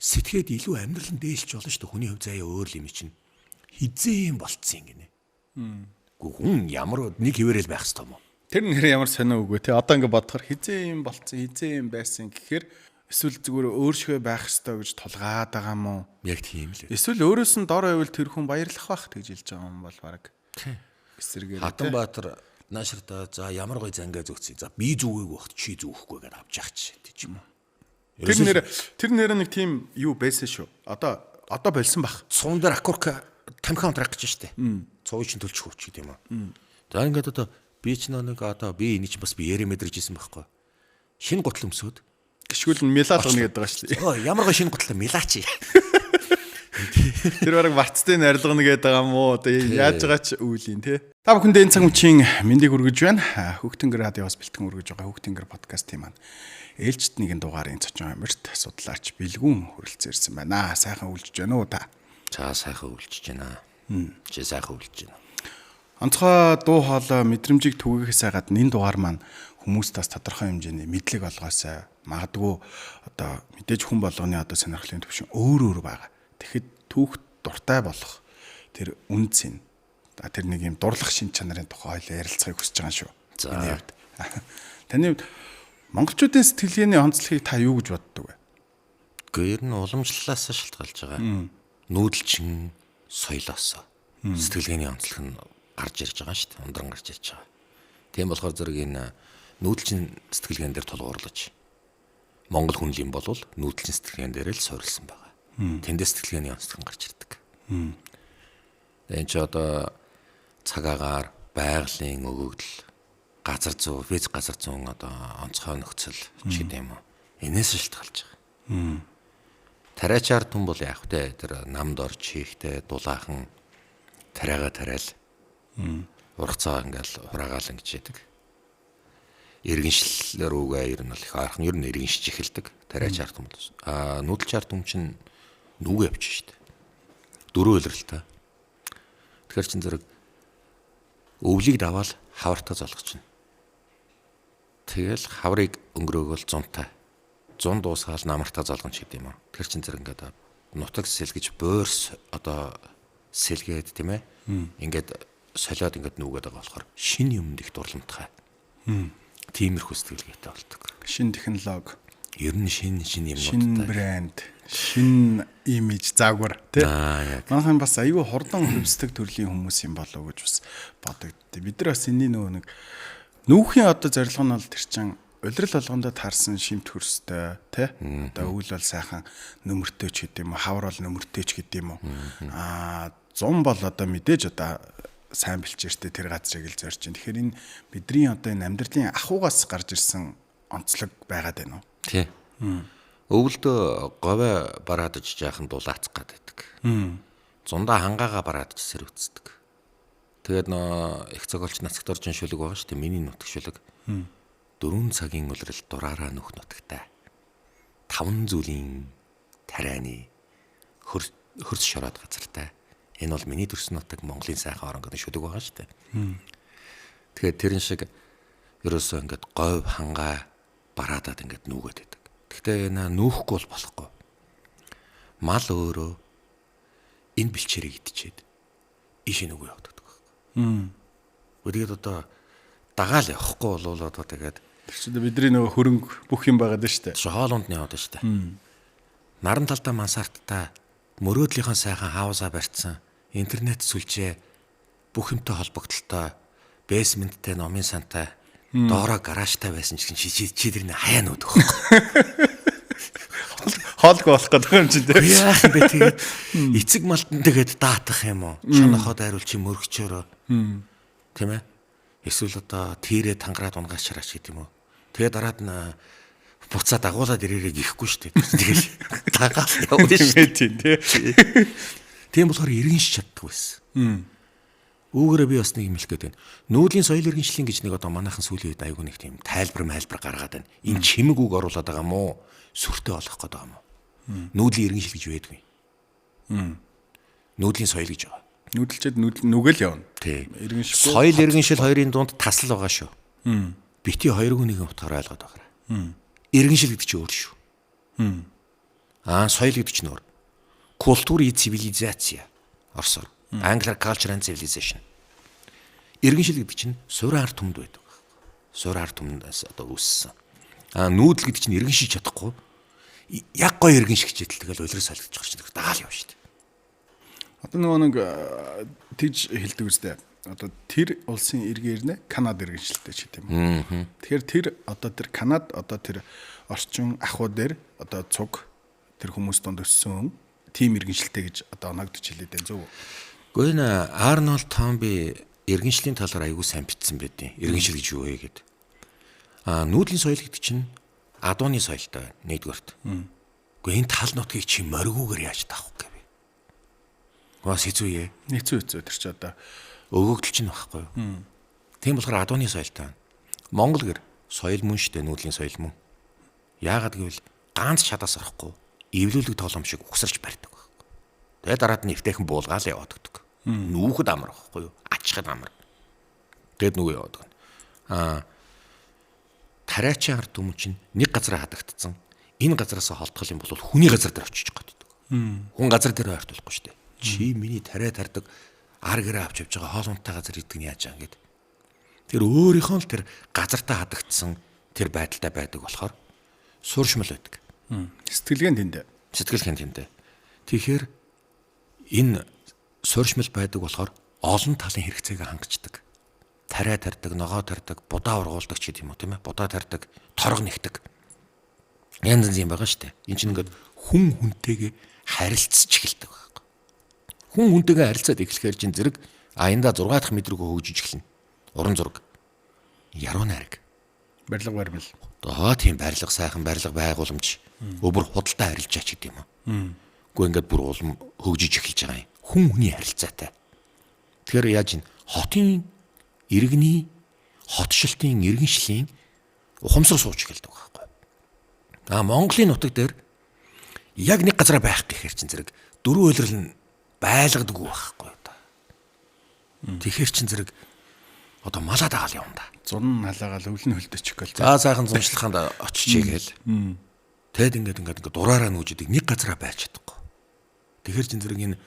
сэтгээд илүү амьдрал нь дээлч болно шүү дээ. Хүний хувь заяа өөр юм чинь хизээ юм болцсон гинэ. Хүн ямар нэг хിവэрэл байх хэвээр юм уу? Тэр нэр ямар сонио үгүй те. Одоо ингэ бодохоор хизээ юм болцсон, хизээ юм байсан гэхээр эсвэл зүгээр өөршгөө байх хэвээр гэж тулгаад байгаа юм уу? Яг тийм л. Эсвэл өөрөөс нь дор байвал тэр хүн баярлах байх гэж хэлж байгаа юм бол баг. Эсэргээр Хатанбаатар нааширта за ямар гой зангаа зөөцсөн. За би зүгээг багт чи зүүхгүй гэдээ авч яах чи тийч юм уу? Тэр нэр нэг тийм юу байсан шүү. Одоо болсон бах. Суун дээр акурка тамхи унтрах гэж штэ. Цуг чинь төлчих хүч гэдэг юм аа. За ингээд одоо би ч нэг одоо би энийг ч бас би ярэ мэдэрч ирсэн байхгүй. Шинэ гутал өмсөд гიშгүүл нь мелат гэнэ гэдэг байгаа шүү дээ. Ямар гоо шинэ гутал мелач. Тэр бараг марцтай нарилгана гэдэг байгаа юм уу? Одоо яаж байгаа ч үүлийн тий. Та бүхэндээ энэ цаг мөчийн мэндийг хүргэж байна. Хүүхдийн радиоос бэлтгэн хүргэж байгаа Хүүхдийн подкастын маань ээлжид нэгэн дугаарын цочин амирт судлаач бэлгүүн хүрэлцэн ирсэн байна. Сайхан үйлчж байна уу та? За сайхан үйлчж байна. Чи сайхан үйлчж байна. Онцгой дуу хоолой мэдрэмжийг түгээхээс гадна энэ дугаар маань хүмүүстээс тодорхой хэмжээний мэдлэг олгоосай. Магадгүй одоо мэдээж хүн болгоны одоо сонирхлын төвшин өөр байгаа. Тэгэхэд түүх дуртай болох тэр үнцэн тэр нэг юм дурлах шин чанарын тухай хоёлаа ярилцахыг хүсэж байгаа шүү. За. Таны монголчуудын сэтгэлгээний онцлогийг та юу гэж боддог вэ? Гэхдээ ер нь уламжлалаас шалтгаалж байгаа. Нүүдэлчин соёлоос сэтгэлгээний онцлог нь гарч ирж байгаа шүү дээ. Ундран гарч ирж байгаа. Тийм болохоор зэрэг энэ нүүдэлчин сэтгэлгээн дээр тулгуурлаж Монгол хүнлэм болвол нүүдэлчин сэтгэлгээн дээр л суурилсан байгаа. Тэндээс сэтгэлгээний онцлог нь гарч ирдэг. Энэ ч одоо цагаагаар байгалийн өгөгдөл газар зүй, виз газар зүүн одоо онцгой нөхцөл ч гэдэм юм. Энээс шалтгаалж байгаа. Тариачаар түн бол яах вэ? Тэр намд орж хийхтэй дулаахан тариага тариал. Ургацаа ингээл хураагаал ингэж яадаг. Иргэншил рүүгээ ер нь бол их ойрхон ер нь иргэншиж эхэлдэг. Тариачаар түн бол. Нүүдэлчаар түн чинь нүгэ явчих штэ. Дөрөв илрэлтэй. Тэгэхээр чин зэрэг өвлийг даваал хавартаа золгоч чинь. Тэгэл хаврыг өнгөрөөгөл зунтай. Зун дуусгаал намартаа золгоно ч гэдэм юм. Тэгэхээр чин зэрэг ингээд нутаг сэлгэж бөөрс одоо сэлгээд тийм ээ. Ингээд солиод ингээд нүгээд байгаа болохоор шин юмд их дурламтгай. Тиймэрхүү сэтгэлгээтэй болдог. Шин технологи. Ер нь шин юмнуудтай. Шин брэнд, шин имиж загвар тий. Манайхан бас аюу хурдан хөвсдөг төрлийн хүмүүс юм болов уу гэж бас бодогдтыг. Бид нар бас энэний нэг нүүхийн одоо зорилго нь бол тэр чин улирал болгондоо таарсан шимт хөрстэй тий. Одоо өвөл бол сайхан нөмөртэй ч гэдэг юм уу, хавар бол нөмөртэй ч гэдэг юм уу. Зун бол одоо мэдээж одоо сайн бэлчээртэй тэр газрыг л зорж чинь. Тэгэхээр энэ бидний одоо энэ амьдралын ахугаас гарч ирсэн онцлог байгаад байна уу? Тий. Өвөлдөө говь бараадж жаахан дулаацах гэдэг. Зундаа хангаагаа бараадж сэрвцдэг. Тэгээд нөө их цогцолч нацагт оржин шүлэг байгаа шүү дээ. Миний нутаг шүлэг. 4 цагийн улирал дураараа нөх нутагтай. 5 зүйлийн тарианы хөрс шороод газартай. Энэ бол миний төрсөн нутаг Монголын сайхан орон гэдэг шүлэг байгаа шүү дээ. Тэгэхээр тэрэн шиг ерөөсөө ингээд говь хангаа бараадаад ингээд нүгэд байдаг. Гэхдээ энэ нүүхгүй бол болохгүй. Мал өөрөө энэ бэлчээрийг идчихэд ишээ нүгэ явдаг байхгүй. Үдгээд одоо дагаал явахгүй бол одоо тэгээд тэр чинь бидний нөгөө хөрөнгө бүх юм байгаад шүү дээ. Хоолунд нь яваад шүү дээ. Наран талдаа мансартаа мөрөөдлийнхаа сайхан хаусаа барьцсан интернет сүлжээ бүх юмтай холбогдлолтой бейсменттэй номын сантай доороо гаражтай байсан чинь чи тэрний хаяа нүүд өгөх. Хоолгүй болох гэдэг юм чинь тийм. Яах бэ тэгээд эцэг малтан тэгээд даатах юм уу? Шонохоо дайруулж чи мөргчөөрөө. Тийм ээ. Эсвэл одоо тийрээ тангараад унгаач чараач гэдэг юм уу? Тэгээд дараад нь буцаа дагуулад ирээрээ гихгүй шүү дээ. Тэгэл дагаал явуулна шүү дээ. Тийм болохоор иргэншиж чаддаг байсан. Үүгээрээ би бас нэг юм хэлэх гээд байна. Нүүдлийн соёл иргэншлийн гэж нэг одоо манайхан сүүлийн үед аягүй нэг тийм тайлбар гаргаад байна. Энэ чимэг үг оруулаад байгаа юм уу? Сүртэй болох гээд байгаа юм уу? Нүүдлийн иргэншил гэж байдаг юм. Нүүдлийн соёл гэж байгаа. Нүүдэлчэд нүгэл явна. Тий. Соёл иргэншил хоёрын дунд тасал байгаа шүү. Бити хоёрыг нэг утгаар ойлгоод байгаа. Иргэншил гэдэг чинь өөр шүү. Соёл гэдэг чинь өөр. Культур и цивилизация. Орсоор. Англиар culture and civilization. Иргэншил гэдэг чинь суурин ард түмэнд байдаг. Суурин ард түмэндээс одоо үүссэн. Нүүдэл гэдэг чинь иргэншиж чадахгүй. Яг гоё иргэншигчээд л тэгэл улирал солигдож гарч ирэх дагаал явна шүү дээ. Одоо нөгөө нэг тийж хэлдэг үстэй. Одоо тэр улсын иргэн Канад иргэншилтэй ч гэдэм юм. Тэгэхээр тэр Канад одоо тэр орчин ахуй дээр одоо цуг тэр хүмүүс донд өссөн тим иргэншилтэй гэж одоо оногдож хэлээд байна зөв үү? Гэхдээ энэ Арнольд Томби иргэншлийн талаар аягүй сайн бичсэн байдیں۔ Иргэншил гэж юу вэ гэдэг. Нүүдлийн соёл гэдэг чинь адууны соёлтой нэгдүгээрт. Гэхдээ энэ тал нутгийг чи моргиугаар яаж таах вэ? Гаас хэцүү ээ. Хэцүү тэр чи одоо өгөгдөл чинь багхгүй юу? Тийм болохоор адууны соёлтой. Монгол гэр соёл мөн шүү дээ, нүүдлийн соёл мөн. Яагаад гэвэл ганц чадаас орохгүй эвлүүлэг тоглоом шиг угсарч барьдаг байхгүй. Тэгээ дараад нь эвтэйхэн буулгаал яваад өгдөг. Нүүхэд амар байхгүй юу? Ачхад амар. Тэгэд нүг яваад өгнө. Тариачийн ард түмэн чинь нэг газараа хадагдсан. Энэ газараас холдох юм бол хүний газар дээр очиж гаддаг. Хүн газар дээр ойртуулахгүй шүү дээ. Чи миний тариа тардаг ар гэрээ авч явж байгаа хоол унтаа газар идэг нь яаж аа гэд. Тэр өөрийнхөө л тэр газартаа хадагдсан тэр байдалтай байдаг болохоор сууршмал байдаг. Сэтгэлгэн тэндэ. Сэтгэлгэн тэндэ. Тэгэхээр энэ сууршмал байдаг болохоор олон талын хэрэгцээг хангацдаг. Тариа тардаг, ногоо тардаг, будаа ургуулдаг ч гэдэм үү тийм ээ. Будаа тардаг, торго нэгдэг. Янз янз юм байгаа шүү дээ. Энд чинь ингээд хүн хүнтэйгээ харилцаж эхэлдэг байхгүй. Хүн хүнтэйгээ харилцаад эхлэхээр чинь зэрэг аянда 6 дахь мэдрэгөө хөгжиж эхэлнэ. Уран зураг. Яруу найраг. Барилга баримл. Одоо тийм барилга сайхан барилга байгууламж. Өөр худалдаа харилцаач гэдэг юм уу. Гэхдээ ингээд бүр улам хөгжиж эхэлж байгаа юм. Хүн хүний харилцаатай. Тэгэхээр яаж ин хотын иргэний хотшилтын иргэншлийн ухамсар сууж эхэлдэг байхгүй. Монголын нутаг дээр яг нэг газараа байх гэхээр чинь зэрэг дөрвөн үйлрэл нь байлгадаггүй байхгүй да. Тэгэхээр чинь зэрэг одоо малаа дагаал явна да. Зун халаагаал өвлөн хөлдөчих гээл. За сайхан зуншлаханд очичээгээл. Тэгэд ингээд дураараа нүүжидэг нэг газараа байж чадахгүй. Тэгэхээр чинь зэрэг энэ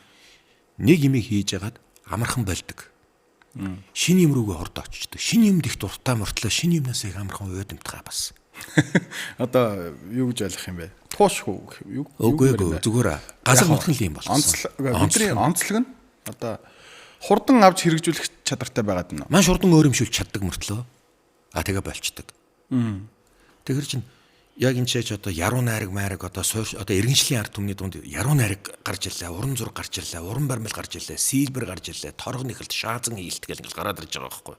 нэг юмыг хийж ягаад амархан болдог. Шинэ юм руугаа хорд очичдаг. Шинэ юм дэх дуртай мөртлөө шинэ юмнаас их амархан уйдамтгаа бас. Одоо юу гэж ойлгох юм бэ? Туушгүй юу? Үгүй зүгээр газар нутгийн юм болсон. Бидний онцлог нь одоо хурдан авч хэрэгжүүлэх чадвартай байгаад байна. Маш хурдан өөрөмшүүлж чаддаг мөртлөө тэгээ болчдөг. Тэгэхээр чинь яг энэ ч одоо яруу найраг одоо иргэншлийн ард түмний дунд яруу найраг гарч ирлээ, уран зураг гарч ирлээ, уран баримл гарч ирлээ, сэлбэр гарч ирлээ, торго нэхэлт, шаазан ийэлт гэл ингээл гараад ирж байгаа байхгүй.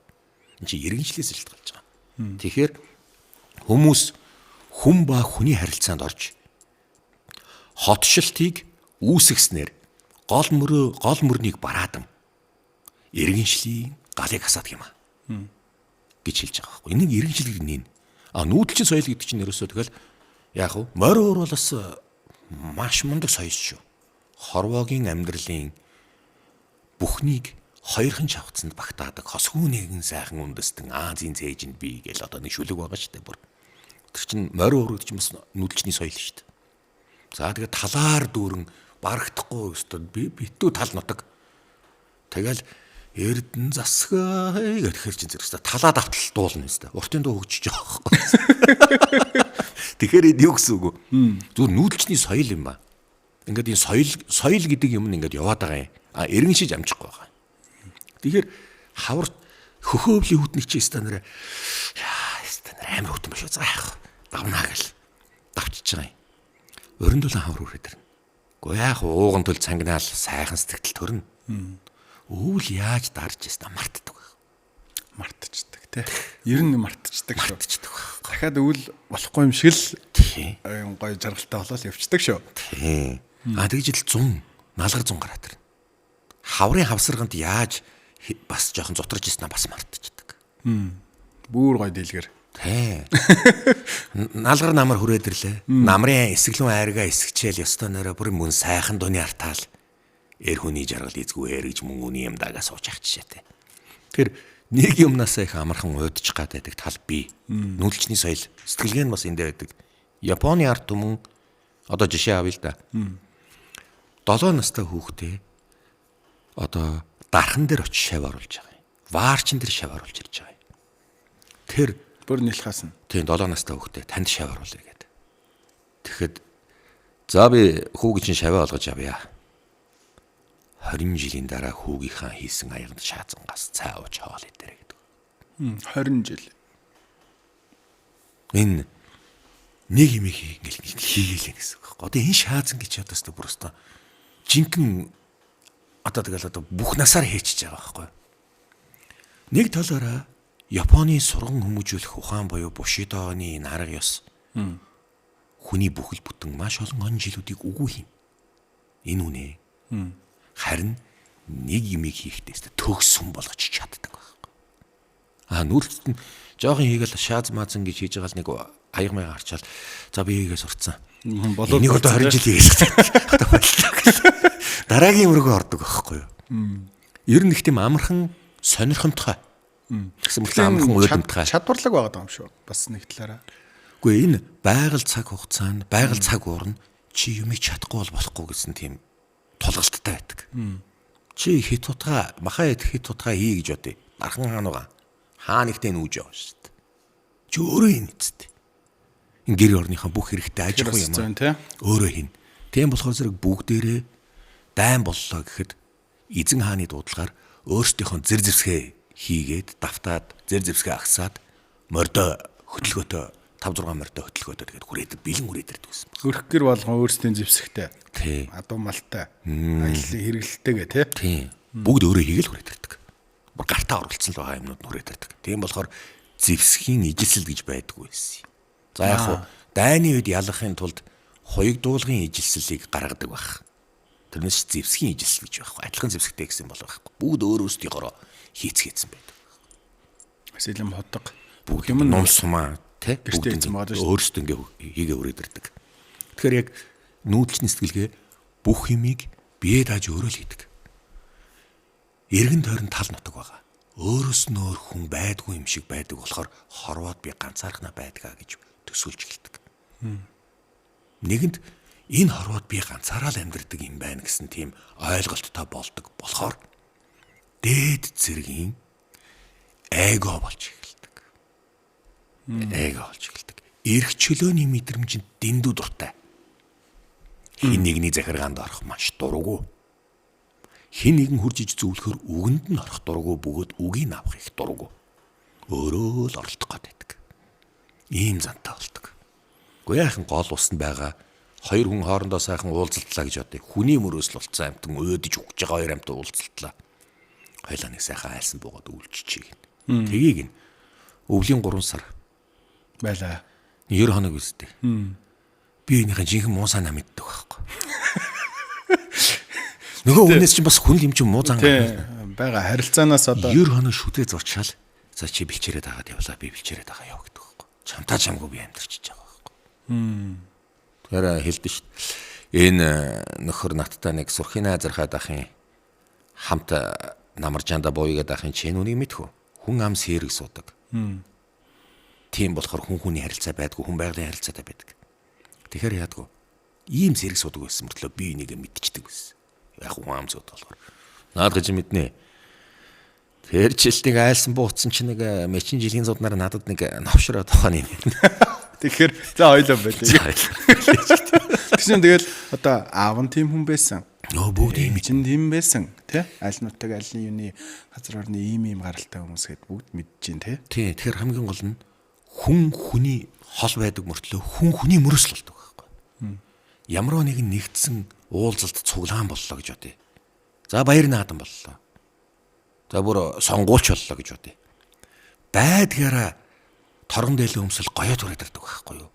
Энд чинь иргэншлээс шалтгаалж байгаа. Тэгэхээр хүмүүс хүн ба хүний харилцаанд орж хотшилтыг үүсгэснээр гол мөрнийг бараадам иргэншлийн галыг хасаад юм аа гэж хэлж байгаа байхгүй. Энийг иргэншил гэдэг нь нүүдэлчин соёл гэдэг чинь ерөөсөө тэгэл яг уу морь уур бол бас маш мундаг соёл шүү. Хорвоогийн амьдралын бүхнийг хоёрхан чавцанд багтаадаг хосгүй нэгэн сайхан үндэстэн Азийн цээжинд бий гэл одоо нэг шүлэг байгаа шүү дээ бүр. Тэр чинь морь уур гэдэг чинь бас нүүдэлчний соёл шүү дээ. За тэгээд талаар дүүрэн барагдахгүй өстөд битүү тал нутаг. Тэгэл Эрдэн засгай гэхээр чинь зэрэг талаа давтал дуулна юм шүү дээ. Уртын дуу хөгжиж байгаа байхгүй. Тэгэхээр энэ юу гэсэн үг вэ? Зүгээр нүүдэлчний соёл юм ба. Ингээд энэ соёл гэдэг юм нь ингээд яваад байгаа юм. Иргэншиж амжихгүй байгаа. Тэгэхээр хавар хөхөөблийн хүтнийг чи станараа амар хөтөн биш үү? За яах. Давнаа гэл. Давчиж байгаа юм. Өрөндөлөн хавар үрээд ирнэ. Гэхдээ яах ууган төл цангнаал сайхан сэтгэл төрнө. Өвөл яаж дарж ястаа мартдаг. Мартчихдаг тий. Ер нь мартчихдаг шүү. Дахиад өвөл болохгүй юм шиг л тий. Гоё жаргалтай болол явцдаг шүү. Тий. Тэгж л 100 налгар 100 гараад ирнэ. Хаврын хавсарганд яаж бас жоохон зутарж яснаа бас мартчихдаг. Бүүр гоё дэлгэр. Тий. Налгар намар хүрээд ирлээ. Намрын эсгэлэн айргаа эсгчээл ёстой нөрөө бүр мөн сайхан дууны артаал эр хүний жаргал эзгүүэр гэж мөн үний юм дагаа сууж ах жишээтэй. Тэр нэг юмнасаа их амархан уйдчих гад байдаг тал бий. Нүүдэлчний соёл сэтгэлгээ нь бас эндээ байдаг. Японы ард түмэн Одоо жишээ авъя л да. 7 настай хүүхдээ одоо дархан дээр очиж шав оруулж байгаа юм. Ваарчин дээр шав оруулж ирж байгаа юм. Тэр бүр нэлхаас нь. Тийм 7 настай хүүхдээ танд шав оруулъя гэдэг. Тэгэхэд за би хүүгийн чинь шаваа олгож авъя. 20 жилийн дараа хүүгийнхаа хийсэн аяганд шаазангаас цай ууж хоол идэрэй гэдэг. 20 жил. Энэ нэг юм ингээл хийгээл гэсэн үг. Одоо энэ шаазан гэж ядаас бүр өстө жинхэнэ одоо тэгэл одоо бүх насаар хийчихэж байгаа байхгүй. Нэг талаараа Японы сурган хүмүүжүүлэх ухаан буюу Бушидоны энэ арга ёс хүний бүхэл бүтэн маш олон он жилүүдийг үгүй хийнэ. Энэ үнэ. Харин нэг юм хийхдээ төгс сүм болгож чаддаг байхгүй. Нүртт нь жоохон хийгээл шааз маазан гэж хийж байгаа л нэг аяг маяг харчаал за би хийгээ сурцсан. Болоод нэг одоо 20 жил хийгээл. Дараагийн өргөө ордог байхгүй юу? Ер нь их тийм амархан сонирхомтой. Гэсэн мэт амархан уйдамтгай. Чадварлаг байгаа юм шүү. Бас нэг талаараа. Үгүй энэ байгаль цаг хугацаанд байгаль цаг уурна чи юмыг чадахгүй бол болохгүй гэсэн тийм тулгалттай байдаг. Чи хит утга махаа хит утга хий гэж бодъё. Дархан хаанууга хаа нэгтээ нүүж яваа шүү дээ. Чи өөрөө хийнэ үсттэй. Энэ гэр орныхаа бүх хэрэгтэй аж ахуй юм өөрөө хийнэ. Тийм болохоор зэрэг бүгдээрээ дайн боллоо гэхэд эзэн хааны дуудлагаар өөрсдийнхөө зэр зэвсгээ хийгээд давтаад зэр зэвсгээ агсаад мордо хөтөлгөөтэй 5-6 мордо хөтөлгөөтэй тэгээд хүрээдэг бэлэн хүрээдэг гэсэн. Хөрх гэр болгон өөрсдийн зэвсэгтэй. Тий. Адуу малтай. Аяллаа хэрэглэлтэйгээ тий. Бүгд өөрөө хийгээл хүрээдэг. Бүр гартаа оруулсан л байгаа юмнууд хүрээдэг. Тийм болохоор зэвсгийн ижилсэл гэж байдгүй байсан. За яг хуу дайны үед ялахын тулд хоёрог дуулгын ижилслийг гаргадаг байх. Тэрнээс зэвсгийн ижилсэл гэж байхгүй. Адилхан зэвсэгтэй гэсэн бол байхгүй. Бүгд өөрөөсдийнхоо хийцгээсэн байдаг. Сэлийн ходог. Бүгд юм ном сумаа тий. Бүгд өөрөөсдөө ингээ хийгээ өрөөдөрдөг. Тэгэхээр яг нүүдэлчний сэтгэлгээ бүх юмыг бие дааж өөрөө л хийдэг. Эргэн тойрон тал нутаг байгаа. Өөрөөс нь өөр хүн байдгүй юм шиг байдаг болохоор хорвоод би ганцаархнаа байдгаа гэж төсөөлж эхэлдэг. Нэгэнд энэ хорвоод би ганцаараа л амьдардаг юм байна гэсэн тийм ойлголттой болдог болохоор дээд зэргийн эго болж эхэлдэг. Эго болж эхэлдэг. Эрх чөлөөний мэдрэмжинд дэндүү дуртай. Хин нэгний захиргаанд орох маш дурггүй. Хин нэгэн хурж иж зөвлөхөр үгэнд нь орох дурггүй бөгөөд үгийг авах их дурггүй. Өөрөө л оролдох гэдэг. Ийм зантай болдог. Гэхдээ яахан гол усанд байгаа хоёр хүн хоорондоо сайхан уулзалтлаа гэж бодъё. Хүний мөрөөс л болцсон амтан өөдөж өгч байгаа хоёр амтан уулзалтлаа. Хоёлаа нэг сайхан айлсан буугаад үйлччихийг. Тгийг нь өвлийн 3 сар байлаа. 90 хоног үстэй. Би энийхэн жинхэнэ муусаа намддаг байхгүй. Нөгөө үнээс чинь бас хүн юм чинь муу зан байгаа харилцаанаас одоо 90 хоног шүтээ зурчаал. За чи бэлчээрээ дагаад явлаа би бэлчээрээ дагаа яв гэдэг байхгүй. Чамтаа чамгүй би амьдарчиж байгаа байхгүй. Тэгэхээр хэлдэж шít. Энэ нөхөр надтай нэг сурхины азархаад ахын хамт намаржаанда буугээд ахын чи нүнийг мэдхүү. Хүн ам сэрэг суудаг. Тийм болохоор хүн хүний харилцаа байдгүй хүн байгалийн харилцаатай байдаг. Тэгэхээр яадгүй. Ийм сэрэг суудаг байсан мөртлөө би энийг мэдчихдэг байсан. Яг хүн ам сууд болохоор. Наад гэж мэднэ. Тэр жилтийг айлсан бууцсан чи нэг мэчин жилийн зууднаар надад нэг новшроо тохооны юм. Тэгэхээр за ойлоо байлаа. Тэгсэн тэгэл одоо аав нь тийм хүн байсан. Бүгд ийм чинь тийм байсан тий? Аль нутаг аль юуны газар орны ийм гаралтай хүмүүс гээд бүгд мэдчихээн тий? Тий. Тэгэхээр хамгийн гол нь хүн хүний хол байдаг мөртлөө хүн хүний мөрөөс л болдог байхгүй. Ямар нэгэн нэгдсэн уулзалт цуглаан боллоо гэж бодъё. За баяр наадам боллоо. За бүр сонгуульч боллоо гэж бодъё. Байдгаараа торгон дээлэн өмсөл гоёо түрээдэрдэг байхгүй юу?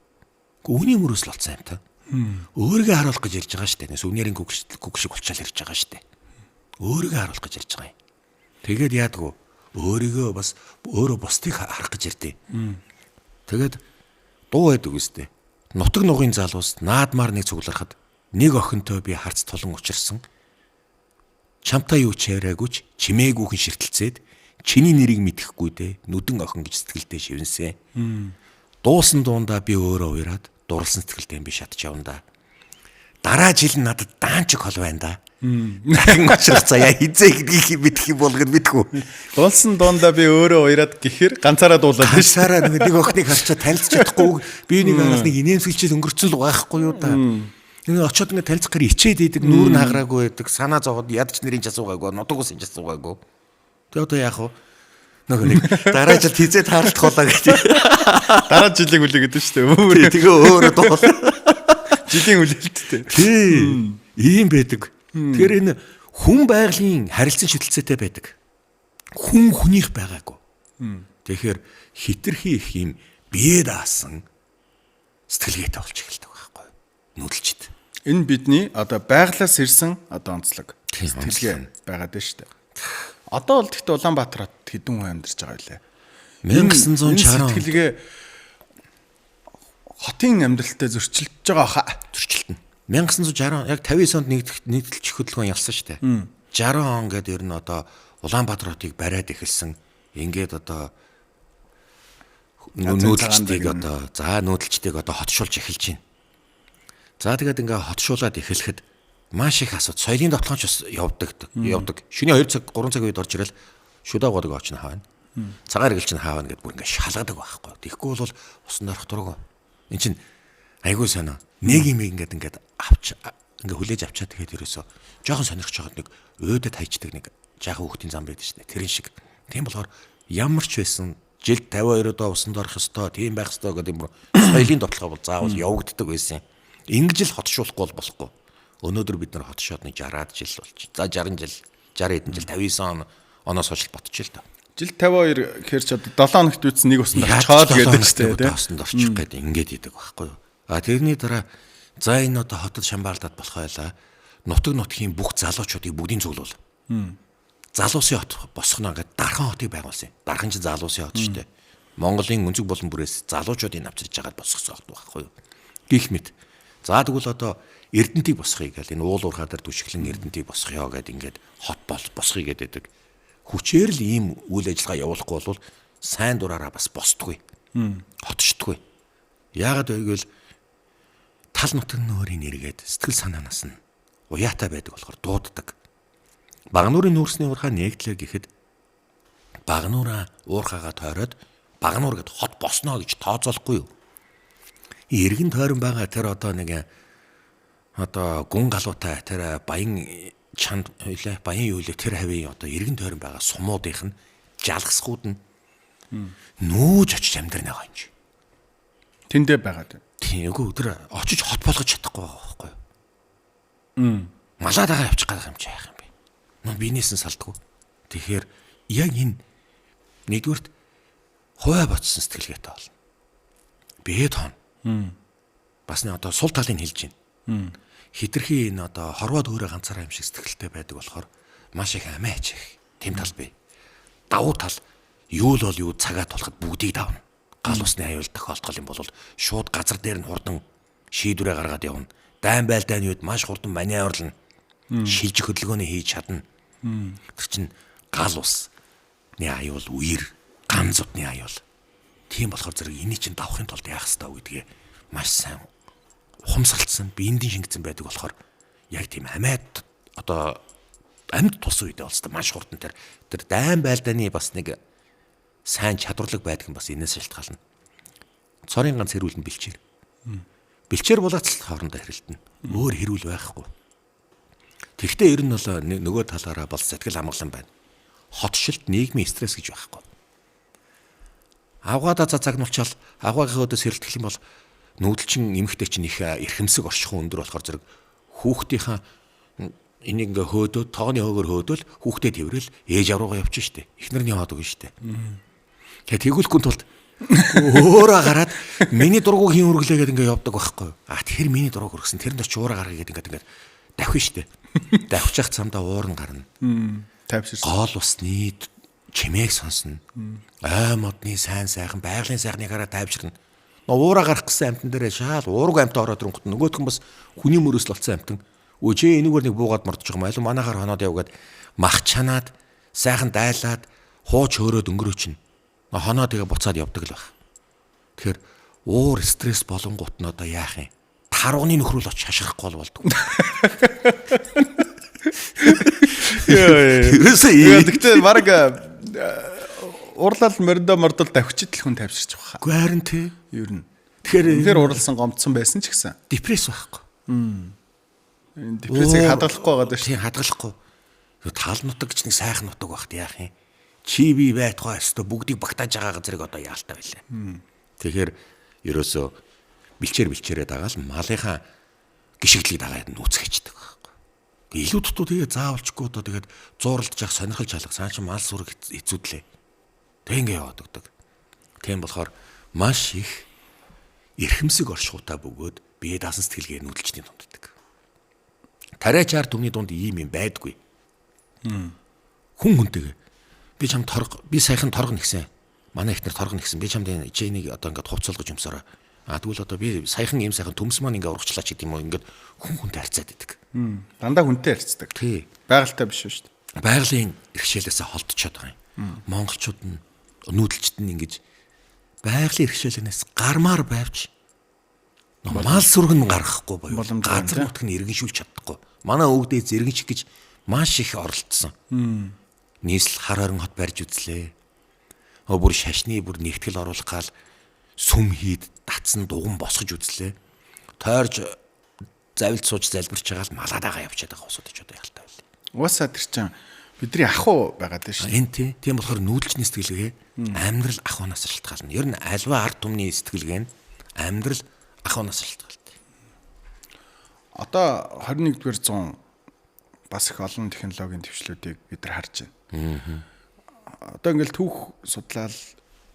Үүний мөрөөс л болсон юм та. Өөрийгөө харуулах гэж ярьж байгаа шүү дээ. Сүвнэрийн күг шиг болчаал ярьж байгаа шүү дээ. Өөрийгөө харуулах гэж ярьж байгаа юм. Тэгээд яадгүй өөрийгөө бас өөрөө бусдыг харах гэж ярьдээ. Тэгээд дуу байдаг үстэй. Нутаг нугын залуус наадмаар нэг цугларахад нэг охинтой би харц тулан учирсан. Чамтай юу ч яриагүйч чимээгүйхэн ширтэлцээд чиний нэрийг мэдэхгүй дээ. Нүдэн охин гэж сэтгэлдээ шивнэсэн. Дуусан дундаа би өөрөө уяраад дурлсан сэтгэлдээ би шатж явна да. Дараа жил нь надад даанчиг хол байна да. Дахин очрох заяа хизээ гэдгийг мэдэх юм болгоно мэдгүй. Уулсан дундаа би өөрөө уяраад гэхэр ганцаараа дуулаад байна. Ганцаараа нэг охиныг харчаад танилцж чадахгүй би нэг араас нэг инээмсэглжил өнгөрцөн л байхгүй юу да. Нэг очиод ингэ танилцах гэр ичээд идэг нүүр нь хаграагүй байдаг. Санаа зовоод ядч нэрийн асуугаагүй, нутаг ус энэ асуугаагүй. Тэгээ одоо яах вэ? Нэг дараа жил хизээ таарлах болоо гэдэг. Дараа жилиг үлээ гэдэг шүү дээ. Тэгээ өөрөө дуул. Жилийн үлээлттэй. Тийм. Ийм байдаг. Тэгэхээр энэ хүн байгалийн харилцан шидэлцээтэй байдаг. Хүн хүнийх байгаагүй. Тэгэхээр хитрхи их юм бие даасан сэтгэлгээтэй болж эхэлдэг байхгүй юу? Нүдэлчд. Энэ бидний одоо байглаас ирсэн одоо онцлог Тийм, сэтгэлгээ байгаад байна шүү дээ. Одоо бол тэгтээ Улаанбаатар хот хэдэн хүн амьдарч байгаа вэ? 1960 сэтгэлгээ хотын амьдралтай зөрчилдөж байгаа хаа. зөрчилтөн. 1960 яг 59 онд нэгдэлч хөдөлгөөн ялсан шүү дээ. 60 он гэдэг ер нь одоо Улаанбаатар хотыг бариад эхэлсэн. Ингээд одоо нүүдэлчдийг одоо нүүдэлчдийг одоо хотшуулж эхэлж байна. За тэгээд ингээ хотшуулаад эхлэхэд маш их асуудал. Соёлын давталгаанч бас явдаг. Шөнийн 2 цаг 3 цагийн үед орж ирэл шүдаагуудыг очно хаана. Цагаар эргэлж нь хаана гэдээ бүр ингээ шалгадаг байхгүй. Тэгэхгүй бол усан дорох дургу. Эн чин айгүй сонио. Нэг юм ингээд авч ингээ хүлээж авчаад тэгээд ерөөсө жоохон сонирхож байгаад нэг өөдөд хайчдаг нэг жаахан хүүхдийн зам байдаг шнэ. Тэрэн шиг. Тийм болохоор ямар ч байсан жилд 52 доо усан дорох ёстой, тийм байх ёстой гэдэг юм соёлын давталгаа бол заавал явагддаг байсан. Ингэж л хотшуулахгүй бол болохгүй. Өнөөдөр бид нар хотшоод нэг 60-аад жил болж. За 60 жил, 60 хэдэн жил 59 оноос хойш ботчих л доо. Жил 52 гэхэр ч одоо 7 хоногт үтсэн нэг усанд очоод гэдэг чинь тийм. Усанд орчих гэдэг ингээд идэг байхгүй юу. А тэрний дараа за энэ одоо хотод шамбаалдаад болох байлаа. Нутгийн бүх залуучуудыг бүгдийн зөвлөл. Залуусын хот босгоно гэдэг дархан хотыг байгуулсан. Дархан ч залуусын хот шүү дээ. Монголын өнцөг болон бүрээс залуучуудыг авчирж байгаад босгосон хот байхгүй юу. Гэх мэт. За тэгвэл одоо Эрдэнтийг босгоё гэл энэ уул уурхаа дээр түшиглэн Эрдэнтийг босгоё гэд ингээд хот босгоё гэдэг. Хүчээр л ийм үйл ажиллагаа явуулахгүй бол сайн дураараа бас босдгүй. Хотчдгүй. Яагаад гэвэл тал нутгийн нөөрийн нэргээд сэтгэл санаанаас нь уяатай байдаг болохоор дууддаг. Багнуурын нүүрсний уурхаа нэгдлээ гэхэд багнуураа уурхаагаа тойроод багнуур гэд хот босно гэж тооцоолохгүй юу? Иргэн тойрон байгаа тэр одоо нэг одоо гүн галуутай тэр баян чанд байлаа баян юу лээ тэр хавийн одоо иргэн тойрон байгаа сумуудынх нь жалгасгууд нь нүүж очиж амьдрна байгаа юм чи. Тэндээ байгаад байна. Тийм үгүй өдөр очиж хот болгож чадахгүй байгаа байхгүй юу? Малаа дагаа явчих гэх юм чи яах юм бэ? Нөө биенээс нь салдгүй. Тэгэхээр яг энэ нэгдүгürt хуваа ботсон сэтгэлгээтэй болно. Бие тоон. Бас нэг одоо сул талыг хэлж байна. Хитрхи энэ одоо хорвоо төөрэ ганцаараа юм шиг сэтгэлтэй байдаг болохоор маш их амиа чих. Тэм тал бий. Давуу тал юу л бол юу цагаа тулахад бүгдийг давна. Гал усны аюул тохиолдол юм бол шууд газар дээр нь хурдан шийдвэрээ гаргаад явна. Дайн байлдааны үед маш хурдан маневрлна. Шилжих хөдөлгөөний хийж чадна. Тэр чинь гал усны аюул, үер, ган зудны аюул. Тийм болохоор зэрэг энийг чинь давахын тулд яах ёстой гэдгээ маш сайн ухамсарлцсан, биендийн шингэсэн байдаг болохоор яг тийм амиад одоо амьд тус үедээ болстой маш хурдан тэр дайн байлдааны бас нэг сайн чадварлаг байдаг юм бас энэс шалтгаална. Цорын ганц хэрүүл нь бэлчээр. Бэлчээр булаац хоорондоо хэрэлдэнэ. Өөр хэрүүл байхгүй. Тэгвэл ер нь бол нөгөө талаараа бол сэтгэл хамгаалан байна. Хотшилт нийгмийн стресс гэж байхгүй. Авгаадаа загнуулчаал авгаагийн өдөөс хэрэлдэх юм бол нүүдэлчин эмэгтэй чинь их эрхэмсэг оршихуун өндөр болохоор зэрэг хүүхдийнхаа энийг ингээ хөөдөө тооны хөөгөр хөөдөөл хүүхдээ тэрвэл ээж авруугаа явчих штеп. Эхнэрний хаад өгнө штеп. Тэгээ тэгүүлэхгүй тулд өөрөө гараад миний дургуг хийн үргэлээ гэдэг ингээ явдаг байхгүй. Тэр миний дургуг өргөсөн тэрэнд очиж уураа гаргая гэдэг ингээ давхин штеп. Давхиж явах цамдаа уур нь гарна. Тайвширсан. Гол усны чимээг сонсно. Ой модны сайн сайхан байгалийн сайхныг хараа тайвширна. Уураа гарах гэсэн амтан дээрээ шаал уург амтаа ороод ирэнгүүт нөгөөх нь бас хүний мөрөөс л болсон амтан. Үжээ энэгээр нэг буугаад мордож байгаа юм. Аль манахаар хоноод явгаад мах чанаад сайхан дайлаад хууч хөөрөөд өнгөрөөчнө. Хоноо тэгээ буцаад явдаг л байх. Тэгэхээр уур стресс болонгууд нь одоо яах юм? харууны нөхрөл очиж хашгирахгүй болдог. Ерөөсөө гэхдээ баг уурлал мордол давхичд л хүн тавьширч байгаа. Үгүй харин тий. Ер нь. Тэгэхээр уралсан гомдсон байсан ч гэсэн. Депресс байхгүй. Депрессийг хадгалахгүй байгаа даа шүү. Тийм хадгалахгүй. Тал нутаг гэж нэг сайхан нутаг багт яах юм. Чи би байтугай өстө бүгдийг багтааж байгаа газрыг одоо яалтаа байлаа. Тэгэхээр ерөөсөө бэлчээрээ дагаал малынхаа гიშгэлийг дагаад нүүцгээчдэг байхгүй. Илүү дутуу тэгээ заавалчгүй одоо тэгээд зууралдж явах сонирхолж алга цааш мал сүрэг эзүүдлээ. Тэг ингээ яваад өгдөг. Тийм болохоор маш их эрхэмсэг оршихуйтай бөгөөд бие даасан сэтгэлгээ нүүдэлчний дунддаг. Тариачаар түмний дунд ийм юм байдгүй. Хүн хүнтэйгээ би чам би сайхан торгоно гэсэн. Манай ихнэр торгоно гэсэн. Би чамд энийг одоо ингээд хувцалгаж юмсараа. Тэгвэл одоо би сайхан ийм сайхан төмс маань ингээд урагчлаач гэдэг юм уу ингээд хүн хүнтэй харьцаад идэг. Дандаа хүнтэй харьцдаг. Тий. Байгальтай биш шүү дээ. Байгалийн иргэшээлээсээ холдчиход байгаа юм. Монголчууд нь нүүдэлчд нь ингэж байгалийн иргэшээлээс гармаар байвч мал сүргэн гаргахгүй боيو. Газар нутг нь иргэншүүлж чадахгүй. Манай өвгдөө зэрэгч гэж маш их оролцсон. Нийслэл хар хорин хот барьж үзлээ. Бүр шашны бүр нэгтгэл оруулах гал сүм хийд татсан дуган босгож үзлээ. Тойрж завилж сууж залбирч байгаа л малаадаага явчихад байгаа усууд ч одоо ялтай байл. Уусаа тэр чинь бидний ахуу байгаад байна шүү. Энэ тийм болохоор нүүдэлчний сэтгэлгээ амьдрал ахуунаас шалтгаална. Ер нь альва ард түмний сэтгэлгээ нь амьдрал ахуунаас шалтгаалдаг. Одоо 21-р зуун бас их олон технологийн төвчлүүдийг бид нар харж байна. Одоо ингээл түүх судлал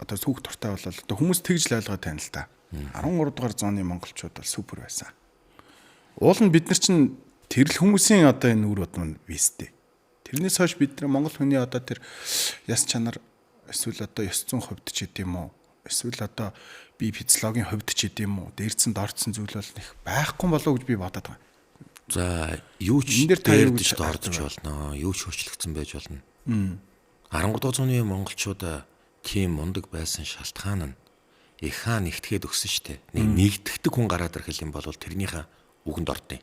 одоо түүх дуртай болол одоо хүмүүс тэгж л ойлгоод тань л та. 13 дугаар зууны монголчууд бол супер байсан. Уул нь бид нар чинь тэрл хүмүүсийн одоо энэ үр бодом нь вистэй. Тэрнээс хойш бид нар монгол хүний одоо тэр яс чанар эсвэл одоо ёс зүйн хувьд ч гэдэм үү эсвэл одоо бие физиологийн хувьд ч гэдэм үү дээрцэн дорцсон зүйл бол их байхгүй болов уу гэж би бодоод байгаа. За юу ч дээрдэж дордож болно. Юу ч хөрчлөгдсөн байж болно. 13 дугаар зууны монголчууд тийм мундаг байсан шалтгаан нь их хаан нэгтгэхэд өгсөн штэ. Нэгтгэдэг хүн гараад ирэх юм бол тэрнийхээ үгэнд ордیں۔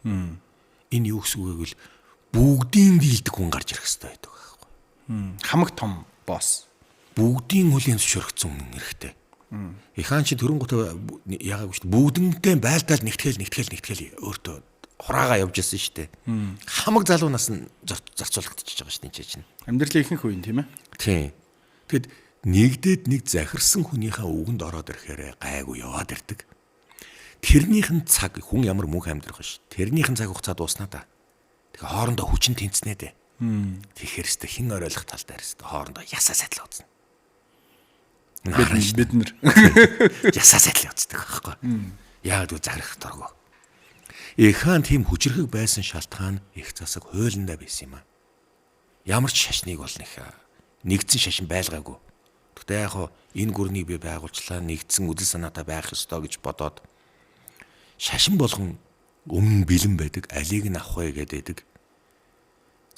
Энэ юу гэсэн үг вэ? Бүгдийн дийлдэг хүн гарч ирэх хэрэгтэй байдаг байхгүй. Хамаг том босс. Бүгдийн хүлийн зөвшөөрөгдсөн хүн хэрэгтэй. Их хаан чи төрөнгөтэй яагаагүй штэ. Бүгдэнтэй байлдаал нэгтгэл өөртөө хураага явж ирсэн штэ. Хамаг залуунаас нь зарцуулагдчихж байгаа штэ энэ чинь. Амьдралын ихэнх үеийн тийм ээ. Тийм. Тэгэд нэгдээд нэг захирсан хүнийхээ үгэнд ороод ирэхээр гайгүй яваад ирдэг. Тэрнийх нь цаг хүн ямар мөнх амьдрах ш. Тэрнийх нь цаг хугацаа дууснаа да. Тэгээ хоорондоо хүчин тэнцнэ дээ. Тэгэхээр өстө хин оройлох тал дээр өстө хоорондоо ясаа сайдлаа үзнэ. Бид нар ясаа сайдлаа үздэг байхгүй. Яг л зарах дургу. Их хаан тийм хүчрхэг байсан шалтгаан их засаг хуйландаа байсан юм аа. Ямар ч шашныг бол нэгдсэн шашин байлгаагүй. Гэхдээ яг хоо энэ гүрнийг би байгуулчлаа нэгдсэн үдэл санаатай байх ёстой гэж бодоод шашин болгон өмнө бэлэн байдаг, алийг нь авах вэ гэдэг.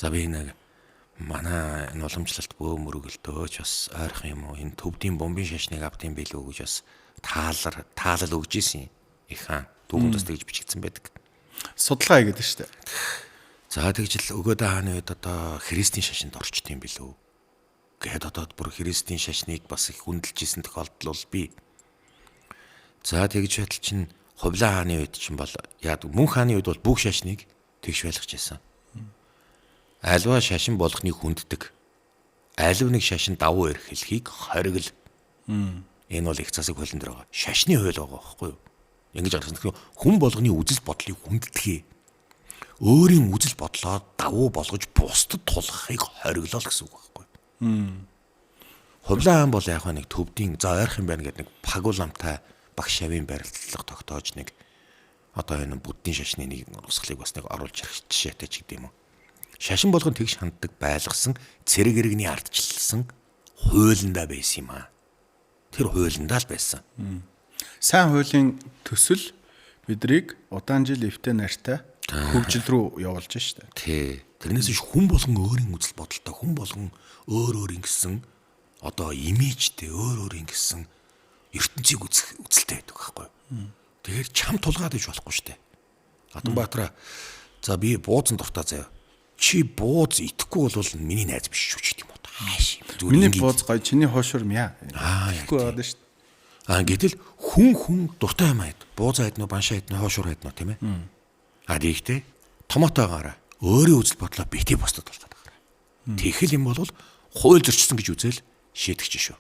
За би нэг манай энэ уламжлалт бөө мөрөглдөөч бас ойрхон юм уу энэ төвдийн бомбын шашныг авдсан билүү гэж бас таалал өгж исэн их хаан түүхэнд бас тэгж бичигдсэн байдаг. Судалгаа хийгээд шүү дээ. За тэгж л өгөөд хааны үед одоо христийн шашинд орчт юм билүү. Гэхэд одоо бүр христийн шашныг бас их хүндэлж исэн тохиолдол бол би. За тэгж байтал чинь Хувлаа хааны үед чинь бол яг мөнх хааны үед бол бүх шашныг тэгш байлгаж байсан. Альва шашин болгоныг хүнддэг. Алив нэг шашин давуу эрхлэхийг хоригл. Энэ бол их засаг хуулийн дээр байгаа. Шашны хууль байгаа байхгүй юу? Ингэж харсан хүн болгоны үзэл бодлыг хүнддэхээ. Өөрийн үзэл бодлоо давуу болгож бусдад тулахыг хориглол гэсэн үг байхгүй юу? Хувлаа хаан бол яг нэг төвдийн за ойрх юм байна гэдэг нэг пагууламтай багш шавийн барилдлага тогтоож нэг одоо энэ буддийн шашны нэг усгалыг бас нэг оруулж ирэх жишээтэй ч гэдэм үү. Шашин болгон тэгш ханддаг байлгасан цэрэг иргэний ардчилсан хуулиндаа байсан юм аа. Тэр хуулиндаа л байсан. Сайн хуулийн төсөл бидрийг удаан жил эвтэй нартай хөгжил рүү явуулж штэ. Тий. Тэрнээс биш хүн болгон өөрийн үзэл бодолтой хүн болгон өөр ингэсэн одоо имижтэй өөр ингэсэн ертөнцийг үзэлтэй байдаг байхгүй юу? Тэгэхээр чам тулгаад иж болохгүй шүү дээ. Атанбаатараа за би буузан дуртай заяа. Чи бууз итгэхгүй бол миний найз биш шүү ч гэдэг юм уу. Хааш. Миний бууз гоё, чиний хоошур мяа. Итгэхгүй байгаад шүү дээ. Гэтэл хүн дуртай юм айд. Бууз айднуу, баншаа айднуу, хоошур айднуу тийм ээ. Тэгтээ томотойгоороо өөрийн үзэл бодлоо битгий босдод болчиход байгаа. Тэгхэл юм бол хууль зөрчсөн гэж үзэл шийдэгч шүү.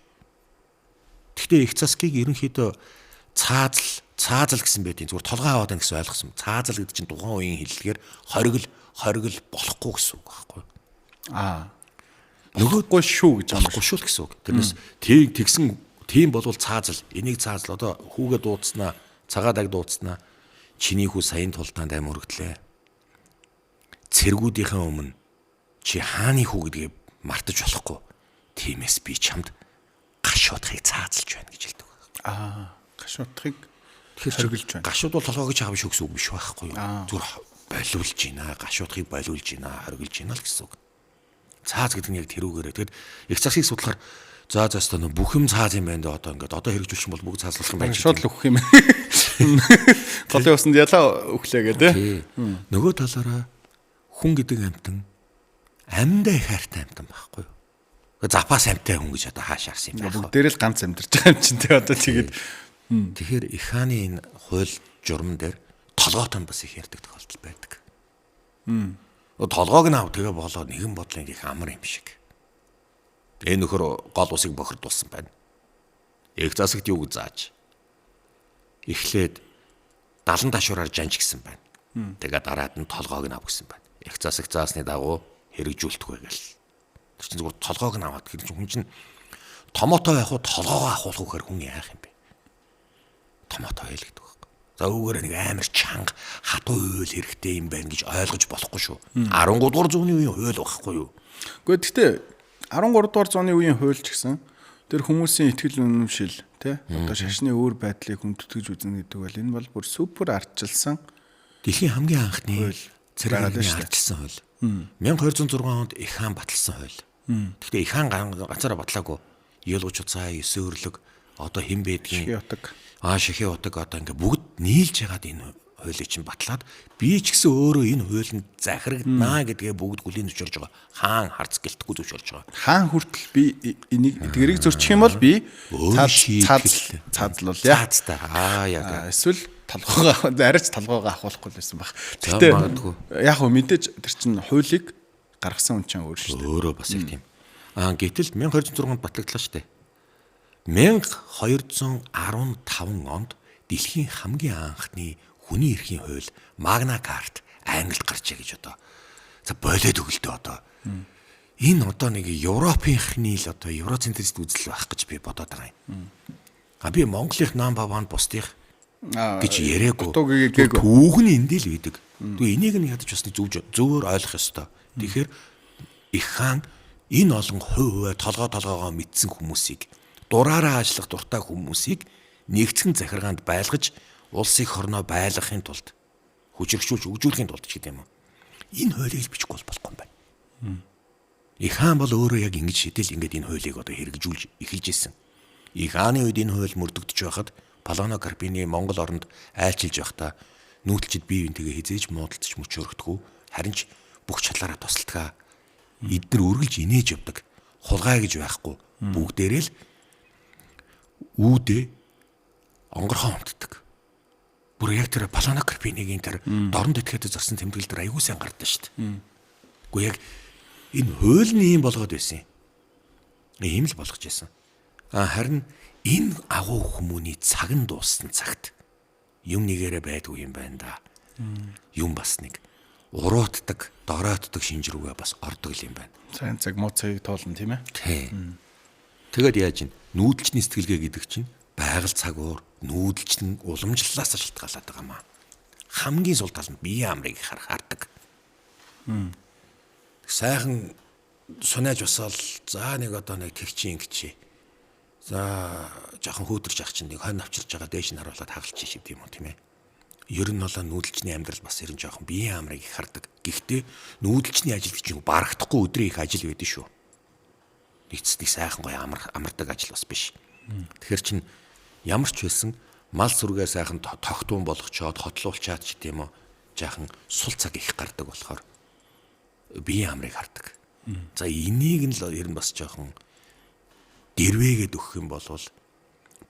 Гэхдээ их засгийг ерөнхийдөө цаазал гэсэн байдیں۔ Зүгээр толгой аваад байна гэсэн ойлгосон. Цаазал гэдэг чинь тухайн үеийн хэллэгээр хоригл болохгүй гэсэн үг байхгүй юу? Нөгөөдгүй шүү гэж болохгүй шүү гэсэн үг. Тэрнээс тэгсэн тийм болвол цаазал, энийг цаазал одоо хүүгээ дуудснаа, цагаа даг дуудснаа, чиний хүү саяын тултаанд амь өргөдлөө. Цэргүүдийнхээ өмнө чи хааны хүү гэдгийг мартаж болохгүй. Тиймээс би чамд гашуудахыг цаазалж байна гэж хэлдэг. Гашуудахыг хэрэгжилж байна. Гашууд бол толгой гэж аавш өгсөн үг биш байхгүй юу? Зүгээр болиулж байна, гашуудахыг болиулж байна, хоригилж байна л гэсэн үг. Цааз гэдэг нь яг тэрүүгээрээ. Тэгэд их засгийг судлахаар за өстөө бүх юм цааз юм байна да одоо ингээд одоо хэрэгжүүлчих юм бол бүгд цаазлах юм байна. Шууд л өгөх юм. Голын усанд ялаа өглөө гэдэг. Нөгөө талаараа хүн гэдэг амьтан амьдаа их хайртай амьтан байхгүй юу? Запас амьтаа хүн гэж одоо хааш харсан юм байна. Бүгдээрээ л ганц амьдарч байгаа юм чинь те одоо тэгээд тэгэхээр их хааны энэ хууль журам дээр толгойтой бас их ярьдаг тохиолдол байдаг. Толгойг нь ав тэгээ болоод нэгэн бодлын их амар юм шиг. Энэ нөхөр гол усыг бохирдуулсан байна. Их засагт юу гэж зааж эхлээд 70 ташуураар жанж гисэн байна. Тэгээ дараад нь толгойг нь ав гэсэн байна. Их засаг заасны дагуу хэрэгжүүлдэг байгаал. Тэр чинь зүгээр толгойг нь аваад гэх юм хүн чинь томотой явах уу толгоогоо авах уу гэхээр хүн яах юм бэ? Томотой ял гэдэг байхгүй. За үүгээр нэг амар чанга хатуу хууль хэрэгтэй юм байна гэж ойлгож болохгүй шүү. 13 дугаар зууны үеийн хууль байхгүй юу? Гэхдээ 13 дугаар зууны үеийн хууль ч гэсэн тэр хүмүүсийн итгэл үнэмшил тий одоо шашны өөр байдлыг хүндэтгэж үзнэ гэдэг бол энэ бол бүр супер ардчилсан дэлхийн хамгийн анхны цэрэг ардчилсан хууль. 1206 онд их хаан баталсан хууль. Гэхдээ их хаан ганцаараа батлаагүй. Ялууч уцаа, Есүс өрлөг, одоо хэн байдгийг шихи удаг одоо ингээ бүгд нийлж ягаад энэ хуулийг чинь батлаад би ч гэсэн өөрөө энэ хуулинд захирагднаа гэдгээ бүгд гүлийн зөвшөөрж байгаа. Хаан харц гэлтэхгүй зөвшөөрж байгаа. Хаан хүртэл би энийг тэрийг зөрчих юм бол би цаазлуулъя. Яг эсвэл толгоогоо арайч толгоогоо авахгүй байсан баг. Гэхдээ яг хөө мэдээж тэр чинь хуулийг гаргасан хүн чинь өөр шүү дээ. Өөрөө бас их тийм. Гэтэл 1206 онд батлагдлаа шүү дээ. 1215 онд дэлхийн хамгийн анхны хүний эрхийн хууль Магна Карт Англид гарчээ гэж одоо за болоод өгөлтөө одоо энэ одоо нэг Европынхны л одоо евроцентрист үзэл байх гэж би бодоод байгаа юм. Би Монголынх number 1 бусдих гэж яриаггүй. Түүх нь эндээ л үйдэг. Тэгээ энийг нь ядаж бас зөвөр ойлгох ёстой. Тэгэхээр их хаан энэ олон хувь толгоогоо мэдсэн хүмүүсийг дураараа ажиллах дуртай хүмүүсийг нэгтгэн захиргаанд байлгаж улсыг хорноо байлгахын тулд хүчрхшүүлж өгжүүлэхийн тулд ч гэдэг юм уу. Энэ хуулийг бичихгүй болохгүй юм байна. Их хаан бол өөрөө яг ингэж шийдэл ингээд энэ хуулийг одоо хэрэгжүүлж эхэлж ирсэн. Их хааны үед энэ хууль мөрдөгдөж байхад Палоно Карпини Монгол оронд айлчилж байхдаа нүүдэлчд бие бинтэйгээ хизээж муудалцж мөчөрөгдөхгүй харин ч бүх чадлаараа тусалдгаа эдгээр үргэлж инээж явдаг. Хулгай гэж байхгүй. Бүгдээрээ л үүдээ онгорхон унтдаг. Бүр яг тэр Палоно Карпинигийн тэр дорн дэтгэхэд зорсон тэмдэглэл дээр аягүй сайн гардаг шүү дээ. Гэхдээ яг энэ хууль нь ийм болгоод байсан юм. Ийм л болгож байсан. Харин энэ агуу хүмүүний цаг нь дууссан цагт юм нэгээрээ байдгүй юм байна да. Юм бас нэг уруутдаг, дороотдаг шинж рүүгээ бас ордог юм байна. Сайн цаг муу цагийг тоолно тийм ээ. Тийм. Тэгэд яаж ин нүүдэлчний сэтгэлгээ гэдэг чинь байгаль цаг уур нүүдэлчин уламжлалаас шалтгаалаад байгаа маа. Хамгийн сул тал нь бие амрыг хардаг. Сайхан сунааж басаал за нэг одоо нэг тэгчин гिचээ. За жоохон хөөдөрж ах чинь нэг хонь авчирж байгаа дээш нь харуулад хагалч шиг юм уу тийм ээ. Ер нь бол нүүдэлчний амьдрал бас ерэн жоохон бие амрыг их хардаг. Гэхдээ нүүдэлчний ажил гэж барагдахгүй өдрийн их ажил байдаг шүү. Нэгцдэг сайхан гоё амардаг ажил бас биш. Тэгэхээр чин ямар ч байсан мал сүргээ сайхан тогтун болгочоод хотлуулчаад ч гэдэм үү жаахан сул цаг их гардаг болохоор биеийн амрыг хардаг. За энийг нь л ер нь бас жоохон дэрвээгээд өгөх юм бол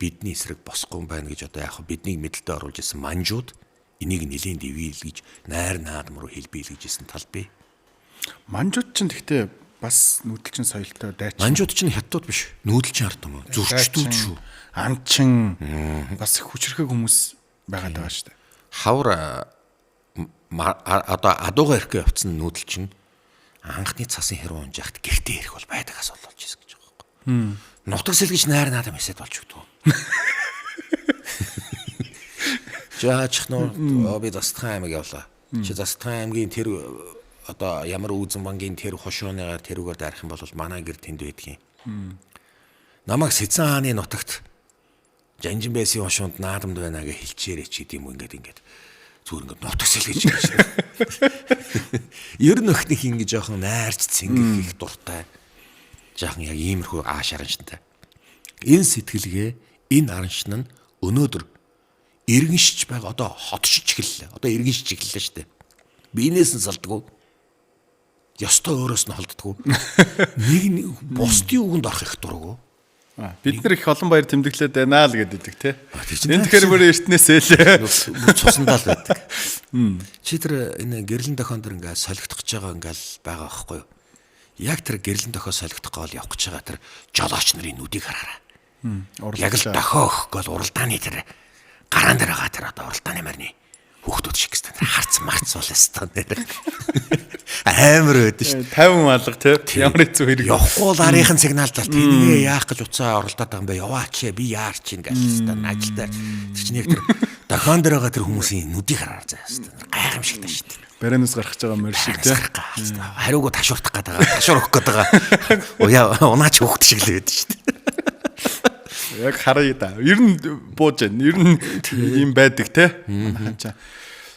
бидний эсрэг босхгүй юм байна гэж одоо яг биднийг мэдлэлтэд оруулж исэн манжууд энийг нэлийн дэвийл гэж найр наадам руу хэлбийл гэж исэн тал бий. Манжууд ч гэхдээ бас нүүдэлчин соёлтой дайчин. Манжууд ч хятад биш. Нүүдэлчин ард юм уу? Зүрчтүүд шүү. Амчин бас их хүчрхэг хүмүүс байгаад байгаа шүү дээ. Хавар одоо адууга ирэхгүй явцсан нүүдэлчин анхны цасын хэрэг унжахт гэртээ ирэх бол байдагаас болуулж ирсэн гэж байгаа байхгүй. Нутаг сэлгэж найр наадам хэсэд болж өгдөг. Жаач нуу би Застхан аймаг явлаа. Чи Застхан аймгийн тэр одоо ямар үүзэн бангийн тэр хошууныгаар тэрүүгээр дарах юм бол манай гэр тэнд байдгийн. Намайг Сэцэн хааны нутагт Жанжин байсын хошуунд наадамд байна гэж хэлчихээрэй чи гэдэм үү ингээд зүгээр ингээд нутаг сэлгэж гэж. Ер нь өхнөх ингэ жоохон найрч цэнгэх их дуртай. Жаахан яг иймэрхүү ааш аранштай. Энэ сэтгэлгээ энэ араншин нь өнөөдөр иргэншиж байгаа одоо хотшиж эхэллээ. Одоо иргэншиж эхэллээ шүү дээ. Биенээс нь салдаггүй. Ёстой өөрөөс нь холддоггүй. Нэг бусдын үгэнд орох их дурггүй. Бид нар их олон баяр тэмдэглээд байна л гэдэг тий. Энэ тэгэхээр бүр эртнээсээ л цусандаа л байдаг. Чи тэр энэ гэрлэн дохион дэр ингээд солигдох гэж байгаа байгаа байхгүй юу? Яг тэр гэрлэн дохио солигдох гол явах гэж байгаа тэр жолооч нарын нүдийг хараарай. Яг л дохио өгөх гол уралдааны тэр гараан дээр байгаа тэр одоо уралдааны марны хүүхдүүд шиг гэсэн харц марц бол өстөө нэр. Амар өдөн шүү. 50 алга тий. Ямар хэцүү хэрэг. Явахгүй л арийнхын сигналдалт энийг яах гэж уцаа оролдоод байгаа юм бэ? Яваач би яарч ин гэж хэвээр ажилдаа. Тэр чинь яг тэр дохион дээр байгаа тэр хүмүүсийн нүдийг хараар заа хэвээр гайхамшигтай шүү дээ. Баранаас гарах гэж байгаа мөр шиг тий. Хариугаа ташуурдах гээд байгаа. Ташуур өгөх гээд байгаа. Унаач хөөхт шиг л байдаг шүү дээ. Яг харъя да. Ер нь бууж байна. Ер нь юм байдаг тий.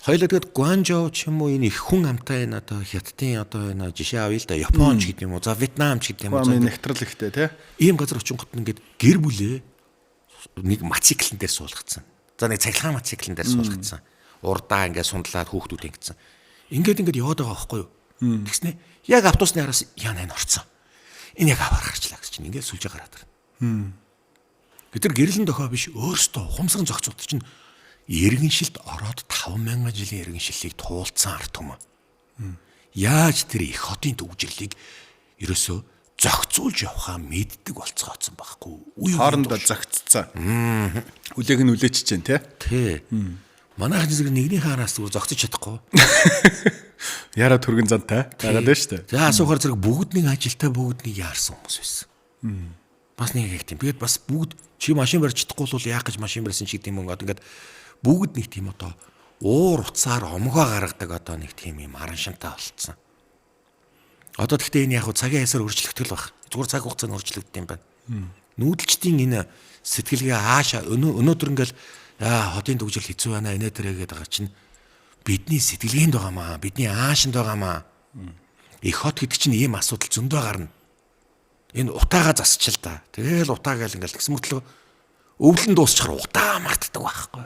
Хоёлаа тэгээд Гуанчжоу ч юм уу энэ их хүн амтай энэ одоо хятадын одоо энэ жишээ авъя л да. Япон ч гэдэг юм уу. За Вьетнам ч гэдэг юм уу. За нэгтрал ихтэй тий. Ийм газар очингот ингээд гэр бүлээ нэг мотоциклэн дээр суулгацсан. За нэг цахилгаан мотоциклэн дээр суулгацсан. Урдаа ингээд сундлаад хүүхдүүд ингэсэн. Ингээд яваад байгаа байхгүй юу? Тэгснэ яг автобусны араас яана энэ орцсон. Энэ яг аваар гарчлаа гэж чинь ингээд сүлжээ гараад байна. Тэр гэрлэн дохио биш өөрөөсөө ухамсар зохицуулт чинь иргэншилд ороод 5,000 жилийн иргэншиллийг туулсан арт юм. Яаж тэр их хотын төвжирлийг ерөөсөө зохицуулж явахаа мэддэг болцгооцсон байхгүй. Хоорондоо зохицсон. Үлээг нь үлээчихэж дээ тий. Манайх зэрэг нэгнийхээ араас зүгээр зогцож чадахгүй. Яраа түргэн зантай байгаад байна шүү дээ. За асуухаар зэрэг бүгд нэг ажилтаа бүгд нэг яарсан хүмүүс байсан. Бас нэг их тийм. Тэгээд бас бүгд чи машин барьж чадахгүй бол яах гэж машин барьсан ч гэдэг юм ингээд бүгд нэг тийм одоо уур уцаар омгоо гаргадаг одоо нэг тийм юм араншинтай болцсон. Одоо тэгтээ энэ яг цагийн ясаар өөрчлөгдөл баг. Зүгээр цаг хугацаанд өөрчлөгддөг юм байна. Нүүдэлчдийн энэ сэтгэлгээ аашаа өнөөдөр ингээл хотын төвжил хэцүү байна инээ тэрээгээд байгаа чинь бидний сэтгэлгээнд байгаамаа, бидний аашинд байгаамаа. Их хот гэдэг чинь ийм асуудал зөндөө гарна. Энэ утаага засчил та. Тэгэл утаагаал ингээл гэсэн мэтлээ өвлөн дуусчихар утаа мартдаг байхгүй.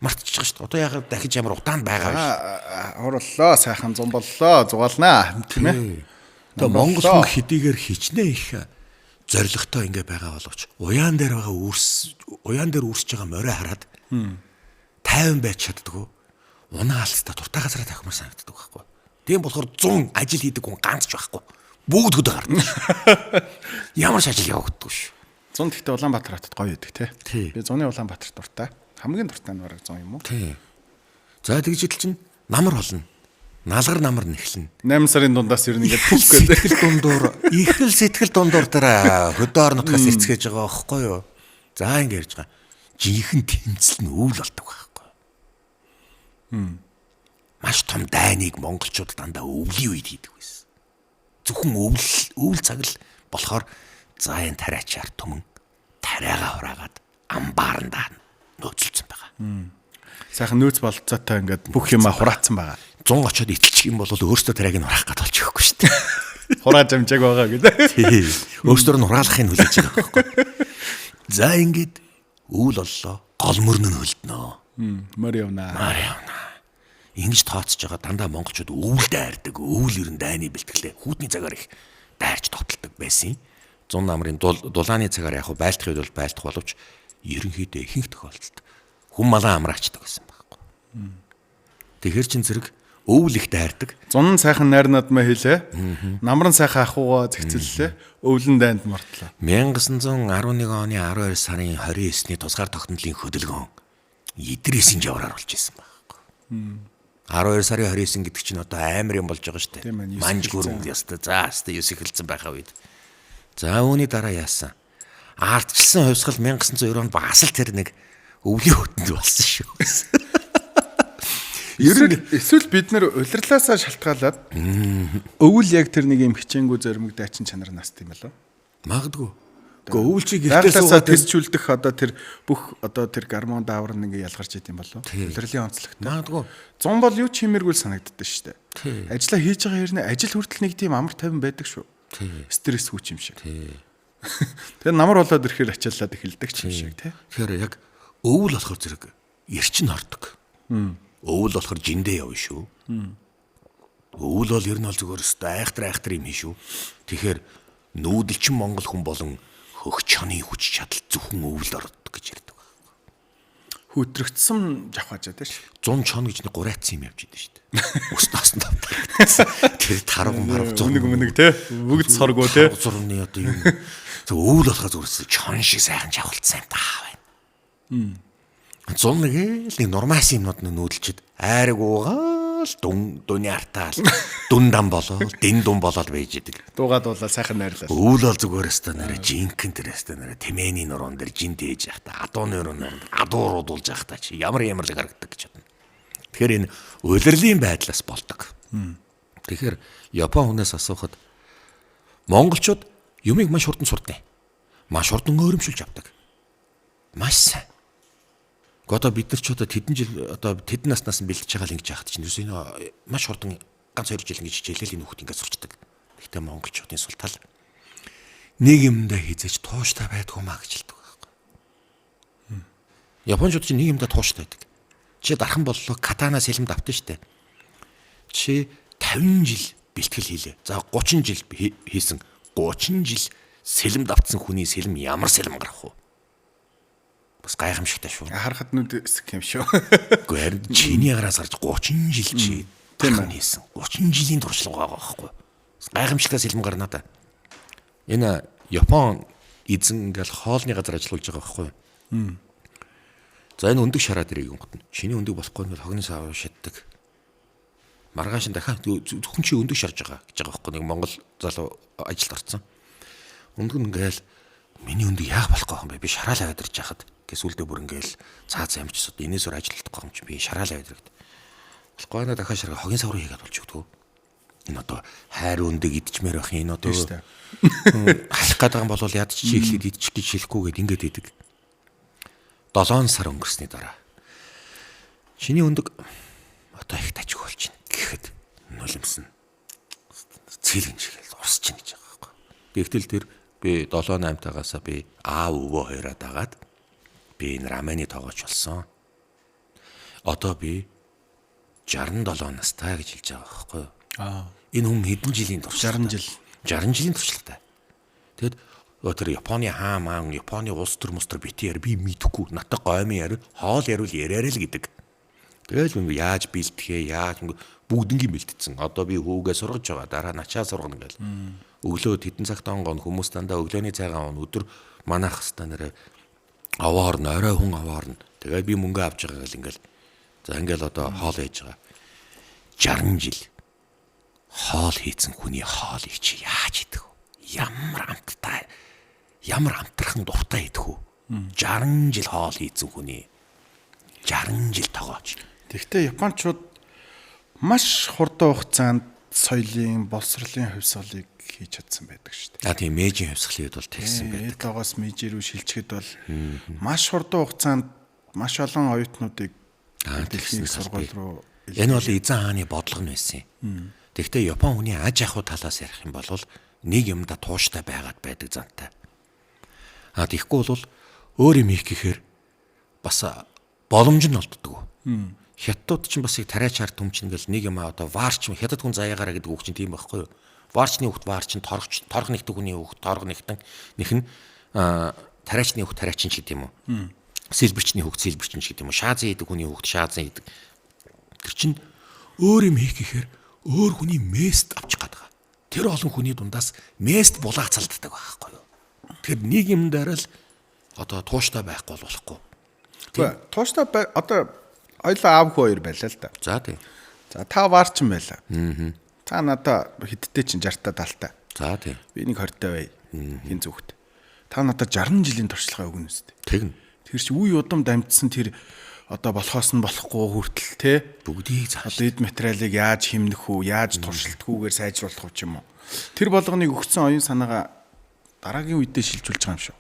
Мартчих шүү дээ. Одоо яг дахиж ямар утаанд байгаа вэ? Орлоо сайхан зам боллоо зугаалнаа тийм ээ. Тэгээ Монгол хүн хэдийгээр хичнээн их зоригтой ингээ байгаа боловч уяан дээр үүсэж байгаа морой хараад 50 байж чаддгүй. Унаа алстаа дуртай газараа тавихмаар санагддаг байхгүй. Тийм болохоор 100 ажил хийдэг хүн ганц ч байхгүй. Бүгд хөдөө гардаг. Ямар ч ажил явагддаг шүү. 100 гэхдээ Улаанбаатар хотод гоё идэг тий. Би 100-ны Улаанбаатар дуртай. Хамгийн дуртай нь бараг 100 юм уу? Тий. За тэгж идэл чинь намар болно. Налгар намар нэхлэн. 8 сарын дундаас ер нь ингээд бүх сэтгэл дундуур их л сэтгэл дундуур дээр хөдөө орнотгоос эцгэж байгаа байхгүй юу? За ингэ ярьж байгаа. Жинхэнэ тэмцэл нь өвөл болдог байхгүй. Маш том дайныг монголчууд дандаа өвлийн үед хийдэг байсан. Зөвхөн өвөл цаг л болохоор за энэ тариачаар түмэн тариагаа хураагаад амбаарандаа нөөцлөсөн байгаа. Сайхан нөөц болцоотой ингээд бүх юм хураацсан байгаа. 100 очоод итэлчих юм бол өөртөө тариаг нь хураах гэж болж өгөхгүй шүү дээ. Хурааж амжааг байгаа гэдэг. Тий. Өөртөө нь хураалахыг хүлээж байгаа байхгүй. За ингээд Өвөл боллоо. Гол мөрн нь хөлднөө. Мөр явна. Ингэж тооцож байгаа дандаа монголчууд өвөл дайрдаг. Өвөл ерэн дайны бэлтгэлээ хүүтний цагаар их дайрч тогтолдог байсан. 100 намрын дулааны цагаар яг байлдахыг бол байлдах боловч ерөнхийдөө ихэнх тохиолдолд хүн малаа амраагчдаг байсан байхгүй. Тэгэхэр чин зэрэг өвөл их дайрдаг. Зун сайхан найр надмаа хэлээ. Намран сайхан ахуугаа зэгцэллээ. Өвлөн дайнд мортлоо. 1911 оны 12 сарын 29-ний тусгаар тогтнолын хөдөлгөөн идрээсийн жавраар болж исэн байхгүй. 12 сарын 29 гэдэг чинь одоо амар юм болж байгаа шүү дээ. Манж гүрэн ястай. За ястай юус эхэлсэн байхаа үед. За үүний дараа яасан? Ардчилсан хувьсгал 1902 онд бас л тэр нэг өвлийн хөтөнд болсон шүү. Эсвэл бид нэр улирлаасаа шалтгаалаад өвөл яг тэр нэг юм хичээнгүү зоримог дайчин чанар наст юм болов? Магадгүй. Гэхдээ өвөл чи гэртээ суугаад тэсчүүлдэх одоо тэр бүх одоо тэр гормон даавар нэг ялгарч идэм болов? Улирлын онцлогтой. Магадгүй. 100 бол юу ч хиймэргүй санагддээ шүү дээ. Ажлаа хийж байгаа хэрнээ ажил хүртэл нэг тийм амар тайван байдаг шүү. Стресс хүч юм шиг. Тэгээ намар болоод ирэхээр ачаалаад эхэлдэг ч юм шиг тий. Тэгэхээр яг өвөл болохоор зэрэг эрчин ордог. Өвөл болохоор жиндээ явна шүү. Өвөл бол ер нь бол зүгээр өстой айхтар юм шүү. Тэгэхээр нүүдэлчин монгол хүн болон хөх чоны хүч чадал зөвхөн өвөл ордог гэж ярьдаг. Хүтрэгдсэн жавхаажаа тий. 100 чон гэж нэг гурайцсан юм явж идэв шүү дээ. Өстөөс нь тавтаа. Тэр тарган марав үнэг тий. Бүгд соргоо тий. Зурны одоо юм. Тэг өвөл болохоор зүрхсэн чон шиг сайхан жавхалцсан юм таа байна. 101 нэг нормаас юмнууд нүүдэлчихэд айраг уугаал дуны артаал дүн дам болоод дэн дун болоод байж идэг. Дуугаад болоо сайхан найрлаа. Өвөл бол зүгээр өстой нэрэ жинкэн тэр өстой нэрэ тэмээний нуруунд дэр жин дээж явахта адууны нуруунд адууруудулж явахта чи ямар л харагддаг гэж бодно. Тэгэхээр энэ улирлын байдлаас болдог. Тэгэхээр Япон хүнээс асуухад монголчууд юмыг маш хурдан сурдаг. Маш хурдан өөрөмшүүлж авдаг. Маш сайн. Одоо бид нар ч одоо тэдэн жил одоо тэдэн наснаас нь бэлдэж байгаа л ингэж яхад чинь ерөөсөө энэ маш хурдан ганц 2 жил ингэж хичээлэл энэ хүүхд ингэ сурчдаг. Гэхдээ монголчуудын сул тал нэг юмдаа хизэж тууштай байдгүй маа гэж хэлдэг байхгүй. Япончууд чинь нэг юмдаа тууштай байдаг. Чи дархан боллоо катана сэлэмд автсан штэ. Чи 50 жил бэлтгэл хийлээ. За 30 жил хийсэн 30 жил сэлэмд автсан хүний сэлэм ямар сэлэм гарах вэ? Бас гайхамшигтай шүү. Харахад нүд эсэх юм шүү. Гэхдээ харин чиний гараас гарч 30 жил чи тийм хийсэн. 30 жилийн туршлага байгаа байхгүй. Гайхамшигтай сэлэм гарна да. Энэ Япон эзэн ингээл хоолны газар ажиллаж байгаа байхгүй. За энэ өндөг шараа дээр юм гот. Чиний өндөг болохгүй нь хогны сав шатдаг. Маргааш нь дахиад зөвхөн чи өндөг шарж байгаа гэж байгаа байхгүй. Нэг Монгол залуу ажилд орсон. Өндөг нь ингээл миний өндөг яах болохгүй юм бэ? Би шараалаа өдөрж яхад гэсүүлдэ бүр ингээл цааз амжсууд энэс өөр ажилтдахгүй юм чи би шараалаа өдөргд. Болохгүй наа дахиад шараа хогийн сав руу хийгээд болж өгдөг. Энэ одоо хайр өндөг идчмээр байх энэ одоо халах гэдэг юм бол яд чи ихлэд идчих гэж хэлэхгүй гээд ингээд идэг. 7 сар өнгөрсний дараа чиний өндөг одоо их тажиг болж байна гэхэд нулимсан цэлгэн шигээл урсч чинь гэж байгаа байхгүй. Тэгтэл тэр би 7-8 тагасаа би аав өвөө хоёроо дагаад би энэ раманы тоогооч болсон. Одоо би 67 настай гэж хэлж байгаа байхгүй. Энэ хүн хэдэн жилийн туршлагатай? 60 жилийн туршлагатай. Тэгэд тэр Японы хаан маан, Японы улс төр мустар битээр би мэдэхгүй натаа гомын ярил, хоол ярил яриараа л гэдэг. Тэгэл би яаж бэлтгэхээ, яаж бүгднгийн бэлтцсэн. Одоо би хөвгөө сургаж байгаа. Дараа начаа сургана гэл. Өглөө тэдэн цагт онгон хүмүүс дандаа өглөөний цайгаа он өдөр манайх хэвээр нэрээ аваарна, орой хүн аваарна. Тэгээд би мөнгө авч байгаа гэл ингээл. За ингээл одоо хоол хийж байгаа. 60 жил хоол хийцэн хүний хоолыг чи яаж идэх вэ? Ямар амтархан дуртай идэх вэ? 60 жил хоол хийцэн хүний 60 жил тогооч. Тэгвэл Япончууд маш хурдан хугацаанд соёлын, боловсролын хувьсгалыг хийж чадсан байдаг шүү дээ. Тийм Мэйжийн хувьсгалын үед бол тэгсэн байдаг. Эдогоос Мэйжи рүү шилжихэд бол маш хурдан хугацаанд маш олон оюутнуудыг дэлхийн сургууль руу энэ бол эзэн хааны бодлого нь байсан юм. Тэгэхдээ Япон хүний аж ахуй талаас ярих юм бол нэг юмда тууштай байгаад байдаг зантай. Тэгэхгүй бол өөр юм хийх гэхээр бас боломж нь олддог. Хятадууд ч бас их тариач ард түмчин гэл нэг юм одоо ваарч хятад хүн заяагаараа гэдэг үг чинь тийм байхгүй юу? Ваарчны хүүхд ваарчин торох нэгдэг хүний хүүхд торох нэгтэн нэх нь тариачны хүүхд тариачин ч гэдэг юм уу? Сэлбэрчний хүүхд сэлбэрчин ч гэдэг юм уу? Шаазын хийдэг хүний хүүхд шаазын хийдэг. Тэр чинь өөр юм хийх гэхээр өөр хүний мест авчих гээд байгаа. Тэр олон хүний дундаас мест булаацалддаг байхгүй юу? Тэгэхээр нэг юм дээр л одоо тууштай байхгүй болохгүй. Тэгвэл тууштай одоо ойлоо аав хүү хоёр байлаа л да. За тийм. За та ваарчин байлаа. Та надаа хэдтэй чинь 60-та 70-та. За тийм. Би нэг 20-та бай. Хин зүгт. Та надад 60 жилийн туршлагаа өгнө үстэй. Тэгнь. Тэр чи үе удам дамжсан тэр одоо болохоос нь болохгүй хүртэл те бүгдийг зааш. Одоо эд материалыг яаж хэмнэх үү, яаж туршилтгүйгээр сайжруулах уу ч юм уу. Тэр болгоныг өгсөн оюун санаагаа дараагийн үедээ шилжүүлж байгаа юм шүү.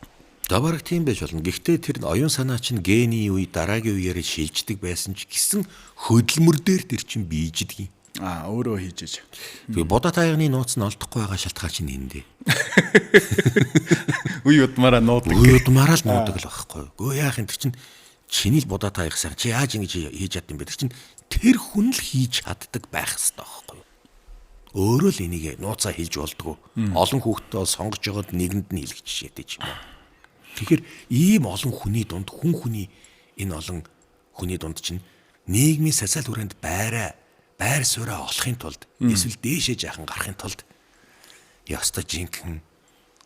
Dabараг тийм байж болно. Гэхдээ тэр оюун санаа чинь гений үе дараагийн үеэр шилждэг байсан ч гэсэн хөдөлмөр дээр тэр чинь биеждэг юм. Өөрөө хийж иж. Тэгээ бодот аягны нууц нь олдохгүй байгаа шалтгаан чинь эндээ. Үе удмаараа нуудаг. Үе удмаараа л нуудаг л байхгүй. Гөө яах юм тэр чинь чиний л бодот аяг сайн чи яаж ингэж хийж чадсан бэ? Тэр чинь тэр хүн л хийж чаддаг байх хэрэгтэй байхгүй. Өөрөө л энийг нууцаа хэлж болдгоо. Олон хүүхдтэй сонгож байгаад нэгэнд нь хэлэх жишээтэй ч юм уу. Тэгэхээр ийм олон хүний дунд хүний энэ олон хүний дунд чинь нийгмийн социал хүрээнд байр сууриа олохын тулд эсвэл дээшээ жаахан гарахын тулд ёстой жинхэнэ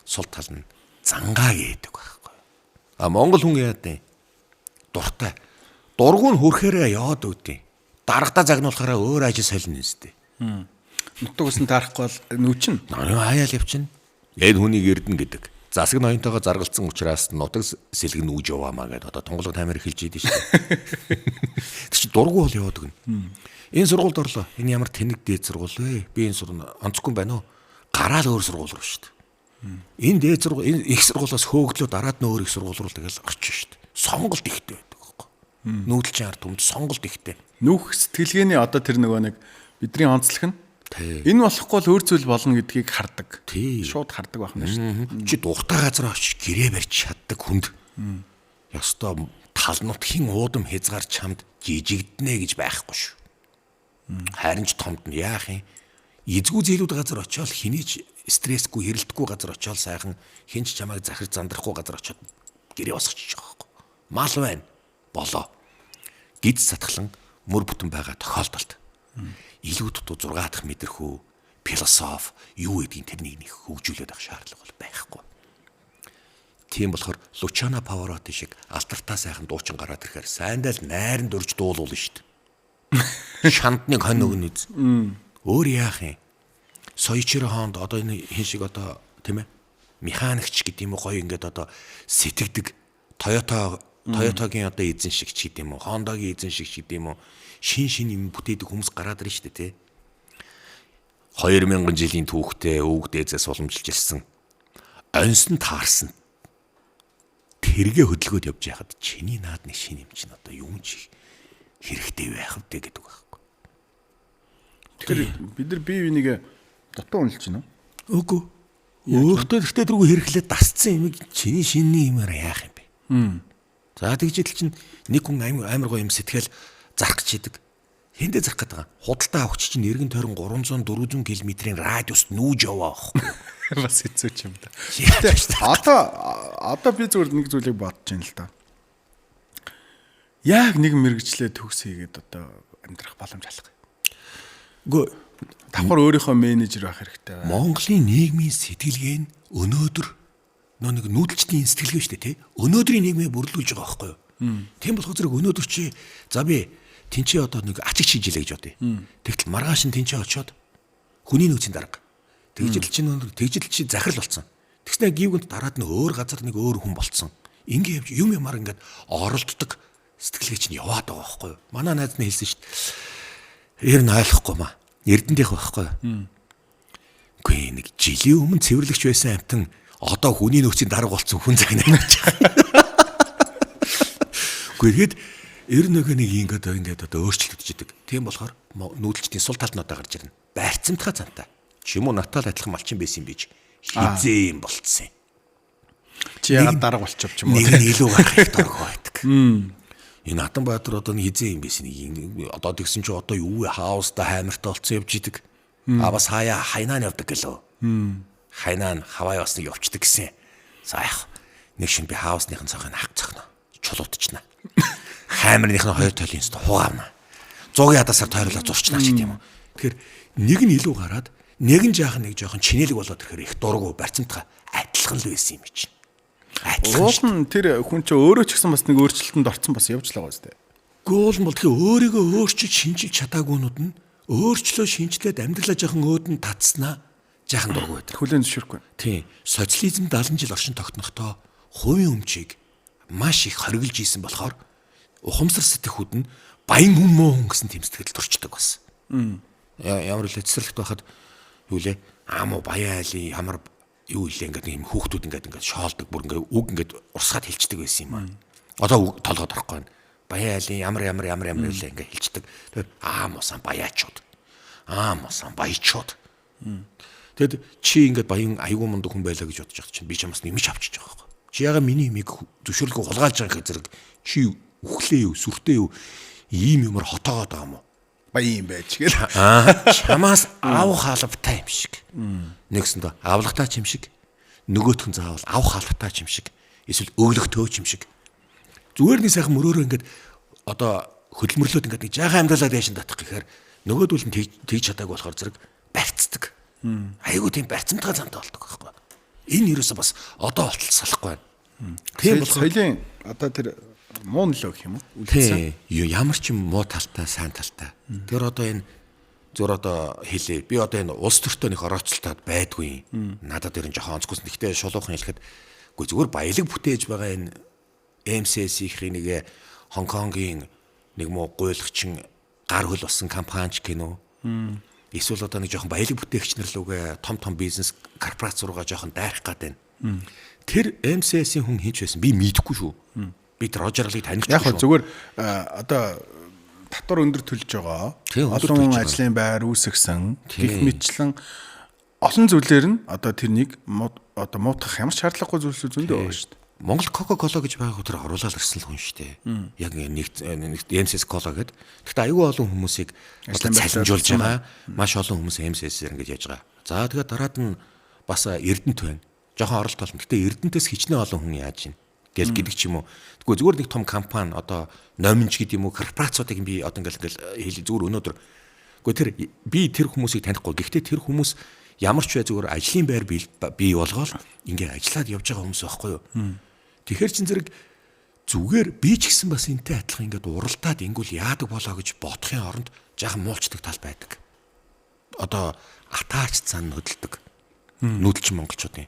сул тал нь зангаа гэдэг байхгүй. Монгол хүн яадаг дуртай. Дургуун хөрхөөрөө яваад үүдээ. Дарагта загнуулахаараа өөр ажил солино нэстэй. Нутаг усан таарахгүй бол нүүчин. Хаяал явчихна. Энэ хүнийг эрдэнэ гэдэг. Засаг ноёнтойгоо заргалцсан учраас нутаг сэлэг нүүж яваамаа гэдээ одоо тунгалаг таймер хэлж идэв шүү дээ. Тэр чи дургу бол яваад өгнө. Энэ сургуульд орлоо. Энэ ямар тэнэг дээд сургууль вэ? Би энэ сургууль онцгүй байна уу? Гараал өөр сургууль руу шүү дээ. Энэ дээд сургууль энэ их сургуулиас хөөгдлөө дараад нь өөр их сургууль руу тэгэл орчих шүү дээ. Сонголт ихтэй байдаг байхгүй. Нүүдэлчин ард түмэд сонголт ихтэй. Нүүх сэтгэлгээний одоо тэр нөгөө нэг бидний онцлог нь энэ болохгүй л өөр зүйл болно гэдгийг хардаг. Шууд хардаг байх нь шүү дээ. Чи дуртай газар очиж гэрээ барьж чаддаг хүнд. Ёстой тал нутгийн уудам хязгаар чамд жижигднэ гэж байхгүй шүү. Харин ч томд нь яах юм? Эзгүй зээлүүд газар очиод хинээч стрессгүй хэрэлдэхгүй газар очиод сайхан хинч чамайг захирч зандрахгүй газар очиод гэрээ босгочих жоохоо. Мал байна. Болоо. Гид сатглан мөр бүтэн байгаа тохиолдолд илүү дутуу 6 дахь мэдрэхүү философи юу гэдгийг тэрнийг нэг хөгжүүлээд авах шаардлага бол байхгүй. Тийм болохоор Лучано Павароти шиг алтартаа сайхан дуучин гараад ирэхээр сайндаа л найран дөрж дуулуул шүү дээ. Шандныг хон өгнө үз. Өөр яах юм? Соёчиро хонд одоо энэ хин шиг одоо тийм ээ механикч гэдэг юм уу гоё ингээд одоо сэтгэдэг Toyota-гийн одоо эзэн шиг ч гэдэг юм уу Honda-гийн эзэн шиг ч гэдэг юм уу шин юм бүтээдэг хүмүүс гараад ирж штэ тий. 2000 жилийн түүхтэй өвөг дээзээс уламжилж ирсэн. Онсон таарсан. Тэргээ хөдөлгөөд явж байхад чиний наадны шин юм чинь одоо юу ч хэрэгтэй байх вэ гэдэг байхгүй. Тэгэхээр бид нар бие бинийгээ дотоо үнэлж байна уу? Үгүй. Өөртөө ихтэй дөрөв хэрэглээд дасцсан юм чиний шинний юмар яах юм бэ? За тэгжэл чинь нэг хүн амар гоё юм сэтгэл зарах гэж идэг. Хэндээ зарах гэдэг юм? Худалдаа авахч чинь эргэн тойрон 300 400 км-ийн радиуст нүүж яваа байхгүй. Бас хэцүү ч юм да. Одоо би зүгээр нэг зүйлийг бодож байна л да. Яг нэг мэрэгчлээ төгс хийгээд одоо амьдрах боломж алах. Үгүй давхар өөрийнхөө менежер байх хэрэгтэй байна. Монголын нийгмийн сэтгэлгээ нь өнөөдөр нэг нүүдэлчдийн сэтгэлгээ шүү дээ тий. Өнөөдрийн нийгмээ бүрлүүлж байгаа байхгүй юу? Тийм болохоор зэрэг өнөөдөр чи за би тэнцээ одоо нэг ачиг шийжилээ гэж бодъё. Тэгтэл маргааш нь тэнцээ очиод хүний нөөцийн дарга. Тэгжэл чи захирал болсон. Тэгснэ гівгэнд дараад нь өөр газар нэг өөр хүн болцсон. Ингээ юм ямар ингээд оролддог сэтгэлгээ чинь яваад байгаа байхгүй юу? Манай найз нь хэлсэн шүү дээ. Ер нь ойлгохгүй маа. Эрдэнтийнх байхгүй юу? Үгүй нэг жилийн өмнө цэвэрлэгч байсан амтан одоо хүний нөөцийн дарга болсон хүн загнаа гэж байгаа. Гэхдээ ер нь нэг ингээд одоо өөрчлөгдөж идэг. Тийм болохоор нүүдэлчдийн сул талд нотоо гарч ирнэ. Байрцамтхай цантаа. Ч юм уу натаал адилхан малчин байсан юм бич. Хизээ юм болцсон. Чи яагаад дарга болчих юм уу? Нэг нь илүү гарах их дөрөг байдаг. Энэ Атанбаатар одоо нэг хизээ юм байсан. Одоо тэгсэн чи одоо юу хаустай хаймартай болцсон явж идэг. Бас хаяа хайнаа явдаг гэлөө. Хайнаа хаваа явсныг явцдаг гэсэн. За яах. Нэг шин би хаусныхын цахыг хак цохно. Чулуутчна. Хаймарныхын хоёр тойлын өстө хугаавна. 100 ядасаар тойрлоо зурчнаа ч гэдэм юм. Тэгэхээр нэг нь илүү гараад нэг нь жаахан чинэлэг болоод ирэхээр их дургу барьцамтга адилхан л байсан юм чинь. Уул нь тэр хүн чинь өөрөө ч гэсэн бас нэг өөрчлөлтөнд орцсон бас явж л байгаа зү. Гол нь бол тэгэхээр өөрийгөө өөрчилж шинжилж чадаагүйнүүд нь өөрчлөө шинжлээд амьдралаа жаахан өөдөн татснаа жаахан дургу байдаг. Хүлэн зөвшөөрөхгүй. Тийм. Социализм 70 жил оршин тогтнохдоо хувийн өмчийг маш их хориглож ийсэн болохоор ухамсар сэтгэхүүд нь баян хүн муу хүн гэсэн тэмцэтгэл төрчдөг бас. Ямар л эцэрлэгт байхад юу лээ? Аамуу баян айлын ямар юу илээ ингээд юм хүүхдүүд ингээд шоолдог бүр ингээд үг ингээд урсгаад хэлцдэг байсан юм аа. Одоо толгойд орохгүй байна. Баян айлын ямар илээ ингээд хэлцдэг. Тэгээд аамуусан баяачууд. Аамуусан баячууд. Тэгэд чи ингээд баян аюу мундаг хүн байлаа гэж бодож байгаа чинь би чамаас нэмж авчиж байгаа байхгүй. Чи яга миний имийг зөвшөөрлөгөө хулгайлж байгаа хэрэг чи үхлээ юу, сүртэй юу, ийм юмар хотоогоод байгаа юм уу? Баян юм байж гэл. Чамаас авах халавтай юм шиг. Нэгсэндээ авлагтай ч юм шиг. Нөгөөх нь заавал авах халавтай ч юм шиг. Эсвэл өглөгтөө ч юм шиг. Зүгээр нэг сайхан мөрөөрөө ингээд одоо хөдөлмөрлөөд ингээд нэг жаахан амьдралаа дэшин татах гэхээр нөгөөдөл нь тэгж чадаагүй болохоор зэрэг барьцдаг. Айгуу тийм барьцамтгай замтай болдог байхгүй. Энэ юусоо бас одоо болтол салахгүй байна. Тийм бол соёлын одоо тэр муу нөлөө гэх юм уу? Тийм. Ямар ч юм муу талтай, сайн талтай. Тэр одоо энэ зур одоо хэлээ. Би одоо энэ улс төртөө нэг орооцолтоод байдгүй. Надад ер нь жоохон онцгүйсэн. Гэхдээ шулуухан хэлэхэд үгүй зүгээр баялаг бүтээж байгаа энэ MCS-ийн нэг Хонконгийн нэг муу гуйлгчин гар хөл болсон компанич гинөө. Эсвэл одоо нэг жоохон баялаг бүтээгч нар лүгээ том бизнес корпорац руугаа жоохон дайрах гад байна. Тэр MCS-ийн хүн хийж байсан би мэдэхгүй шүү. Би тэр Рожерлыг таних шүү. Яг зүгээр одоо татвар өндөр төлж байгаа. Олон ажлын байр үүсгэсэн. Гэх мэтчлэн олон зүйлээр нь одоо тэрнийг одоо муутгах ямар шаардлагагүй зүйлсүүд зөндөө байгаа шүү дээ. Монгол Coca-Cola гэж байгаа хөтөр оруулаад ирсэн л хүн шүү дээ. Яг нэг MCS Cola гэдэг. Гэхдээ аюул олон хүмүүсийг цалинжуулж байгаа. Маш олон хүмүүс MCS-ээр ингэж яаж байгаа. За тэгээд дараад нь бас Эрдэнэт байна. Жохон оролт болно. Гэхдээ Эрдэнэтээс хичнээн олон хүн яаж ийн гэл гэдэг ч юм уу. Тэгвэл зүгээр нэг том компани одоо номинч гэдэг юм уу корпорацуудыг би одоо ингээл хэлий зүгээр өнөөдөр. Гэхдээ би тэр хүмүүсийг танихгүй. Гэхдээ тэр хүмүүс ямар ч бай зүгээр ажлын байр бий болгоод ингээ ажиллаад явж байгаа хүмүүс байхгүй юу? Тэгэхэр чин зэрэг зүгээр би ч гэсэн бас энтэй адилхан ингээд уралдаад ингүүл яадаг болоо гэж бодохын оронд жаахан муулчдаг тал байдаг. Одоо атаач цан хөдөлдөг. Нүүдэлчин монголчуудын.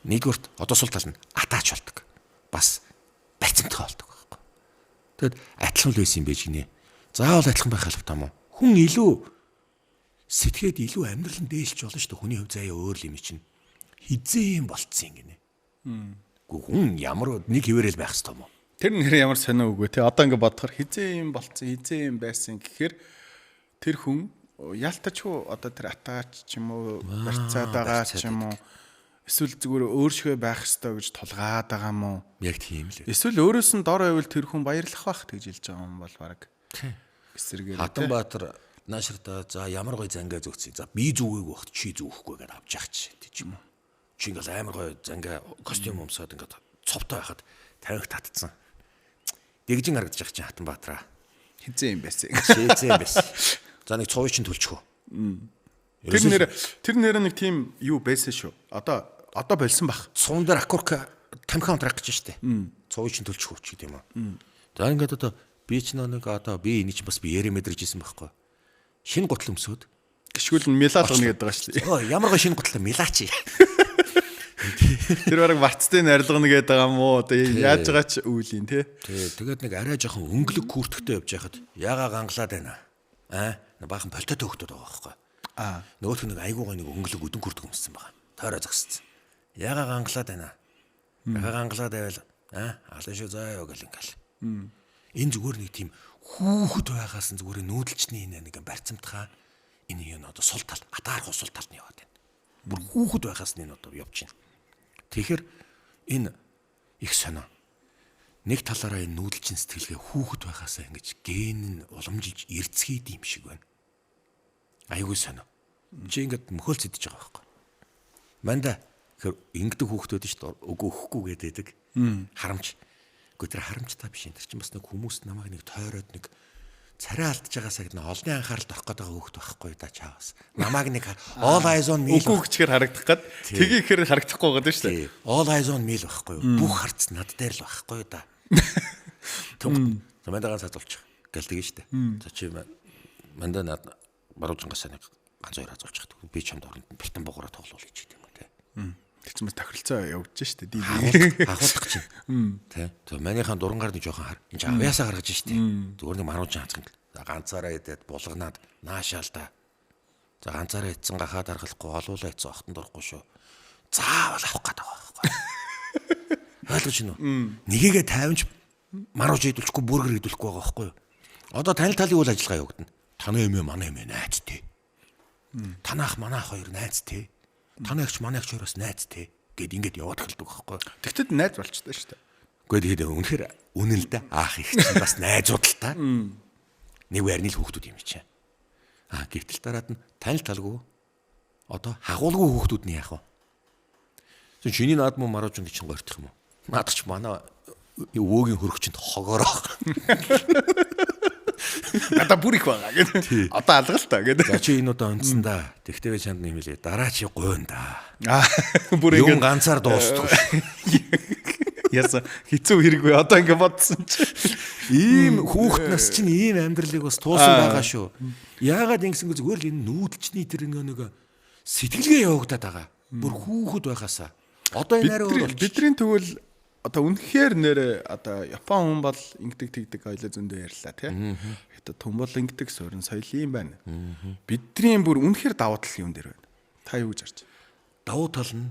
Нэгдүгürt одоо сул тал нь атаач болдог. Бас барьцамтгай болдог байхгүй. Тэгэд адилхан л байсан юм байж гинэ. Заавал адилхан байх албатай юм уу? Хүн илүү сэтгээд илүү амьдрал нь дээлч болно шүү дээ. Хүний хувь заяа өөр юм чинь. Хизээ юм болцсон юм гинэ. Хүн ямар нэг хിവэрэл байх хэвээр юм уу? Тэр нэр ямар сонио үгүй те. Одоо ингэ бодохоор хизээ юм болцсон, хизээ юм байсан гэхээр тэр хүн ялтач уу одоо тэр атаач ч юм уу, барьцаад байгаа ч юм уу. Эсвэл зүгээр өөршгөө байх хэвээр гэж тулгаад байгаа юм уу? Яг тийм л. Эсвэл өөрөөс нь дор байвал тэр хүн баярлах байх гэж хэлж байгаа юм бол баг. Эсэргээр Хатанбаатар наашртаа за ямар гой зангаа зөгцөе. За би зүгээг багт чи зүгэхгүй гэдээ авч яах чи тийм үү? Чи ингээл амар гой зангаа костюм өмсөд ингээд цовтой байхад тавих татцсан. Дэгжин харагдаж байгаа чинь Хатанбаатараа. Хизээ юм байсан. Хизээ юм байсан. За нэг цувыг чинь төлчихөө. Тэр нэр нэг тийм юу байсан шүү. Одоо болсон бах. Суун дээр акурка тамхи унтрах гэж штэ. Цувыг чинь төлчихөө ч гэдэм юм. За ингээд одоо би ч нэг одоо би энийг чинь бас би ярэ мэдэрч исэн байхгүй. Шинэ гутал өмсөд гიშгүүл нь мелат гэнэ гэдэг байгаа шүү дээ. Ямар гоо шинэ гутал мелач. Тэр бараг марцтай нарилгана гэдэг байгаа юм уу? Одоо яаж байгаа ч үүлийн тий. Тэгээд нэг арай жоохон өнгөлөг күртгтэй явж байхад ягаа ганглаад байна. Баахан полтотой хөлтөд байгаа байхгүй. Нөгөөх нь нэг айгуугай нэг өнгөлөг өдөн күртг өмссөн байгаа. Тойроо зогссон. Ягаа ганглаад байна. Ягаа ганглаад байвал алан шүү заа юу гэл ингээл. Энэ зүгээр нэг тийм хүүхэд байгаас нь зүгээр нүүдэлчний нэг барьцамтгаа энэ юу одоо сул тал атаарх сул талд нь яваад байна. Бүр хүүхэд байгаас нь энэ одоо явж байна. Тэгэхээр энэ их сонио. нэг талаараа энэ нүүдэлчин сэтгэлгээ хүүхэд байхасаа ингэж ген нь уламжилж эрцгээд юм шиг байна. Айгүй сонио. Чи ингэж мөхөл зэдэж байгаа байхгүй. Манда тэгэхээр ингэдэг хүүхдүүд нь шүү дээ. Үгүй өхгүй гэдэг. Харамч. Гэхдээ тэр харамчтай биш энэ чинь бас нэг хүмүүс намайг нэг тойроод нэг царай алдж байгаасаа гэдэг нь олонний анхааралд авах гээд байгаа хүүхэд байхгүй да чаавас. Намайг нэг all eyes on me үгүй гэхээр харагдах гээд тгий ихээр харагдахгүй байгаа шүү дээ. All eyes on me л байхгүй юу? Бүх харц над дээр л байхгүй да. Түн замдагаа цацуулчих гэл тэгэн штэ. За чи манда над баруужингасаа нэг ганц хоёр азуулчих. Би чамд оронд бэлтэн бугаараа тоглоул гэж хэлдэг юм те. Тэр чинь бас тохиролцоо явж штэ. Агуулдаг чинь. Тэ. Тэгээ манийхаа дурангаар нэг жоохон хар. Энд чинь авьяасаа гаргаж штэ. Зүгээр нэг мануужин хацхан. За ганцаараа идээд булгнаад наашаал та. За ганцаараа идсэн гахаад аргалахгүй олуулаа идсэн охтон дурахгүй шүү. Заавал авах гэдэг байгаа байхгүй. Ойлгож байна уу? Нэгийгээ 50 марууж идүүлчихгүй бүргэр идүүлэхгүй байгаа байхгүй юу? Одоо танил талын үйл ажиллагаа явагдана. Таны эмээ манай эмээ найз тий. Танаах манаах хоёр найз тий. Танаагч манаагч хоёроос найз тий. Гэт ингэж яваад хэлдэг байхгүй юу? Тэгтээ найз болчтой шүү дээ. Гэхдээ тэгээд үнэхээр үнэн л да. Аах их чинь бас найзууд л та. Нэг байрны л хүүхдүүд юм чинь. Гэвтэл дараад нь танил талгүй одоо хагуулгүй хүүхдүүд нь яах вэ? Чиний наад муу марууж ингэ чинь гортох юм уу? Наад ч манай өвөөгийн хөрөгчөнд хогоороо. Надаа бүр их байгаа гэдэг. Одоо алгалтаа гэдэг. За чи энэ удаа онцсон да. Тэгтээ чанд нэмэлээ. Дараа чи гойн да. Бүр ингэ юм ганцаар дуустах. Яса хэцүү хэрэггүй одоо ингэ бодсон чи. Ийм хүүхэд нас чинь ийм амьдралыг бас туусан байгаа шүү. Яагаад ингэсэнгүй зүгээр л энэ нүүдэлчний тэр нэг сэтгэлгээ явагдаад байгаа. Бүр хүүхэд байхасаа. Одоо энэ арай бол бидний тэгвэл одоо үнэхээр нэрэ одоо Япон хүн бол ингэдэг тэгдэг ойлоо зөндөө ярьлаа тий. Хятад хүн бол ингэдэг суурин соёлын байна. Бидний бүр үнэхээр давуу тал юм дээр байна. Та юу гэж харж байна? Давуу тал нь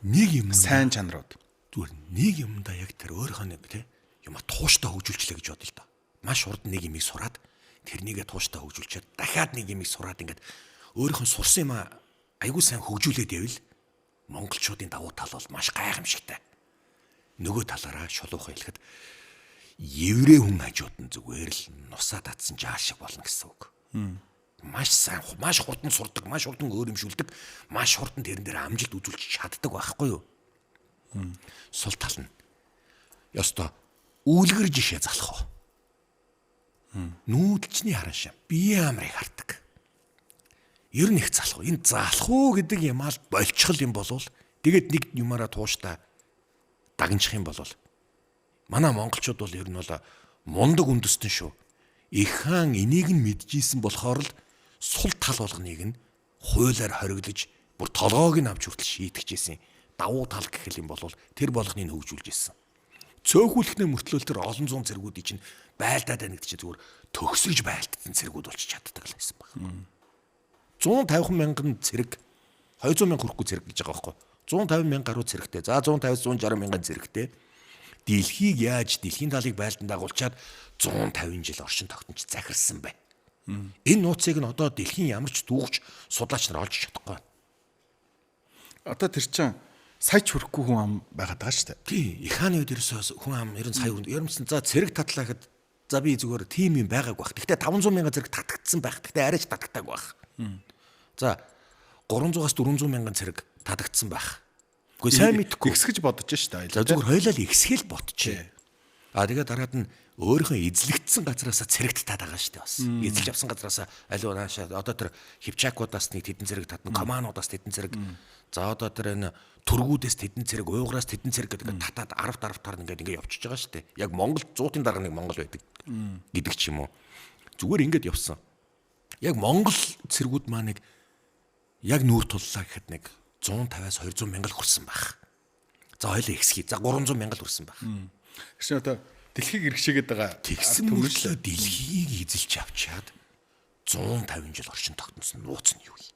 нэг юм сайн чанарууд. Зүгээр нэг юмдаа яг тэр өөрийнхөө нэг тий юм тууштай хөгжүүлчлээ гэж бодлоо л доо. Маш урд нэг юмыг сураад тэрнийгээ тууштай хөгжүүлчихэд дахиад нэг юмыг сураад ингээд өөрийнхөө сурсан юм айгуу сайн хөгжүүлээд явбал монголчуудын давуу тал бол маш гайхамшигтай. Нөгөө талаараа шулуухан хэлэхэд еврей хүн хажууд нь зүгээр л нусаа татсан жаал шиг болно гэсэн үг. Маш сайн, маш хурдан сурдаг, маш хурдан өөрөмшүүлдэг, маш хурдан тэрэн дээр амжилт үзүүлж чаддаг байхгүй юу? Сул тал нь ёстой үлгэр жишээ залах уу? Нүүдэлчний харан шим бие амрыг хардаг. Ер нь их залах уу? Энэ залах уу гэдэг юм аа болчихл юм болвол тэгээд нэг юмараа тууштай дагнчих юм бол манай монголчууд бол ер нь бол мундаг үндэстэн шүү. Их хаан энийг нь мэдчихсэн болохоор л сул тал болгоныг нь хуулиар хориглож бүр толгойг нь авч хүртэл шийтгэжсэн. Давуу тал гэх юм бол тэр болгоныг хөгжүүлж ирсэн. Цөөхүүлэхнээ мөртлөөл тэр олон зуун цэргүүдийн чинь байлдаад байна гэдэг чинь зүгээр төгсөж байлдсан цэргүүд болчих чаддаг л байсан баг. 150 мянган цэрэг 200 мянга хүрэхгүй цэрэг гэж байгаа байхгүй. 150 мянга гаруй цэрэгтэй. За 150-160 мянган цэрэгтэй. Дэлхийг яаж дэлхийн талыг байлдан дагуулчаад 150 жил оршин тогтнож захирсан бэ. Энэ нууцыг нь одоо дэлхийн ямар ч дүүгч судлаач нар олж чадахгүй. Одоо тэр чинь сая ч хүрэхгүй хүн ам байгаад байгаа шүү дээ. Тий, их хааны үед ерөөсөө хүн ам 90 сая хүн. Ерөнхийдөө за цэрэг татлаа гэхэд за би зүгээр тим юм байгааг байх. Гэхдээ 500 мянган цэрэг татагдсан байх. Гэхдээ арайч татагтааг байх. За 300-аас 400 мянган цэрэг татагдсан байх. Гэхдээ сайн мэдхгүй ихсгэж бодож шүү дээ. За зүгээр хоёлаа л ихсгэл ботчих. Тэгээд дараад нь өөрийнхөө эзлэгдсэн газараасаа цэрэгт таад байгаа шүү дээ бас. Эзэлж авсан газараасаа аливаа наашаа одоо тэр хипчакуудаас нэг тэдэн цэрэг татна, комануудаас тэдэн цэрэг. За одоо тэр энэ түргүүдээс тэдэн цэрэг, уйграас тэдэн цэрэг гэдэг татаад 10 таар ингээд явчихж байгаа шүү дээ. Яг Монгол 100-ын дарга нэг Монгол байдаг гэдэг ч юм уу. Зүгээр ингээд явсан. Яг Монгол цэргүүд маань нэг яг нүүр туллаа гэхэд нэг 150-аас 200 мянган хүрсэн байх. За хоёул ихсхий. За 300 мянган хүрсэн байх. Гэсэн одоо дэлхийг иргэшээгээд байгаа. Тэгсэн мөрчлөө дэлхийг эзэлж авчаад 150 жил оршин тогтносон нууц нь юу вэ?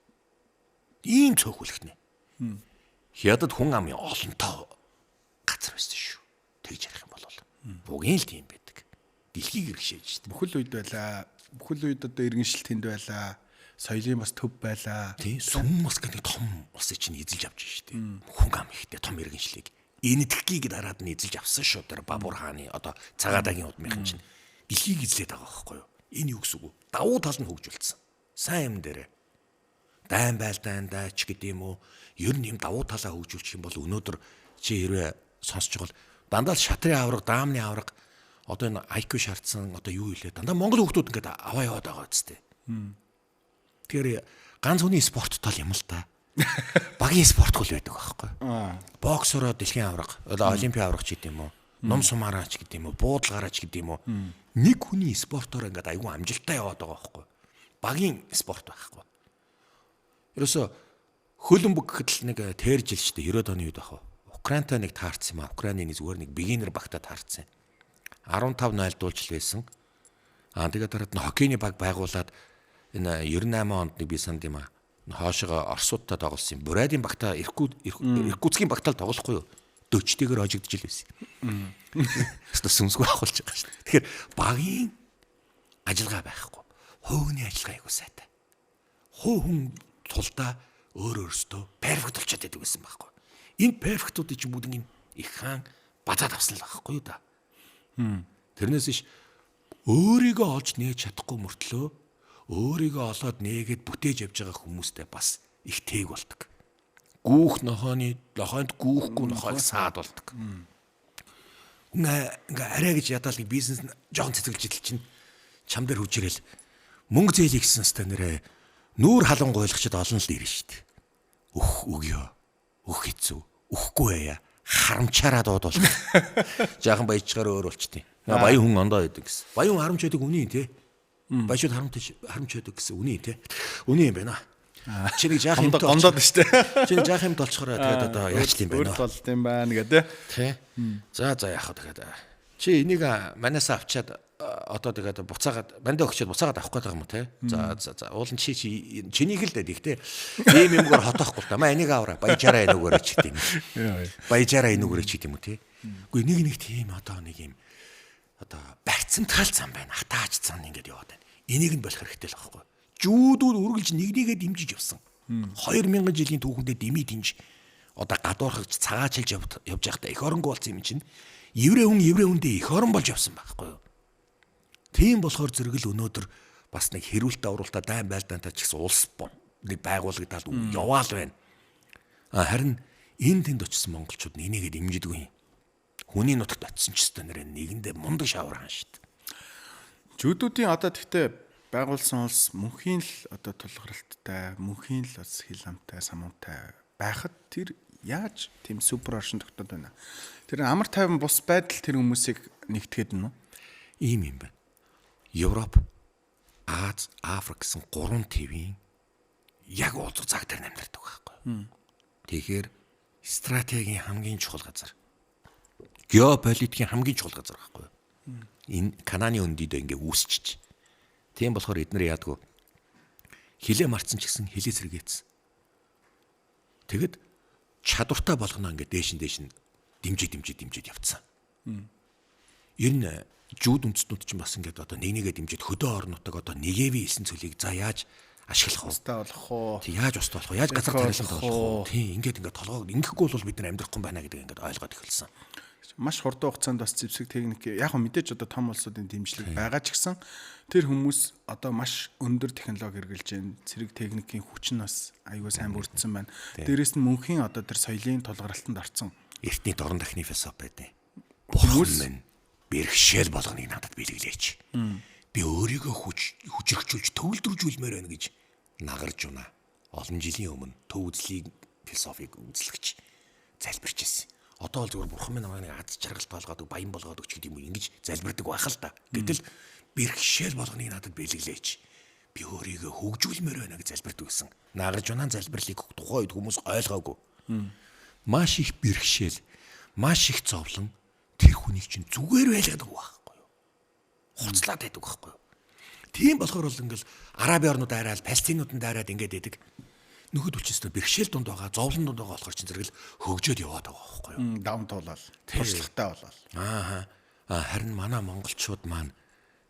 Ийм цөөхөлхнэ. Хятад хүн амын олонтоо газар байсан шүү. Тэгж ярих юм бол бугийн л тийм байдаг. Дэлхийг иргэшээж шүү. Бүхэл үед байлаа. Бүхэл үед одоо иргэншил тэнд байлаа. Соёлын бас төв байлаа. Тийм сүм бас гэдэг том улсыг чинь эзэлж авч шүү дээ. Хүн ам ихтэй том иргэншлийг энэтхгийг дараад нь эзэлж авсан шүү тэр Бабур хааны одоо цагаадагийн удмынхан чинь дэлхийг эзлээд байгаа байхгүй юу? Энэ юу гэсэн үг вэ? Давуу тал нь хөгжүүлсэн. Сайн юм дээрээ. Дайн байлдаандаа ч гэдэм үү. Ер нь юм давуу талаа хөгжүүлчих юм бол өнөөдөр чи хэрвээ сонсч байгаа бол дандаа шатрын авраг, даамны авраг одоо энэ IQ шаардсан одоо юу илээ дандаа Монгол хүмүүс ингээд аваа яваад байгаа үстэй. Тэгэхээр ганц хүний спорт тал юм л та. Багийн спортгүй л байдаг байхгүй. Боксороо дэлхийн авраг, олимпийн авраг ч гэдэм үү, ном сумаараач гэдэм үү, буудалгаараач гэдэм үү. Нэг хүний спортоор ингээд айгүй амжилттай яваад байгаа байхгүй. Багийн спорт байхгүй. Ерөөсө хөлбөмбөг гэхэд л нэг тээр жил шүү дээ 90-од оны үед ах. Украинтай нэг таарсан юм аа. Украины нэг зүгээр нэг бигинер багтаа таарсан. 15-0 дуулж байсан. Тэгээд дараад нь хоккейний баг байгуулад энэ 98 онд нэг би санд юм аа. Хоошоо Оросуудтай тоглосон юм. Бурайдын багтаа Иркутскийн багтаал тоглохгүй юу? Дөчтэйгээр хожигдож ил байсан. Өстө сүнсгүй ахуулж байгаа шүү дээ. Тэгэхээр багийн ажиллагаа байхгүй. Хувийн ажиллагаа айгуу сайтай. Хүн тулдаа өөрөөсөө перфект болчиход байдаг гэсэн байхгүй. Энэ перфектуудыг чинь бүгд их хаан базаад авсан л байхгүй юу да. Тэрнээс иш өөрийгөө олж нээж чадахгүй мөртлөө өөрийгөө олоод нээгээд бүтээж явж байгаа хүмүүстэй бас их тээг болдог. Гүүх нохоонд гүүхгүй нохойг саад болдог. Ингээ арай гэж ядаад бизнес жоохон цэцгэлж идэл чинь чам дээр хүчрээл мөнгө зээлий гэсэн сте нэрээ нүүр халан гойлгочод олон л ирнэ шүү дээ. Өгөө. Өөх хэцүү. Өхгүй яа. Харамчаараа дуудвал. Жаахан баяжгаар өөр болчтیں۔ Баян хүн ондоо байдаг гэсэн. Баян харамч байдаг үний те. Баяжууд харамч байдаг гэсэн үний те. Үний юм байна. Чи нэг жаахан ондоод штэ. Чи нэг жаахан юм толчхороо тэгээд одоо яаж л юм бэ нөө. Өөр болт юм байна гэдэг. Тэ. За яах вэ тэгээд. Чи энийг манаас авчаад одоо тэгээд буцаагаад бандаа өгчөөд буцаагаад авах гээд байгаа юм уу те. За уулын чинийх л дээ ихтэй. Ийм юмгаар хотоохгүй л та. Маа энийг аваа. Баяжаараа энүүгээр ч гэдэм. Баяжаараа энүүгээр ч гэдэм үү те. Үгүй нэг тийм одоо нэг юм одоо барьцамтгаал зам байна. Хатаач цан ингээд яваад байна. Энийг нь болох хэрэгтэй л байхгүй. Жүүдүүд үргэлж нэгнийгээ дэмжиж явсан. 2000 жилийн түүхэндээ дэмий динж одоо гадуурхагч цагаачилж явж байхдаа эх оронгүй болсон юм чинь еврей хүндээ эх орон болж явсан байхгүй юу. Тийм болохоор зэрэгэл өнөөдөр бас нэг хэрүүлтэ авруултаа дайн байлдаантай ч гэсэн улс нэг байгуулагдаад яваал байна. Харин энэ тэнд очисон монголчууд нeenийгээ дэмжидэггүй. Хүний нутагт очисон ч гэсэн нэгэндээ мундаг шавархан шүү дээ. Жүүдүүдийн одоо тэгтээ байгуулсан улс мөнхийн л одоо тулгаралттай, мөнхийн л бас хил амтай, самуунтай байхад тэр яаж тийм супер оршин тогтоод байна. Тэр амар тайван бус байдал тэр хүмүүсийг нэгтгэхэд нь ийм юм байна. Европ, Аз, Африк гэсэн 3 твийн яг уулзах цаг дээр амьдардаг байхгүй. Тэгэхээр стратегийн хамгийн чухал газар. Геополитикийн хамгийн чухал газар байхгүй. Энэ Кананы өндөдөө ингээ үүсчиж. Тийм болохоор эднэр яадгүй хилээ марцсан ч гэсэн хилээ сэргээсэн. Тэгэд чадвартай болгоно ингээ дээш нь дэмжиж явцсан. Ер нь жүүд үндэстнүүд ч бас ингээд одоо нэгнийгээ дэмжиж хөдөө орнуудыг одоо нэгэвийн элсэн цөлийг за яаж ашиглах устаа болох уу? Тэг яаж устаа болох уу? Яаж газар тариалан болох уу? Тийм ингээд толгойг ингэхгүй бол бид нар амьдрахгүй байна гэдэг ингээд ойлгоод эхэлсэн. Маш хурдан хугацаанд бас зэвсэг техник яг хөө мэдээж одоо том улсуудын дэмжлэг байгаа ч гэсэн тэр хүмүүс одоо маш өндөр технологи хэрэгжилж байна. Цэрэг техникийн хүч нь бас аюул сайн бүрдсэн байна. Дээрээс нь мөнхийн одоо тэр соёлын тулгаралтанд орсон. Эртний дорн дахны философи байдیں۔ Бурхан минь бэрхшээл болгоныг надад бэлгэлээч. Би өөрийгөө хүчрхжүүлж төвлөржүүлмээр байна гэж нагарж байна. Олон жилийн өмнө төв үзлийн философиг үзлэгч залбирч ирсэн. Одоо бол зүгээр бурхан минь намайг аз жаргалт болгоод баян болгоод өгч гэдэг юм ингэж залбирдаг байх л та. Гэтэл бэрхшээл болгоныг надад бэлгэлээч. Би өөрийгөө хөгжүүлмээр байна гэж залбирдаг гэсэн. Нагарж байна залбирлыг тухайн үед хүмүүс ойлгоогүй. Маш их бэрхшээл, маш их зовлон тэр хүнийг чинь зүгээр байлгадаг байхгүй юу? Хуцлаад байдаг байхгүй юу? Тийм болохоор бол ингээл Араби орнууд араал, Палестинуудад араад ингээд байдаг. Нөхөд хүчнэстэ бэрхшээл дунд байгаа, зовлон дунд байгаа болохоор чинь зэрэгэл хөгжөөд яваад байгаа байхгүй юу? Давн туулаад, туршлагатай болоод. Харин манай монголчууд маань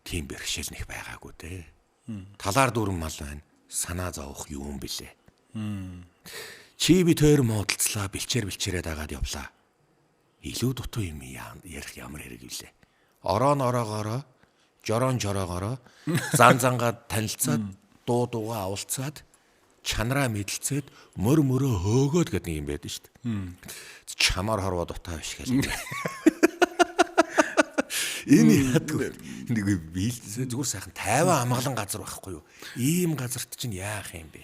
тийм бэрхшээл нэх байгаагүй дээ. Талаар дүүрэн мал байна. Санаа зовох юм бэлээ. Чи бид хоёр муудалцлаа, бэлчээрээ дагаад явлаа. илүү дутуу юм ярих ямар хэрэг вүлээ. Ороогоороо, жороогоороо зангаа танилцаад дуугаа авалцаад чанараа мэдлцээд мөрөө хөөгөөд гэдэг нэг юм байдаг шүү дээ. Чамаар хорвоо дутаа биш гэж. Энэ ядгүй нэг зүгээр сайхан тайван амгалан газар байхгүй юу? Ийм газарт чинь яах юм бэ?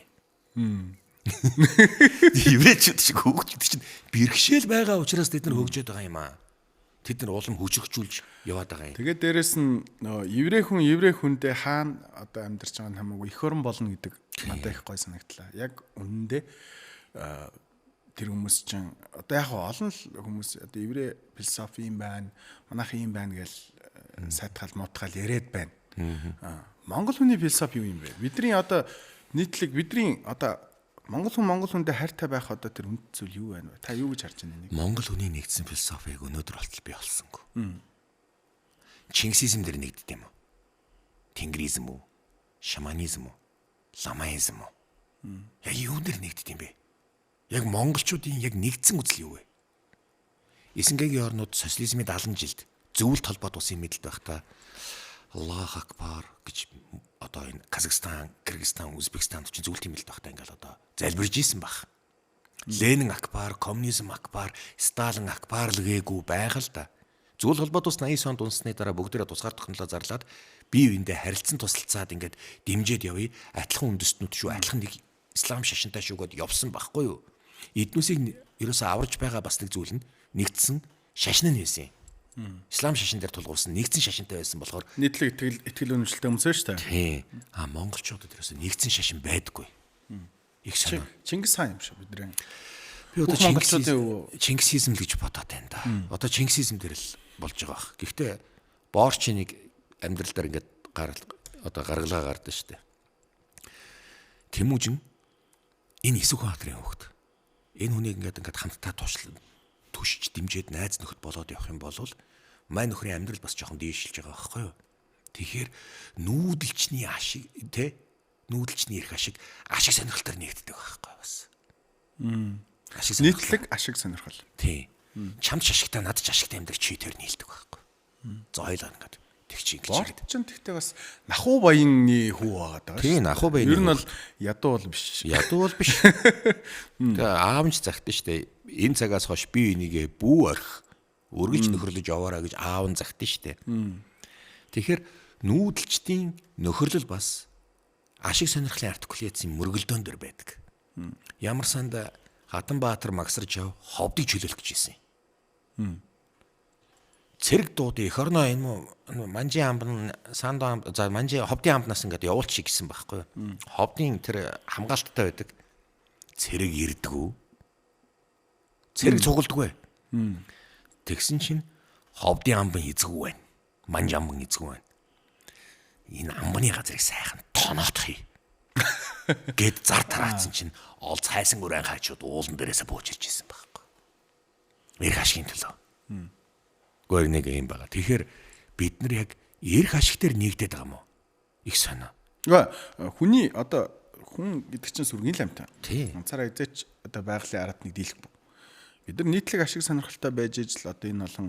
Еврейчүүд шиг хөөгчд чинь бэрхшээл байгаа учраас тэд нар хөөгжөөд байгаа юм аа. Тэд нар улам хүчрхжүүлж яваад байгаа юм. Тэгээд дээрэс нь еврей хүндээ хаана одоо амьдарч байгаа нь хамаагүй эх орон болно гэдэг надад их гой санагдлаа. Яг үнэндээ тэр хүмүүс чинь одоо яг олон л хүмүүс одоо еврей философи юм байна, манайх юм байна гэж сайтгаал муутгаал яриад байна. Монгол хүний философи юу юм бэ? Бидний одоо нийтлэг бидний одоо Монгол хүндээ хайртай байх одоо тэр үнд зүйл юу байна вэ? Та юу гэж харж байна нэг? Монгол хүний нэгдсэн философиг өнөөдөр болтол бий олсонгүй. Чингисизм дээр нэгддэг юм уу? Тенгризм үү? Шаманизм үү? Ламаизм үү? Яг юу дээр нэгддэг юм бэ? Яг монголчуудын яг нэгдсэн үзэл юу вэ? Эсэнгээгийн орнууд социализмын 70 жилд зөвлөлт холбоот усын мэдлэлд байхдаа Аллах акбар гэж одоо энэ Казахстан, Кыргызстан, Узбекистан чинь зөвлөлт мэдлэлд байхдаа ингээл одоо залбирж ийсэн баг. Ленин акбар, коммунизм акбар, Сталин акбар л гээгүй байга л да. Зөвлөлт холбоот ус 80 онд унссны дараа бүгдээрээ тусгаар технологи зарлаад бие биендээ харилцан тусалцаад ингээд дэмжиж явъя. Адилхан үндэстнүүд шүү, адилхан нэг ислам шашинтай шүүгээд явсан байхгүй юу? Эднүсийг ерөөсөө аварж байгаа бас нэг зүйл нь нэгдсэн шашин нь байсан юм. Ислам шашин дээр тулгуурсан нэгдсэн шашинтай байсан болохоор нийтлэг итгэл үнэмшилтэй өмсөө шүү дээ. Тийм. Монголчуудад ерөөсөө нэгдсэн шашин байдаггүй. Их санаа. Чингис хаан юм шүү бидний. Би одоо Чингисизм гэж бодоод байна да. Одоо Чингисизм дээр л болж байгаа бах. Гэхдээ Боорчиныг амьдрал дээр ингээд гаргалгаа гардаг шүү дээ. Тэмүүжин энэ Исүх баатрын хүүхэд. Энэ хүнийг ингээд хамтдаа түшиж дэмжиж найз нөхөд болоод явах юм бол мань нөхрийн амьдрал бас жоохон дээшилж байгаа байхгүй юу? Тэгэхээр нүүдэлчний ашиг нүүдэлчний эрх ашиг сонирхолтой нэгддэг байхгүй бас. Нийтлэг ашиг сонирхол. Тийм. Чамд ашигтай надад ашигтай амьдрах чи тэр нийлдэг байхгүй. Зойлоо ингээд тэгчих гэж. Борт ч тэгтээ бас нахуу баянны хүү байгаа даа. Тийм, нахуу баянны. Ер нь бол ядуу бол биш. Ядуу бол биш. Тэгээ аавч загтсан шүү дээ. Энэ цагаас хойш би энийгээ бүү орхих, үргэлж нөхөрлөж яваараа гэж аав нь загтсан шүү дээ. Тэгэхээр нүүдэлчдийн нөхөрлөл бас ашиг сонирхлын артикуляцийн мөргөлдөөн дөр байдаг. Ямар санд Хатанбаатар магсарж яв ховдыг чөлөөлөх гэж ирсэн. Цэрэг дуудын эх орноо энэ манжи амбан сандо за манжи ховдын амбнаас ингээд явуулчих гэсэн байхгүй юу? Ховдын тэр хамгаалттай байдаг. Цэрэг ирдэггүй. Цэрэг цугладаггүй. Тэгсэн чинь ховдын амбан эзгүй байна. Манжи амбан эзгүй байна. Энэ амбаны газрыг сайхан тоноотхий. Гэт зар тараацсан чинь ол цайсан үрэн хаачууд уулан дээрээсээ бууж ирж ирсэн байхгүй. Эрх ашигын төлөө. Гоор нэг юм байгаа. Тэгэхээр бид нар яг эрх ашиг дээр нэгдээд байгаа юм уу? Их санаа. Хүний одоо хүн гэдэг чинь сүргийн ламтай. Тийм. Ганцаараа эзэж одоо байгалийн ард нэг дийлэх. Бид нар нийтлэг ашиг сонирхолтой байж ижил одоо энэ олон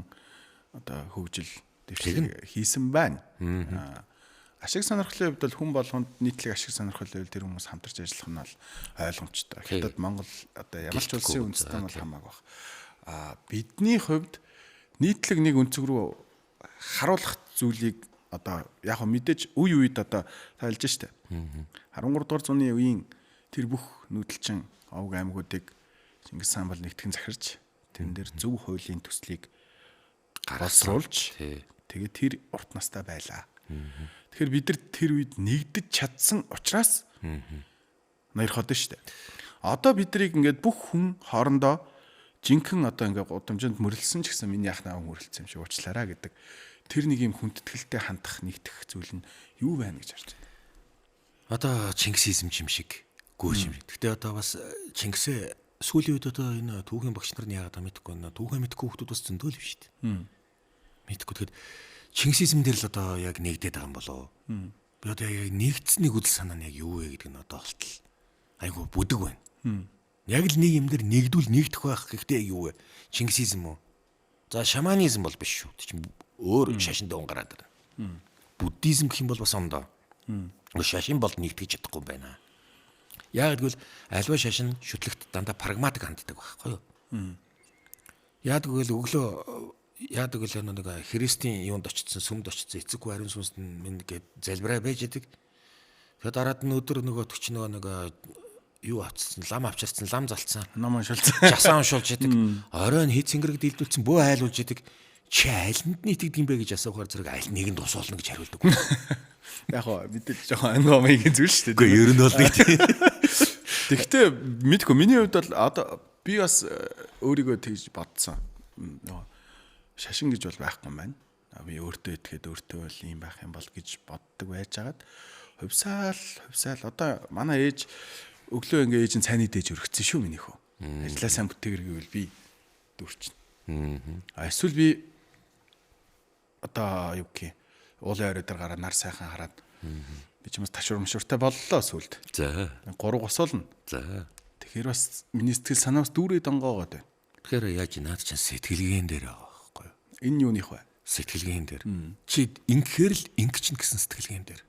одоо хөгжил дэвшлиг хийсэн байна. Ашиг сонирхлын хувьд бол хүн болгонд нийтлэг ашиг сонирхлын хувьд тэр хүмүүс хамтарч ажиллах нь бол ойлгомжтой. Хятад Монгол одоо ямар ч улсын үндэстэн бол хамаагүй баг. Бидний хувьд нийтлэг нэг өнцөг рүү харуулах зүйлийг одоо яг мэдээж үе үед одоо тайлж штэ. 13 дугаар зууны үеийн тэр бүх нүүдэлчин овг аймагуудыг Чингис хаан бол нэгтгэн захирч тэрэн дээр зөв хуулийн төслийг гаргасруулж тэгээд тэр урт настай байлаа. Тэгэхээр бид нар тэр үед нэгдэж чадсан учраас нэр ходно штэ. Одоо бидрийг ингээд бүх хүн хоорондоо жинхэнэ одоо ингээд гудамжинд мөрлсөн ч гэсэн миний яах наав мөрлсөн юм шиг уучлаарай гэдэг тэр нэг юм хүндэтгэлтэй хандах нэгдэх зүйл нь юу байна гэж харж байна. Одоо Чингисизм юм шиг гүйж юм. Гэхдээ одоо бас Чингисээ сүүлийн үед одоо энэ түүхийн багш нар нь яагаад мэдэхгүй байна. Түүхэн мэдэхгүй хүмүүс бас зөндөл биш шүү дээ. Мэдэхгүй тэгэхэд Чингисизм дээр л одоо яг нэгдээд байгаа юм болоо. Би одоо яг нэгдсэн нэг үдэл санаа нь яг юу вэ гэдэг нь одоо болтол айгу бүдэг байна. Яг л нэг юм дээр нэгдвэл нэгдэх байх гэхдээ юу вэ? Чингисизм үү? За шаманизм бол биш шүү. Чинь өөр шашин дөөн гараад ирнэ. Буддизм гэх юм бол бас ондоо. Шашин бол нэгтгэж чадахгүй юм байна. Яг гэвэл альва шашин шүтлэгт дандаа прагматик ханддаг байхгүй юу? Яг гэвэл яадаг л нэг христийн юунд очсон, сүмд очсон, эцэггүй ариун сүнсд минь гээд залбираа байж идэг. Тэгээд дараад нь өдөр нөгөө төч нөгөө юу авчихсан, лам авчирсан, лам залцсан. Ном уншилсан. Жасаа уншуулж идэг. Оройн хит цэнгэрэг дэлдүүлсэн бөө айлуулж идэг. Чи айлнд нийтгд юм бэ гэж асуухаар зэрэг айл нэгэнд тусуулна гэж хариулдаг. Яг гоо бид жоохон ангомыг зүйл шүү дээ. Үгүй ер нь бол нэг тийм. Тэгтээ мэдгүй миний хувьд бол одоо би бас өөрийгөө тэгж бодсон. Нөгөө шашин гэж бол байхгүй юм байна. Би өөртөө итгэхэд өөртөө бол юм байх юм бол гэж боддог байжгаад хувьсаал одоо манай ээж өглөө ингээ ээж нь цайны дээж өргөцсөн шүү миний хөө. Ажлаа сайн бүтээгэр гэвэл би дүүрчин. Эсвэл би одоо юу гэх уулын орой дээр гараад нар сайхан хараад би ч юм уу ташуурмшууртай боллоо сүлд. За. 3 госолно. За. Тэгэхээр бас миний сэтгэл санаас дүүрээд онгоогоод байна. Тэгэхээр яаж наад чинь сэтгэлгээн дээр байгаа байхгүй юу? Энэ юуных вэ? Сэтгэлгээн дээр. Чи ингэхээр л ингэч гэсэн сэтгэлгээн дээр.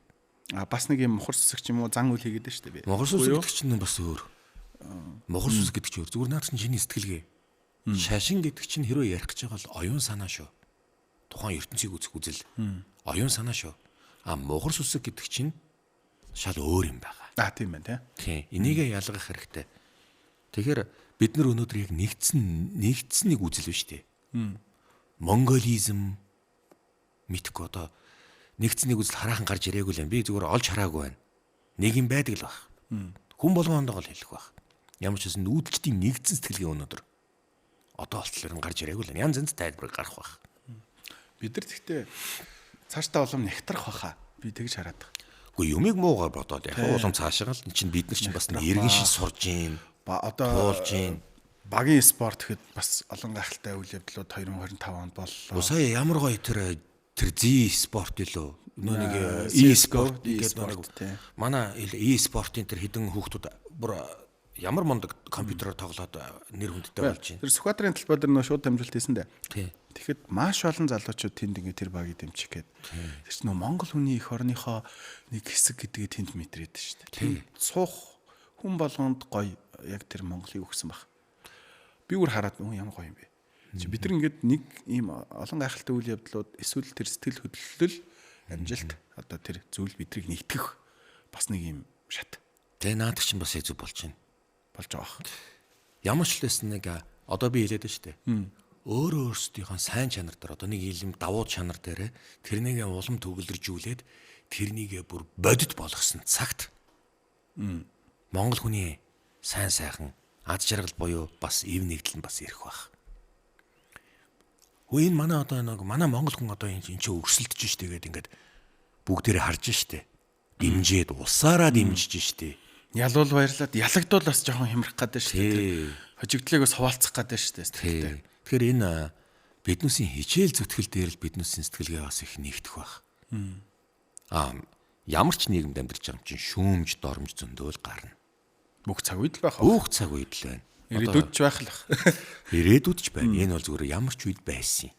Бас нэг юм мухар сүсэг ч юм уу зан үйл хийгээд байна шүү дээ би. Мухар сүсэг гэдэг чинь бас өөр. Мухар сүсэг гэдэг чинь өөр. Зүгээр наад чинь чиний сэтгэлгээ. Шашин гэдэг чинь хэрвээ ярих гэж байгаа бол оюун санаа шүү. Тухайн ертөнцийг үзэх үзэл. Оюун санаа шүү. Мухар сүсэг гэдэг чинь шал өөр юм байгаа. Тийм байна тий. Энийгээ ялгах хэрэгтэй. Тэгэхээр бид нар өнөөдөр яг нэгдсэн нэг үзэл биш үү? Монголизм мэдгүй одоо нэгдсэн нэг үзэл хараахан гарч ирээгүй л юм. Би зүгээр олж хараагүй байна. Нэг юм байдаг л баг. Хүн болгондоо л хэлэх баг. Ямар ч гэсэн нүүдэлчдийн нэгдсэн сэтгэлгээ өнөөдөр одоо болтлоор гарч ирээгүй л янз янз тайлбар гарах баг. Бид нар гэхдээ цаашдаа улам нэгтрах баха. Би тэгж хараад байгаа. Гэхдээ юмыг муугаар бодоод яг улам цаашаа л чинь бид нар чинь бас иргэн шин сурж гин. Одоо туулж гин. Багийн спорт гэхэд бас олон гайхалтай үйл явдлууд 2025 онд боллоо. Сая ямар гоё тэр Z спорт илүү нөө нэг e-спорт гэдэг манай e-спортын тэр хідэн хүүхдүүд бүр ямар мундаг компьютероор тоглоод нэр хүндтэй болж байна. Тэр Сүхбаатарын талбай дээр нөө шууд дамжуулалт хийсэн дээ. Тий. Тэгэхэд маш олон залуучууд тэнд ингээ тэр багийг дэмжих гээд тэр чинь нөө Монгол хүний эх орныхоо нэг хэсэг гэдгээ тэнд мэдрээд шүү дээ. Суух хүн болгонд гоё яг тэр Монголыг өгсөн баг. Би бүр хараад ямар гоё юм бэ. Чи бид нар ингээд нэг ийм олон гайхалтай үйл явдлууд эсвэл тэр сэтгэл хөдлөл амжилт одоо тэр зүйл бидрийг нэгтгэх бас нэг ийм шат. Тэгээ наадаг чинь бас хэцүү болж байна. Болж байгаа. Ямар ч лсэн нэг одоо би хэлээд байна шүү дээ. Өөрөө өөрсдийнхөө сайн чанар дээр одоо нэг юм давуу чанар дээр тэрнийг улам төгөлржүүлээд тэрнийг бүр бодит болгосон цагт Монгол хүний сайн сайхан ад жаргал буюу бас ив нэгдэл нь бас ирэх байх. Хөө энэ манай одоо нэг манай монгол хүн одоо энэ ч өрсөлдөж штэ гэдэг ингээд бүгдээрээ харж штэ. Димжээд усаараа димжиж штэ. Ялуул баярлаад ялагдвал бас жоохон хямрах гэдэг штэ. Хожигдлыг бас хуваалцах гэдэг штэ. Тэгэхээр энэ биднүүсийн хичээл зүтгэл дээр л биднүүсийн сэтгэлгээ бас их нэгдэх байх. Ямар ч нийгэмд амьдарч байгаа юм чинь шүүмж, дормж зөндөөл гарна. Бүх цаг үед л байх. Бүх цаг үед л байна. Ирээдүйд ч байх л бах. Ирээдүйд ч байна. Энэ бол зүгээр ямар ч үед байсан юм.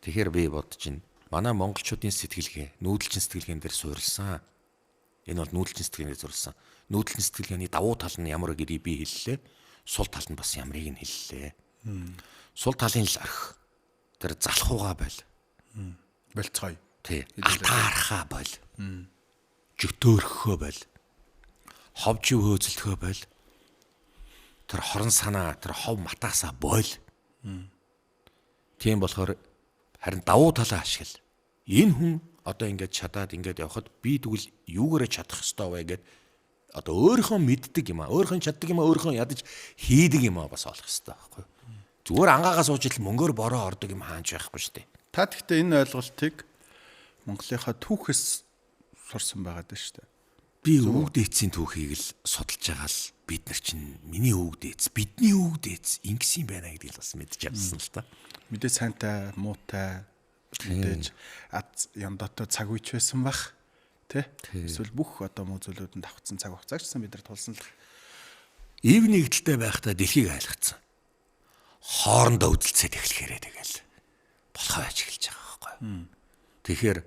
Тэгэхээр би бодож байна. Манай монголчуудын сэтгэлгээ, нүүдэлчин сэтгэлгээн дээр суурилсан. Энэ бол нүүдэлчин сэтгэлгээнээр суурилсан. Нүүдэлчин сэтгэлгээний давуу тал нь ямар гэдгийг би хэллээ. Сул тал нь бас ямарыг нь хэллээ. Сул талын л арх. Тэр залхууга байл. Болцгой. Тий. Атаархаа байл. Жөтөөрхөө байл. Ховжив хөөцөлдөхөө байл. Тэр хорон санаа, тэр хов матаасаа бойл. Тийм болохоор харин давуу талаа ашигла. Энэ хүн одоо ингэж чадаад ингэж явхад би тэгвэл юугаараа чадах ёстой вэ гэд одоо өөрийнхөө мэддэг юм аа, өөрийнхөө чаддаг юм аа, өөрийнхөө ядаж хийдэг юм аа бас олох ёстой байхгүй юу? Зүгээр ангаагаа сууж ил мөнгөөр бороо ордог юм хаанч байхгүй шүү дээ. Та гэхдээ энэ ойлголтыг Монголынхаа түүхээс сурсан байгаад байна шүү дээ. Би өвөг дээдсийн түүхийг л судалж байгаа л бид нар чинь миний өвөг дээдс, бидний өвөг дээдс ингэсэн юм байна гэдгийг бас мэдж авсан л та. Мэдээ сайнтай, муутай мэдээж аз яндотой цаг үеч байсан бах. Тэ? Эсвэл бүх одоо муу зүйлүүдэнд давхцсан цаг хугацааг ч бид нар тулсан л. Ив нэгдэлтэй байхдаа дэлхийг айлгцсан. Хоорондоо үдэлцээд эхлэхээрээ тэгэл. болохоо байж эхэлж байгаа байхгүй. Тэгэхээр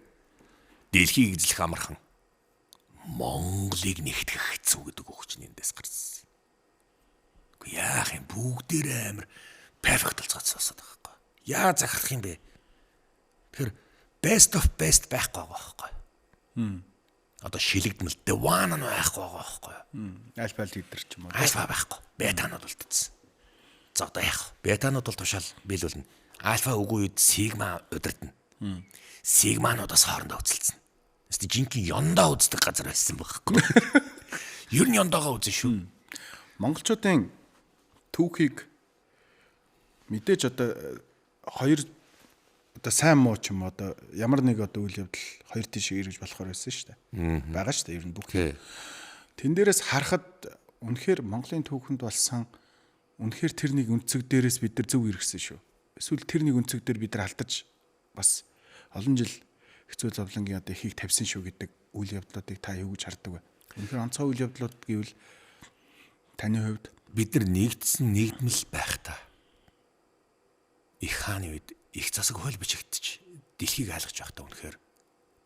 дэлхийг эзлэх амархан Монголыг нэгтгэх хэцүү гэдэг өгч нэндээс гарсан. Гэхдээ яах юм бүгдээрээ амар перфект болцгоцсоод байгаа байхгүй. Яа захирах юм бэ? Тэгэхээр best of best байхгүй байгаа байхгүй. Одоо шилэгдмэл the one нь байхгүй байгаа байхгүй. Альфа лидер ч юм уу. Альфа байхгүй. Бетанууд үлдсэн. За одоо яах вэ? Бетанууд бол тушаал биелүүлнэ. Альфа үгүй үед сигма удирдна. Сигмануудаас хоорондоо үзэлцэн. Эсвэл жинхэнэ ёндоо үздэг газар байсан байхгүй. Ер нь ёндоогоо үзэн шүү. Монголчуудын түүхийг мэдээж одоо хоёр одоо сайн муу ч юм одоо ямар нэг одоо үйл явдал хоёр тийш эргэж болохоор байсан шүү дээ. Бага шүү дээ ер нь бүх. Тэн дээрээс харахад үнэхээр Монголын түүхэнд болсон үнэхээр тэрнийг өнцөг дээрээс бид нар зөв эргэсэн шүү. Эсвэл тэрнийг өнцөг дээр бид нар алдаж бас олон жил хэцүү зовлонгийн одоо ихийг тавьсан шүү гэдэг үйл явдлуудыг та юу гэж хардаг вэ? Үнэхээр онцгой үйл явдлууд гэвэл таны хувьд бид нар нэгдсэн нэгдмэл байх та. Их хааны үед их засаг хууль бичигдчих дэлхийг айлгаж байхдаа үнэхээр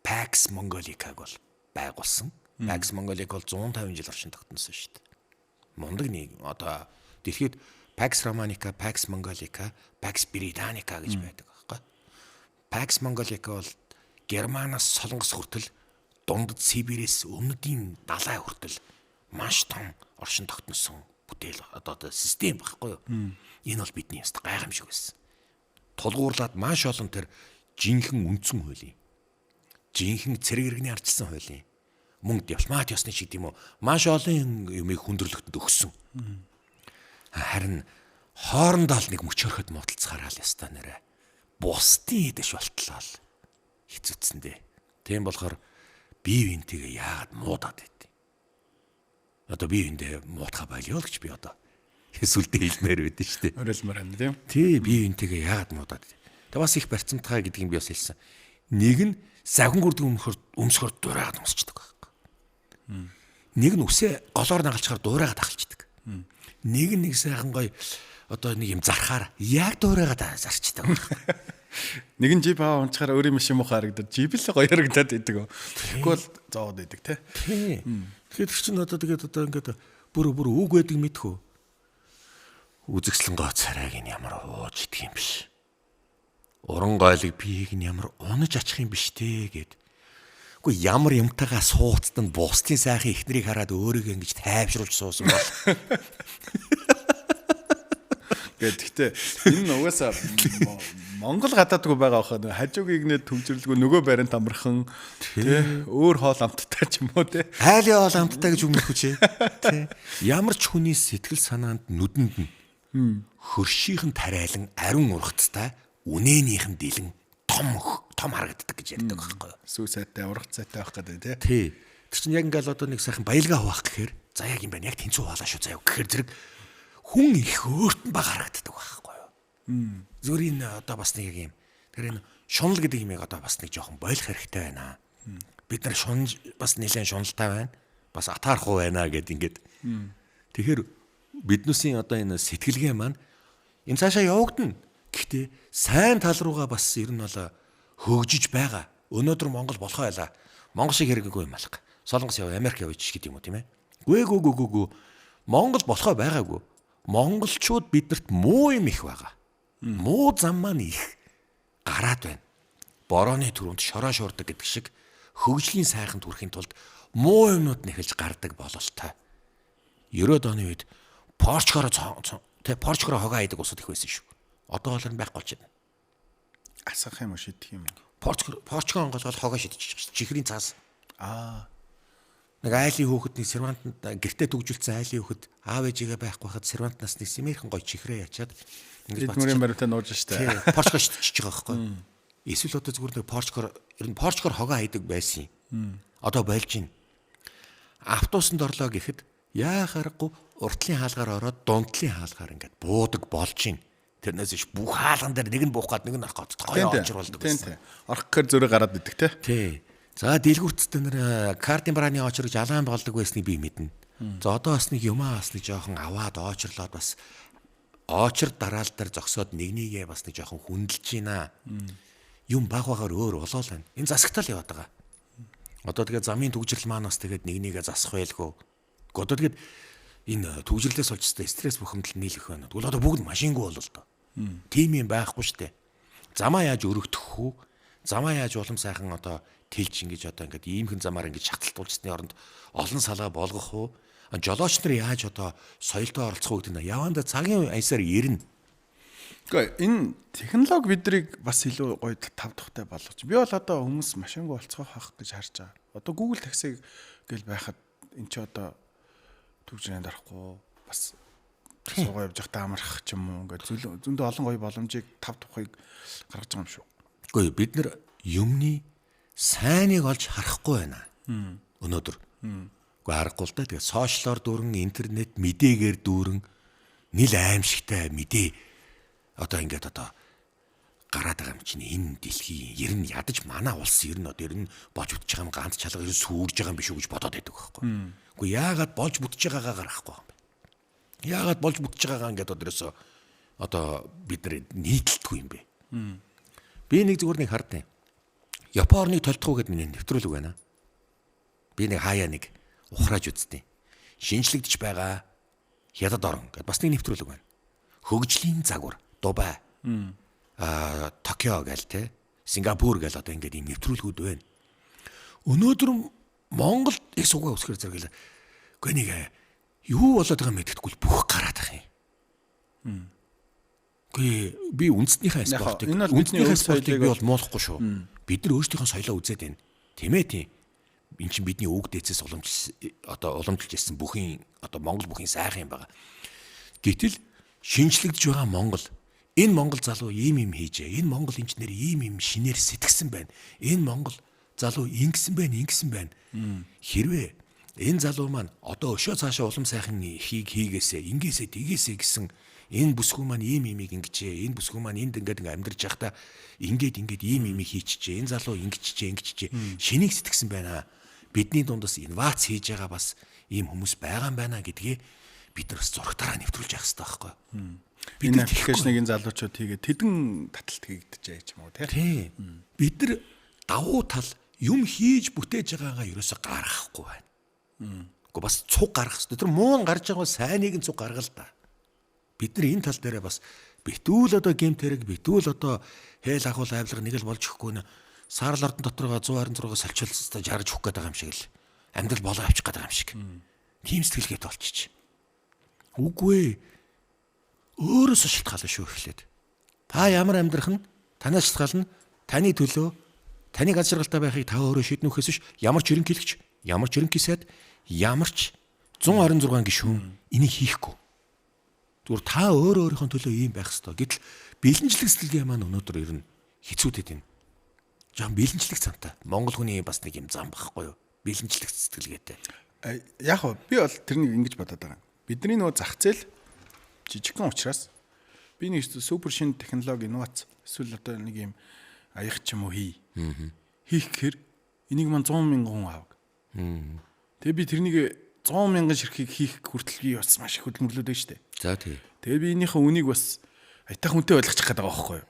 Pax Mongolicag бол байгуулсан. Pax Mongolicag бол 150 жил оршин тогтносон шүү дээ. Мундаг нэг одоо дэлхийд Pax Romanica, Pax Mongolica, Pax Britannica гэж байдаг байхгүй. Pax Mongolica бол Германаас Солонгос хүртэл дундад Сибирээс өмнөдийн далай хүртэл маш том оршин тогтносон бүтээл одоо систем байхгүй юу? Энэ бол бидний яст гайхамшиг байсан. Тулгуурлаад маш олон тэр жинхэнэ үндсэн хуулийн жинхэнэ цэрэг иргэний ардчилсан хуулийн мөн дипломат ёсны ч гэдэм үү маш олон юмыг хүндрэлтэд өгсөн. Харин хоорондоо л нэг мөчөрөхөд муудалцахаараа л ястаа нэрэ бусдын идэж болтлоо хэцүцсэндээ. Тийм болохоор бие биентэйгээ яагаад муудаад байдیں۔ Одоо бие биендээ муудахаа байлаа л гэж би одоо сүлдээ хэлмээр байдэн шүү дээ. Орилмаар байна тийм. Тий, бие биентэйгээ яагаад муудаад. Тэг бас их барьцамтгай гэдгийг би бас хэлсэн. Нэг нь савхан гүрдэг өмсгөр дуурайгаад өмсчдөг байхгүй. Нэг нь үсээ голоор нагалчаар дуурайгаад ахалчдаг. Нэг нь нэг сайхан гоё одоо нэг юм зархаар яг дуурайгаад зарчдаг байхгүй. Нэг нь жип аваа унчаар өөрийн машин муу харагдаад жип л гоё харагдаад байдаг. Тэгэхгүй бол зовоод байдаг тий. Тэгэхээр чинь одоо тэгээд одоо ингээд бүр үг байдаг мэдхүү. Үзэгслэн гоо царайг нь ямар ууж идэх юм биш. Уран гойлог биеийг нь ямар унаж ачих юм биш те гэд. Үгүй ямар юмтайгаа сууцтанд бусдын сайхан ихнэрийг хараад өөрийгөө ингэж тайвшруулж суусан бол. Гэхдээ энэ нь угаасаа Монгол гадаадгүй байгаа хаа хажуугийг нэ төвжирлгүй нөгөө баринд амархан тий өөр хоол амттай ч юм уу тий айлын хоол амттай гэж өмнөх хүчээ тий ямар ч хүний сэтгэл санаанд нүдэнд нь хөршийнхэн тарайлан ариун ургацтай үнээнийхэн дилэн том харагддаг гэж ярьдаг байхгүй юу. Сүү сайтай ургац сайтай байх гэдэг тий. Тэр чинь яг ингээл одоо нэг сайхан баялгаа хуваах гэхээр за яг юм байна яг тэнцүү хаалаа шүү заяа гэхээр зэрэг хүн их өөртөө баг харагддаг байхгүй юу. Зүрийн одоо бас нэг юм. Тэр энэ шунал гэдэг юмыг одоо бас нэг жоохон бойлох хэрэгтэй байна. Бид нар шунж бас нэлээд шуналтай байна. Бас атаархуу байна гэд ингээд. Тэгэхээр биднүүсийн одоо энэ сэтгэлгээ маань энэ цаашаа явагдана. Гэхдээ сайн тал руугаа бас ер нь бол хөгжиж байгаа. Өнөөдөр Монгол болохоо байлаа. Монгол шиг хэрэггүй юм алга. Солонгос яв, Америк явж гэдэг юм уу тийм ээ? Гү. Монгол болохоо байгаагүй. Монголчууд биднэрт муу юм их байгаа. Муу зам маань их гараад байна. Борооны түрүүнд шороо шуурдаг гэдэг шиг хөгжлийн сайханд хүрэхин тулд муу юмнууд нэхэлж гардаг бололтой. 90-ад оны үед Порчкороо хогоо айдаг усуд их байсан шүү. Одоо бол байхгүй болчихно. Асах юм уу шидэх юм. Порчкор онгол хогоо шидчих. Чихрийн цаас. Нэг айлын хөөхд нэг сервантанд гэртээ төгжүүлсэн айлын хөөхд аав ээжигээ байхгүй хахад сервантнаас нэг симэрхэн гоё чихрээ ячаад ингэж мөрийн баримтаа нууж штэ. Порчкор шидчих байгаа байхгүй. Эсвэл одоо зүгээр нэг порчкор хогоо айдаг байсан юм. Одоо болж байна. Автобусанд орлоо гэхэд яахааргүй уртлын хаалгаар ороод дундлын хаалгаар ингээд буудаг болж байна. Тэрнээс иш бүх хаалган дээр нэг нь буух гад нэг нь орох гад гоё очруулдаг байсан. Орох гэхээр зөрөө гараад идэг те. Тий. За дэлгүүрттэй нэр картын барааны очрогч алаан болдог байсныг би мэднэ. За одоо бас нэг юмаа бас нэг жоохон аваад очрлоод бас оочор дараал дээр зогсоод нэгнийгээ бас нэг жоохон хүндэлж байна. Юм баг багаар өөр болоо л байна. Энэ засагтал яваад байгаа. Одоо тэгээд замын төгжрэл маань бас тэгээд нэгнийгээ засах байлгүй. Одоо тэгээд энэ төгжрлээс олж та стресс бухимдал нийлэх байна. Тэгвэл одоо бүгд машингүй болол доо. Тим юм байхгүй штэ. Замаа яаж өргөдөх үү? Замаа яаж улам сайхан одоо тэлж ингэж одоо ингээд иймхэн замаар ингэж шатлтуулжсны оронд олон салаа болгох уу? Жолооч нар яаж одоо соёлдоо оролцох уу гэдэг нь яванда цагийн аясаар ирнэ. Гэхдээ энэ технологи бидрийг бас илүү гоё тав тухтай болгож. Би бол одоо хүмүүс машингүй болцгох хах гэж харж байгаа. Одоо Google таксиг гэл байхад эн чи одоо төвжрээнд орохгүй бас суугаа явж байхдаа амарх ч юм уу ингээд зөндөө олон гоё боломжийг тав тухыг гаргаж байгаа юм шүү. Гэхдээ бид нар юмны сайныг олж харахгүй байна. Өнөөдөр. Гэхдээ харахгүй л да. Тэгээ сошиалор дүүрэн, интернет мэдээгээр дүүрэн нийл аимшигтай мэдээ одоо ингээд одоо гараад байгаа юм чинь энэ дэлхийн ер нь ядаж манай улс ер нь одоо ер нь бож бүтэж байгаа юм ганц чалга ер нь сүрж байгаа юм биш үү гэж бодоод байдаг байхгүй. Гэхдээ яагаад болж бүтэж байгаагаа гарахгүй юм бэ? Яагаад болж бүтэж байгаагаа ингээд өдрөөсөө одоо бид нар нийтэлдэггүй юм бэ? Би нэг зүгээр нэг хардیں۔ Япон орныг толтгоо гэдэг миний нэвтрүүлэг байна. Би нэг хаяа нэг ухрааж үзтээ. Шинжлэгдэж байгаа хятад орн гэдэг бас нэг нэвтрүүлэг байна. Хөгжлийн загвар Дубай, Токио гээл те, Сингапур гээл одоо ингээд ийм нэвтрүүлгүүд байна. Өнөөдөр Монгол их сугаа өсгөр зэрэглээ. Гэхдээ нэг юу болоод байгаа мэддэхгүй бүх гараад байгаа юм. Би үндэснийхээ спортыг би бол муулахгүй шүү. Бид нар өөрсдийнхөө соёлоо үзээд байна. Тийм ээ тийм. Энд чинь бидний өвөг дээдсээс уламжилж ирсэн бүхийн одоо Монгол бүхийн сайхан юм байгаа. Гэтэл шинжлэгдэж байгаа Монгол энэ Монгол залуу ийм юм хийжээ. Энэ Монгол инженер ийм юм шинээр сэтгсэн байна. Энэ Монгол залуу ингэсэн байна. Хэрвээ энэ залуу маань одоо өшөө цаашаа улам сайхан хийгээсэ, ингээсэ, тэгээсэ гэсэн энэ бүсгүй маань ийм имийг ингэжээ. Энэ бүсгүй маань энд ингээд амьдарч явахдаа ингээд ийм имийг хийчихжээ. Энэ залуу ингэжээ. Шинийг сэтгсэн байна. Бидний дундас инновац хийж байгаа бас ийм хүмүүс байгаа юм байна гэдгээ бид нар бас зурагтаараа нэвтрүүлж явах хэрэгтэй байхгүй. Бид нар аппликейшнийг залуучууд хийгээд тэдэн таталт хийгдэж байгаа юм уу тийм. Бид нар давуу тал юм хийж бүтээж байгаагаа ерөөсө гаргахгүй байна. Гэхдээ бас цуг гаргах хэрэгтэй. Тэр муун гарч байгаа сайныг нь цуг гаргал та. Бид нар энэ тал дээрээ бас битүүл одоо гемтэрэг битүүл одоо хээл ахуул авилга нэг л болж өгөхгүй нэ саарл ордон доторгоо 126 салчилстай жарж өгөх гээд байгаа юм шиг л амьдрал болоо авчих гээд байгаа юм шиг. Тийм сэтгэлгээд болчих. Үгүй өөрөөсөө шалтгаална шүү эхлээд. Та ямар амьдрах нь танаас шалтгаална. Таны төлөө таны аз жаргалтай байхыг та өөрөө шийднөхөөс биш ямар ч ерөнхийлөгч, ямар ч ерөнхийсэд, ямар ч 126 гишүүн энийг хийхгүй. Зүгээр та өөрийнхөө төлөө ийм байх ёстой. Гэтэл бэлэнчлэг сэтгэлгээ маань өнөөдөр ер нь хэцүүдэд байна. Жан бэлэнчлэг цамтай. Монгол хүний бас нэг юм зам багхгүй юу? Бэлэнчлэг сэтгэлгээтэй. Яг хөө би бол тэрнийг ингэж бодоод байгаа. Бидний нөгөө зах зээл жижигхэн учраас би нэг супер шинэ технологи инновац эсвэл одоо нэг юм аях ч юм уу хийх гэхээр энийг маань 100 мянган хүн аав. Тэгээ би тэрнийг 100 мянган ширхгийг хийх хүртэл би бас маш их хөдөлмөрлөдөг штэ. За тий. Тэгээ би энийхээ үнийг бас айтах хүнтэй ойлгочих гээд байгаа байхгүй юу.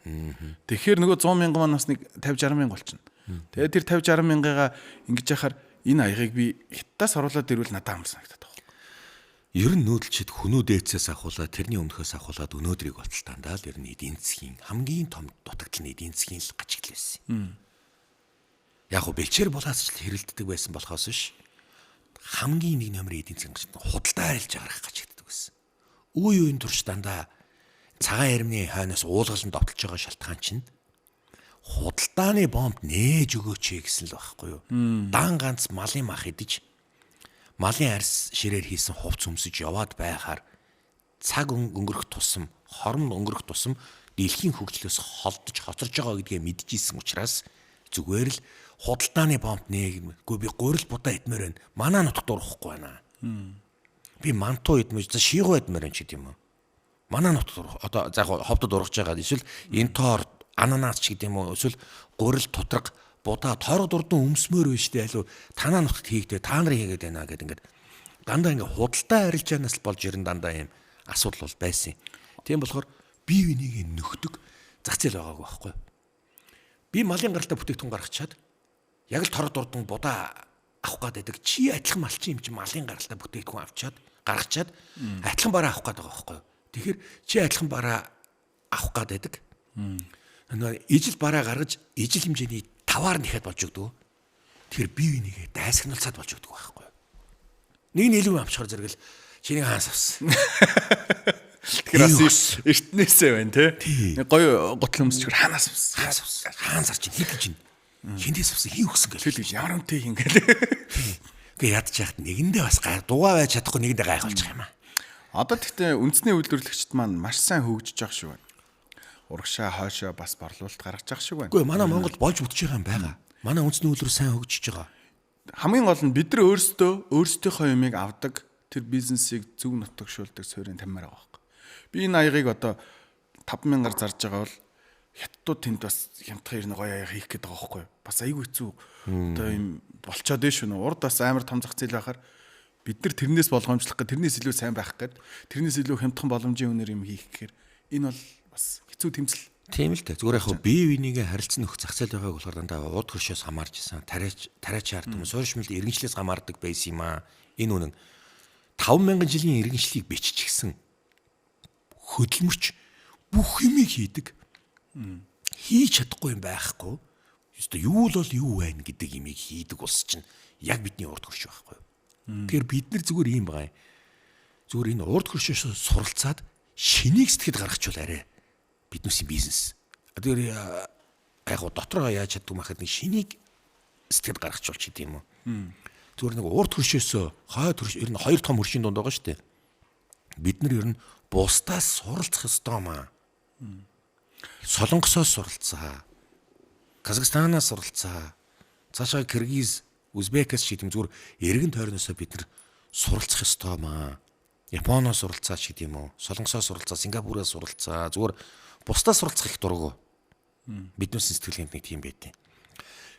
Тэгэхээр нөгөө 100 мянган маань бас нэг 50 60 мянга болчихно. Тэгээ тэр 50 60 мянгаагаа ингэж яхаар энэ аягийг би хятадаас оруулаад ирвэл надад амар санагдаад байна. Ер нь нүүдэлчэд хөнөө дээдсээс ахуулаад тэрний өмнөхөөс ахуулаад өнөөдрийг болтолтандаа л ер нь эдийн засгийн хамгийн том дутагдал нь эдийн засгийн л гажигдал байсан. Яг уу бэлчээр булаас ч хэрэлддэг байсан болохоос биш хамгийн нэг номер эдийн засгийн гажигдал худалдаа арилж агарах гажигддаг байсан. Үе үеийн турш дандаа цагаан ярмны хойноос уулгалан довтолж байгаа шалтгаан чинь худалдааны бомб нээж өгөөч гэсэн л байхгүй юу. Дан ганц малын мах идэж малын арьс ширээр хийсэн хувц өмсөж яваад байхаар цаг өнгөрөх тусам хорон өнгөрөх тусам дэлхийн хөгжлөөс холдож хоцорж байгаа гэдгээ мэдчихсэн учраас зүгээр л худалдааны бомб нээггүй би гурил будаа идмээр байна. Манай нутагт урахгүй байна. Би мантуу идмэж за шийгуу идмээр байна ч гэдэм юм. Манай нутагт одоо за ховдод ургаж байгаа. Эсвэл энтоор ананас ч гэдэм юм. Эсвэл гурил тутраг будаа тор дурдан өмсмөр биш дээ алуу танаа нутагт хийгдээ та нарын хийгээд байна гэд ингээд дандаа ингээд худалдаа арилжаанаас л болж ирэн дандаа юм асуудал бол байсан. Тийм болохоор бие биенийг нөхдөг зах зээл байгаагүй байхгүй. Би малын гаралтай бүтээгдэхүүн гаргачаад яг л тород урдан будаа авах гэдэг. Чи адилхан малчин юм чи малын гаралтай бүтээгдэхүүн авчаад гаргачаад адилхан бараа авах гэдэг байгаа байхгүй. Тэгэхээр чи адилхан бараа авах гэдэг. Ижил бараа гаргаж ижил хэмжээний таваар нэхэд болж өгдөг. Тэгэхээр бие бинийгээ дайсагналцаад болж өгдөг байхгүй. Нэг нь илүү авчихар зэрэгэл чиний хаанс авсан. Тэгэхээр бас эртнээсээ байна тий. Гоё гутал өмсчгөр хаанаас авсан. Хаан сар чинь хэд гэж чинь. Хинтээс авсан хий өгсөн гэл. Тэл гэж ямар үнтэй ингээл. Гэ ядж яхад нэгэндээ бас дугаа байж чадахгүй нэгэндээ гайхалчих юм аа. Одоо тэгтээ үндэсний үйлдвэрлэгчд маань маш сайн хөгжиж байгаа шүү байна. Урагшаа хойшоо бас борлуулалт гаргаж байгаа шүү байна. Үгүй манай Монголд болж бүтэж байгаа юм байгаа. Манай үндэсний үйлдвэр сайн хөгжиж байгаа. Хамгийн гол нь бид нар өөрсдийнхөө юмыг авдаг, тэр бизнесийг зөв нутагшуулдаг суурийн тамир байгаа байхгүй. Би энэ аягийг одоо 5,000-аар зарж байгаа бол хятадууд тэнд бас хямдхан ирнэ гоё аяг хийх гээд байгаа байхгүй. Бас айгүй хэцүү. Одоо юм болчоод дээ шүү нэ. Урд бас амар том зах зээл байхаар бид нар тэрнээс болгоомжлох гээд тэрнээс илүү сайн байх гээд тэрнээс илүү хямдхан боломжийн үнээр юм хийх гэхээр энэ бол бас хэцүү тэмцэл. Тийм л дээ. Зүгээр яг бие бинийгээ харилцан нөх зах зээл байгааг болохоор дандаа урд хөршөөс хамаарч исэн. Тариачаар юм суурьшмал иргэншлээс хамаардаг байсан юм аа. Энэ үнэн 5,000 жилийн иргэншлийг биччихсэн хөдөлмөрч бүх юмыг хийдэг. Хийж чадахгүй юм байхгүй. Ёстой юу л бол юу байна гэдэг юмыг хийдэг улс чинь яг бидний урд хөрш байхгүй. Тэгэхээр бид нар зүгээр юм байгаа юм. Зүгээр энэ урд хөршөөс суралцаад шинийг сэтгэд гаргachвал арай биднээс бизнес. Тэгэхээр яг дотроо яаж чаддаг махад нэг шинийг сэтгэд гаргachвал ч гэдэм юм уу. Зүгээр нэг урд хөршөөс хойд хөрш ер нь хоёр том хөршийн дунд байгаа шүү дээ. Бид нар ер нь бусдаас суралцах ёстой маа. Солонгосоос суралцаа. Казахстанаас суралцаа. Цаашаа Киргиз, Узбекээс ч гэдэм зүгээр эргэн тойрноосоо бид нар суралцах ёстой маа. Японоос суралцаа ч гэдэм үү. Солонгосоос суралцаа, Сингапураас суралцаа. Зүгээр бусдаас суралцах их дургу. Биднээс сэтгэлгээнд нэг тийм байдیں۔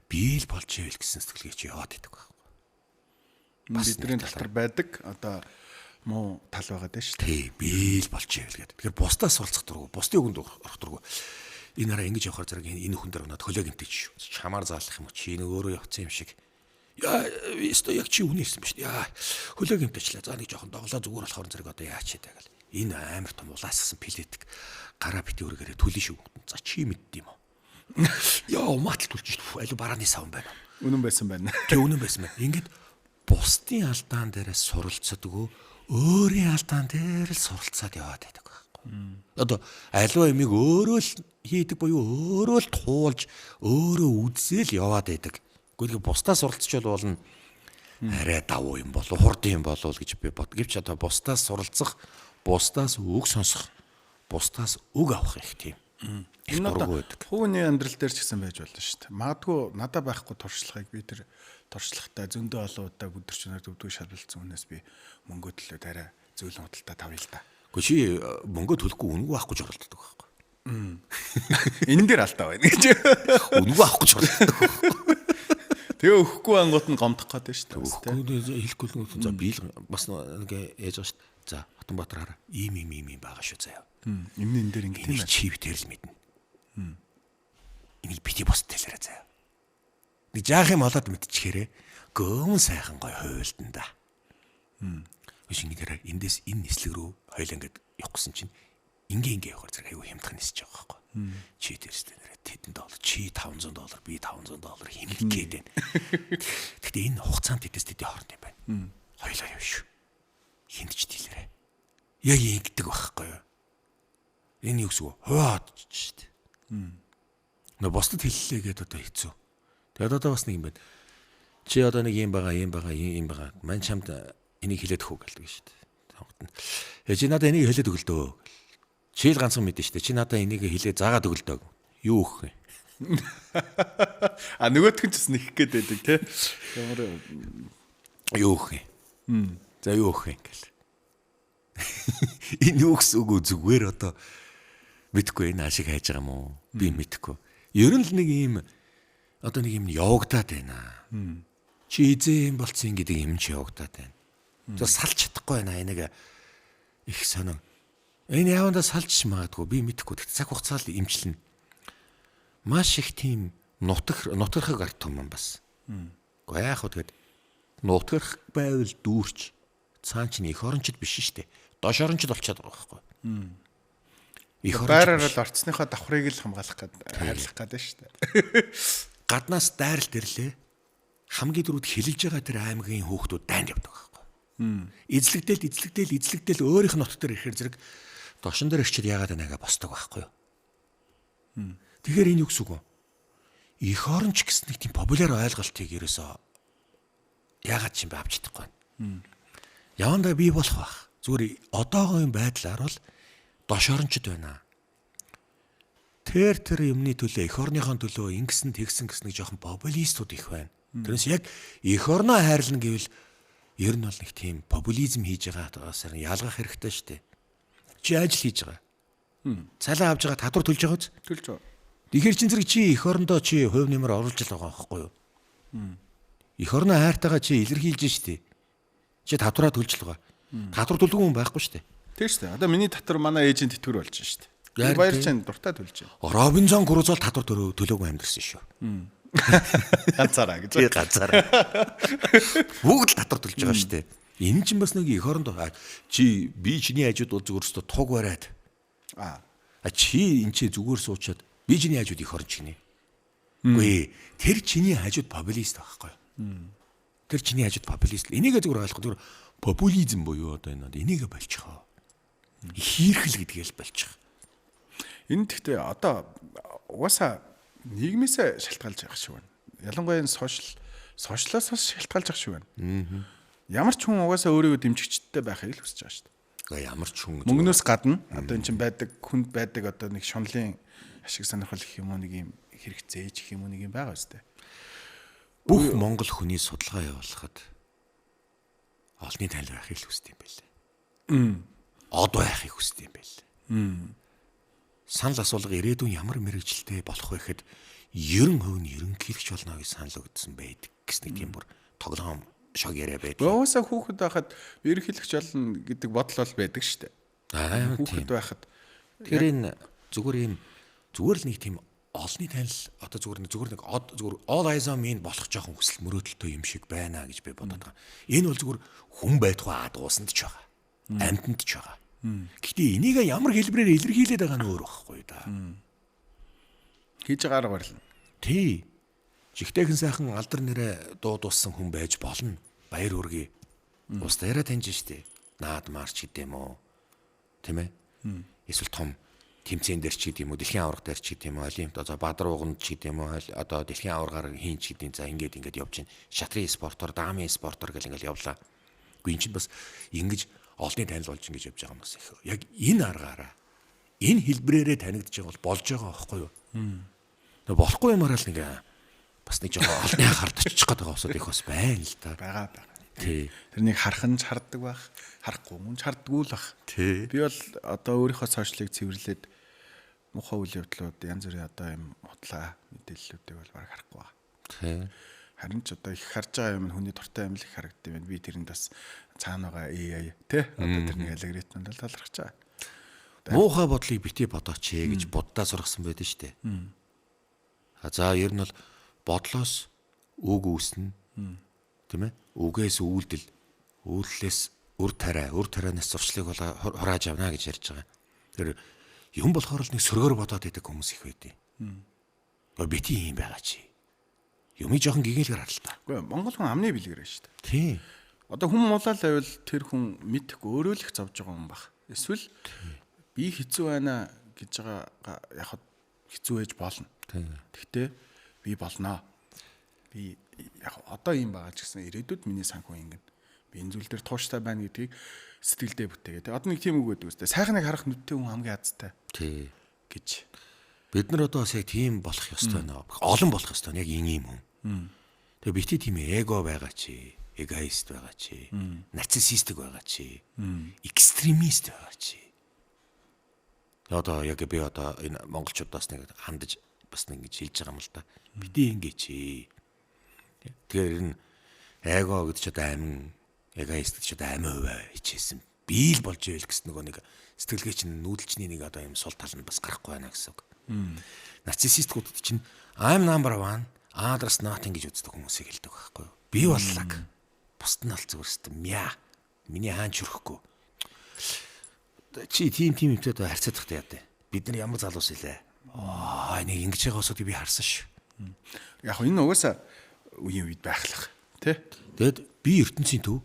Би л болж ивэл гэсэн сэтгэлгээ чи яваад идэг байхгүй. Бидний дотор байдаг одоо муу тал байгаа дээ шүү дээ. Би л болж ивэл гэдэг. Тэгэхээр бусдаас суралцах дургу, бусдын үгэнд орох дургу. Энэ хараа ингэж явахаар зэрэг энэ хүн дээр надад хөлөө гэмтэж шүү. Чамаар заалах юм уу? Чи нэг өөрөө явцсан юм шиг. Яа, өстө яг чи үнэлсэн ба шүү. Яа, хөлөө гэмтэжлээ. За нэг жоохон доглоо зүгээр болохоор зэрэг одоо яач хийдэг гэл. Энэ амар том улаасгсан пилетик гараа бити өргөрөө түлэн шүү. За чи мэддэм юм уу? Яа, матл түлж шүү. Алуу барааны савн байна. Үнэн байсан байна. Тэг үнэн байсан байна. Ингээд бусдын алдаан дээрээ суралцдаг. Өөрийн алдаан дээр л суралцаад яваад байдаг байхгүй. Одоо аливаа юмыг өөрөө л хийдэг буюу өөрөө л туулж өөрөө үзэл яваад байдаг. Гэхдээ бусдаас суралцчвал болно. Арай давуу юм болов, хурдан юм болов гэж би бод. Гэвч одоо бусдаас суралцах, бусдаас үг сонсох, бусдаас үг авах их тийм. Энэ одоо хүүний амьдрал дээр ч гэсэн байж болно шүү дээ. Магадгүй надад байхгүй туршлагыг би тэр туршлагатай зөндөө олон удаа өдөрчнөр өвдөө шалбалцсан хүнээс би мөнгө төлөөд арай зөөлөн худалдаа тавья л та. Гэхдээ чи мөнгө төлөхгүй үнгүй авахгүй ч оролддог байхгүй. Энэ дээр алдаа байна гэж. Үнгүй авахгүй ч оролддог. Тэгээ өгөхгүй ангууд нь гомдох гэдэг шүү дээ. Өгөхгүй хэлэхгүй л за би л бас нэг яаж байгаа шүү дээ. За Хатанбаатар хараа ийм байгаа шүү заяа. Энэ дээр ингэ тийм ээ. Чи битэр л мэднэ. Энийг бити бос тэлэрэ заяа. Нэг жаах юм олоод мэдчихээрээ гөөн сайхан гой хуйлдан да. Шинээр эндээс энэ нислэг рүү хоёлаа ингээд явахсан чинь ингээ явахаар зэрэг аюу хямдхан нисэж байгаа байхгүй. Чи дээрстэй нэрээ $1,000, чи $500, би $500 хэмлэх гээд байна. Гэхдээ энэ хугацаанд тэдэс тэдний хооронд юм байна. Хоёлаа явна шүү. Хинт ч дийлэрэ. Яг ингэдэг байхгүй юу? Энэ юу гэсэн үг? Хуваад шүү дээ. Нөө бусдад хэллээ гэдээ одоо хэцүү. Тэгээд одоо бас нэг юм байна. Чи одоо нэг юм байгаа. Мань чамд энийг хэлээд өгөх гэлдэг шүү дээ. Сонгот нь. Чи надад энийг хэлээд өгөл дөө. Чи л ганцхан мэдэн шүү дээ. Чи надад энийг хэлээд заагаад өгөл дөө. Юу өгөх юм? А нөгөөтгөн ч бас нэх гээд байдаг тий. Ямар юу өгөх юм? За юу өгөх юм гэл. Энэ юу гэсэн үг зүгээр одоо мэдхгүй энэ ашиг хайж байгаа юм уу? Би мэдхгүй. Ер нь л нэг юм одоо нэг юм явагдаад байна. Чи эзэн юм болцсон гэдэг юм чи явагдаад байна. За салж чадахгүй байна энийг их сонин. Энэ явандаа салж магадгүй би мэдэхгүй. Тэгт цаг хугацаа л эмчилнэ. Маш их тийм нутгархаг арт том юм бас. Гэхдээ яг хөө тэгэд нутгарх байвал дүүрч цаан чинь эх орончд биш шүү дээ. Дош орончд болчиход байгаа байхгүй. Эх Байраар л орцсныхоо давхрыг л хамгаалах гэдэг хайрлах гэдэг шүү дээ. Гаднаас дайралт ирлээ. Хамгийн дөрөвд хилэлж байгаа тэр аймгийн хүүхдүүд дайнд явдаг байхгүй. Эзлэгдээл өөрийнх нь нот дээр ирэхээр зэрэг дошин дээр ирчээд яагаад нэгээ босдог байхгүй юу? Тэгэхээр энэ юу гэсэн үг вэ? Эх оронч гэсэн нэг тийм популяр ойлголтыг ерөөсөө яагаад ч юм бэ авч чадахгүй байна. Явандаа бий болох байх. Зүгээр одоогийн байдлаар бол дош орончд байна. Тэр юмны төлөө эх орныхон төлөө ингэсэн тэгсэн гэсэн нэг жоохон популистууд их байна. Тэрнээс яг эх орноо хайрлна гэвэл ер нь бол нэг тийм популизм хийж байгаасаар ялгах хэрэгтэй шүү дээ. Чи ажил хийж байгаа. Цалин авж байгаа татвар төлж байгаа үз? Төлж байгаа. Тэгэхээр чин зэрэг чи эх орондоо чи хувь нэмэр оруулж л байгаа байхгүй юу? Эх орноо хайртайгаа чи илэрхийлж штэ. Чи татвараа төлж л байгаа. Татвар төлдөг хүн байхгүй штэ. Тийм шүү дээ. Одоо миний татвар манай ээжийн тэтгэр болж штэ. Би баяр чинь дуртай төлж байна. Робинзон Крузол татвар төлөөгүй амьдэрсэн шүү. Ганцаараа гэж. Би ганцаараа. Бүгд татвар төлж байгаа штэ. Энэ чинь бас нэг эх оронд чи би чиний хажууд бол зүгээр өстө туг бариад. Чи энэ чи зүгээр суучаад би чиний хажууд эх оронч гинэ. Үгүй тэр чиний хажууд популист байхгүй. Тэр чиний хажууд популист. Энийгээ зүгээр ойлгох. Зүгээр популизм буюу одоо энэ энийгээ болчихоо. Хийрхэл гэдгээ л болчих. Энэ гэхдээ одоо угаасаа нийгмээсээ шалтгаалж байгаа шиг байна. Ялангуяа энэ сошиалоос шалтгаалж байгаа шиг байна. Ямар ч хүн угаасаа өөрийгөө дэмжигчтэй байхыг л хүсэж байгаа шүү дээ. Ямар ч хүн мөнгнөөс гадна одоо эн чинь байдаг хүнд байдаг одоо нэг шунлын ашиг сонирхол гэх юм уу нэг юм хэрэгцээ гэх юм уу нэг юм байгаа үстэй. Бүх монгол хүний судалгаа явуулахад олонний танил байхыг л хүсдэг юм байлээ. Од байхыг хүсдэг юм байлээ. Санал асуулга ирээдүйн ямар мэрэгчлээ болох вэ гэхэд 90% нь ерөнхийлөгч болно гэж санал өгдсөн байдаг гэсэн нэг тийм бүр тоглоом шог яриа байдаг. Уусаа хүүхэд байхад ерөнхийлөгч болно гэдэг бодол бол байдаг шүү дээ. Хүүхэд байхад тэр энэ зүгээр л нэг тийм олонний танил одоо зүгээр нэг all eyes on me болох жоохон хүсэл мөрөөдөлтөө юм шиг байна гэж би бодоод байгаа. Энэ бол зүгээр хүн байдгүй адуусанд ч байгаа. Амьтанд ч байгаа. Гэхдээ энийг ямар хэлбэрээр илэрхийлээд байгаа нь өөр байхгүй да. Хийж байгаа арга барил. Тий. Жигтэйхэн сайхан алдар нэрэ дуудуулсан хүн байж болно. Баяр үргээ. Ус дээрээ таньж штэ. Наад марч гэдэм үү. Тийм ээ. Эсвэл том тэмцээн дээр ч гэдэм үү, дэлхийн аварга дээр ч гэдэм үү, олимпиад одоо бадар ууганд ч гэдэм үү, одоо дэлхийн аваргаар хийн ч гэдэм за ингээд явж байна. Шатрын спортоор, дамын спортоор гэл ингээд явлаа. Гүн чинь бас ингэж олонний танил болж ингэж явж байгаа юм бас их. Яг энэ аргаараа энэ хэлбрээрээ танигдж байгаа бол болж байгаа байхгүй юу? Тэг болохгүй юмараа л нэг бас нэг жоохон олонний хард очих гээд байгаа усуд их бас байна л да. Байгаа. Тий. Тэрнийг харах нь ч харддаг байх, харахгүй нь ч харддаггүй л байх. Тий. Би бол одоо өөрийнхөө сошиалыг цэвэрлээд муухай үйл явдлууд янз бүрийн одоо юм худлаа мэдээллүүдийг бол баг харахгүй байна. Тий. Харин ч одоо их харж байгаа юм хүний дуртай юм л их харагддаг байна. Би тэрэнд бас цаана байгаа AI тий. Одоо тэрний алгоритмд л талархаж байгаа. Муухай бодлыг битгий бодооч гэж буддаа сургасан байдаг шүү дээ. За ер нь бол бодлоос үг үүснэ. Тийм ээ? Үгээс үйлдэл, үйлдэлээс үр тарианаас зуршлыг хурааж авна гэж ярьж байгаа. Тэр юм болохоор л нэг сөргөөр бодоод байдаг хүмүүс их байдیں۔ Бити юм байгаа чи. Юмыг жоохон гэгээлгэр хар л та. Үгүй Монгол хүн амны бэлгэрээ шүү дээ. Тий. Одоо хүн муулаад байвал тэр хүн мэдхгүй өөрөө л их зовж байгаа юм баг. Эсвэл би хэцүү байна гэж байгаа яг хэцүү ээж болно. Гэхдээ би болноо. Би яг одоо юм байгаа ч гэсэн ирээдүйд миний санхүү ингэн. Би энэ зүйл дээр тууштай байна гэдгийг сэтгэлдээ бүтээгээд. Одоо нэг тийм үг гэдэг үстэй. Сайхныг харах нүдтэй хүн хамгийн азтай. Тий. гэж. Бид нар одоо бас яг тийм болох ёстой нөө. Олон болох ёстой яг ийм хүн. Тэгээ бити тийм эго байгаа чи, эгоист байгаа чи, нарциссистик байгаа чи, экстремист байгаа чи. Одоо яг би одоо энэ монголчуудаас нэг хандаж бас нэг ингэж хэлж байгаа юм л да. Бити ингэ чи. Тэгэхээр энэ эго гэдэг ч одоо амин, эгоист гэдэг ч одоо амин хуваа хичээсэн Би л болж ивэл гэсэн нөгөө нэг сэтгэлгээ чинь нүүдэлчний нэг одоо юм сул тал нь бас гарахгүй байна гэсэн үг. Нарциссистгууд чинь I'm number one, others nothing гэж үздэг хүмүүсийг хэлдэг байхгүй юу? Би боллаг. Бусд нь аль зүгээр өстө мяа. Миний хаан чөрөхгүй. Чи тийм юмтэй харьцаадах та яа дээ. Бид нар ямар залуус илээ. Нэг ингэж байгаа усуудыг би харсан шүү. Яг энэ угаасаа үеийн үед байхлах тий. Тэгэд би ертөнцийн төв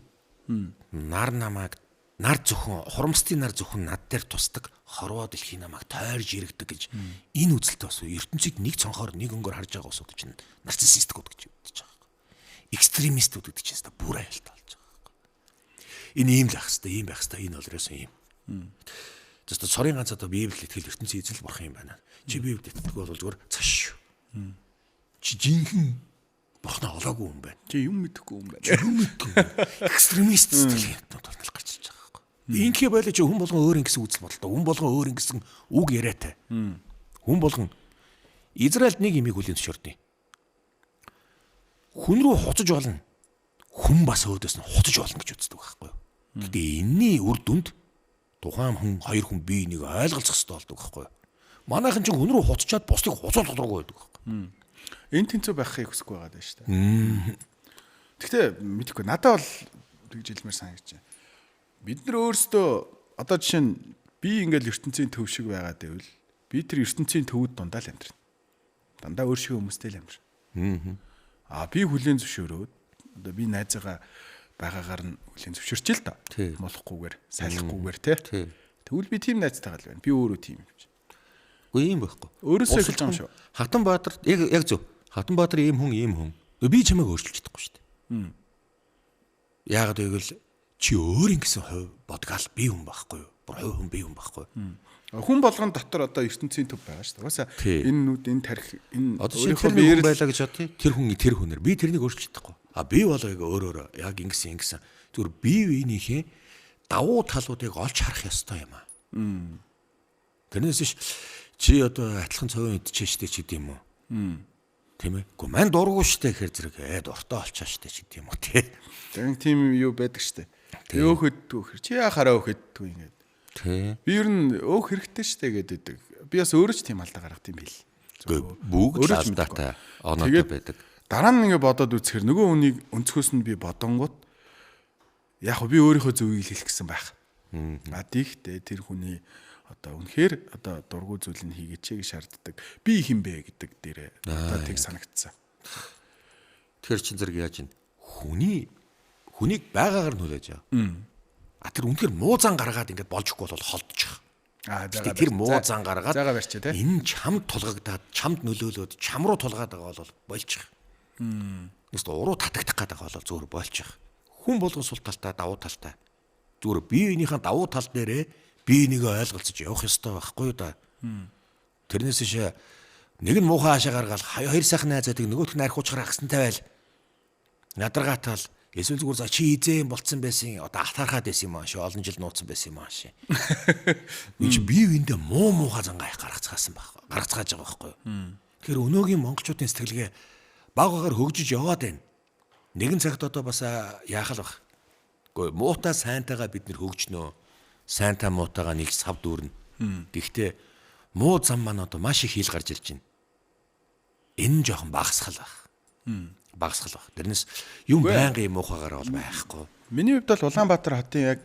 нар намайг нар зөвхөн хурамстын нар зөвхөн над дээр тусдаг хорвоо дэлхийн намайг тойрж иргэдэг гэж энэ үзэлтэй бас ертөнцийг нэг цонхоор нэг өнгөөр харж байгаа усууд чинь нарциссистгууд гэж үзэж байгаа. Экстремистүүд гэдэг чинь та бүр айлтаа болж байгаа. Энэ ийм л байх хэвээр, ийм байх хэвээр, энэ бол ерөөсөн ийм. Тэст цорын ганц одоо Библиэд итгэл ертөнцийн эзэл бурхан юм байна. Чи Библиэд итгэдэг бол зүгээр цааш шүү. Чи жинхэнэ бурхнаа олоогүй юм байна. Чи юм мэдэхгүй юм байна. Юм мэдгүй. Экстремист сэтгэлгээнд бол гарч ирж байгаа байхгүй. Инхээ байлаа чи хүн болгон өөр ингэсэн үзэл бодолтой. Хүн болгон өөр ингэсэн үг яриатай. Хүн болгон Израильд нэг имийг хүлийн зөвшөөрдөө. Хүн рүү хуцаж болно. Хүн бас өөдөөс нь хуцаж болно гэж үздэг байхгүй. Гэтэ энэний үр дүнд тухайн хүн хоёр хүн бие нэг ойлголцох хэрэгтэй болдог байхгүй. Манайхан ч хүн рүү хуцчаад бусдыг хуцуулах дурггүй байдаг байхгүй. Энэ тэнцүү байхыг хүсэхгүй байгаа даа шүү дээ. Гэхдээ мэдхгүй надад бол тэгж хэлмээр санагдаж байна. Бид нар өөрсдөө одоо жишээ нь би ингээл ертөнцийн төв шиг байгаа гэвэл би тэр ертөнцийн төвд дундаа л амьдрна. Дандаа өөр шиг хүмүүстэй л амьдрна. Би хүлээн зөвшөөрөөд одоо би найзгаа байгаагаар нь хүлээн зөвшөөрч л та. Молохгүйгээр, сайлахгүйгээр тий. Тэгвэл би тийм найзтайгаа л байна. Би өөрөө тийм юм чинь. Үгүй юм байхгүй. Өөрөөсөө хэлж байгаа юм шүү. Хатан Баатар яг зөв. Хатан Баатар ийм хүн. Би чамайг өөрчилж чадахгүй шүү дээ. Яагаад гэвэл чи өөр ингэсэн хувь бодгаал би хүн байхгүй юу? Бүр хувь хүн би хүн байхгүй юу? Хүн болгон дотор одоо ертөнцийн төв байгаа шүү дээ. Угаасаа энэ нүд энэ тарих энэ өөрийнхөө биеэр байлаа гэж бод тий. Тэр хүн тэр хүнээр би тэрнийг өөрчилж чадахгүй. Би болоо өөрөө яг ингэсэн. Зүгээр бие биенийхээ давуу талуудыг олж харах ёстой юм аа. Тэрнээс ш чи одоо адилхан цовын идчихэж штэ ч гэдэм үү? Тийм ээ. Гэхдээ мань дургу штэ гэхэр зэрэг дуртай олчаа штэ ч гэдэм үү тий. Тэгэн тийм юу байдаг штэ. Өөхөд түүхэр чи яхаараа өөхөдгүй ингээд. Тий. Би ер нь өөх хэрэгтэй штэ гэдэг. Би бас өөрөө ч тийм алдаа гаргах юм бил. Бүгд алдаатай оноотой байдаг. Дараа нь ингээд бодоод үзэхэр нөгөө хүнийг өнцгөөс нь би бодонгууд яг би өөрийнхөө зөвийг хэлэх гэсэн байх. Тийхтэй тэр хүний одоо үнэхээр одоо дургу зүйлийг хийгээч гэж шаарддаг. Би хин бэ гэдэг дээрээ одоо тэг санагдсан. Тэр чин зэрэг яаж ин хүнийг байгаагаар нь хүлээж аваа. Тэр үнэхээр муу зан гаргаад ингээд болж ихгүй бол холдчих. Тэр муу зан гаргаад энэ чамд тулгагдаад чамд нөлөөлөд чам руу тулгаад байгаа бол болчих. Нэст уруу татагдах гэдэг бол зөөр болчих. Хүн болгон сул талтай давуу талтай. Зүгээр биеийнхээ давуу тал дээрээ биенийг ойлголцож явах ёстой байхгүй юу да. Тэрнээс иш нэг нь муухай хаашаа гаргаад хоёр сайхан найзуудыг нөгөөх нь архиучгаар хагсантай байл. Надаргаатал эсвэл зүгээр за чи изэн болцсон байсан одоо атархаад байсан юм ааши олон жил нууцсан байсан юм ааши. Энд бие биендээ муухай зангаа гаргацгаасан байхгүй. Гаргацгааж байгаа байхгүй юу. Тэгэхээр өнөөгийн монголчуудын сэтгэлгээ баг багаар хөгжиж яваад байна. Нэгэн цагт одоо бас яах л баг. Гэхдээ муутай сайнтайгаа бид нэр хөгжнөө. Сайнтай муутайгаа нэг сав дүүрнэ. Гэхдээ муу зам маань одоо маш их хил гарч ирж байна. Энэ нь жоохон багасгал баг. Багасгал баг. Тэрнээс юм байнгын муухайгаар бол байхгүй. Миний хувьд бол Улаанбаатар хотын яг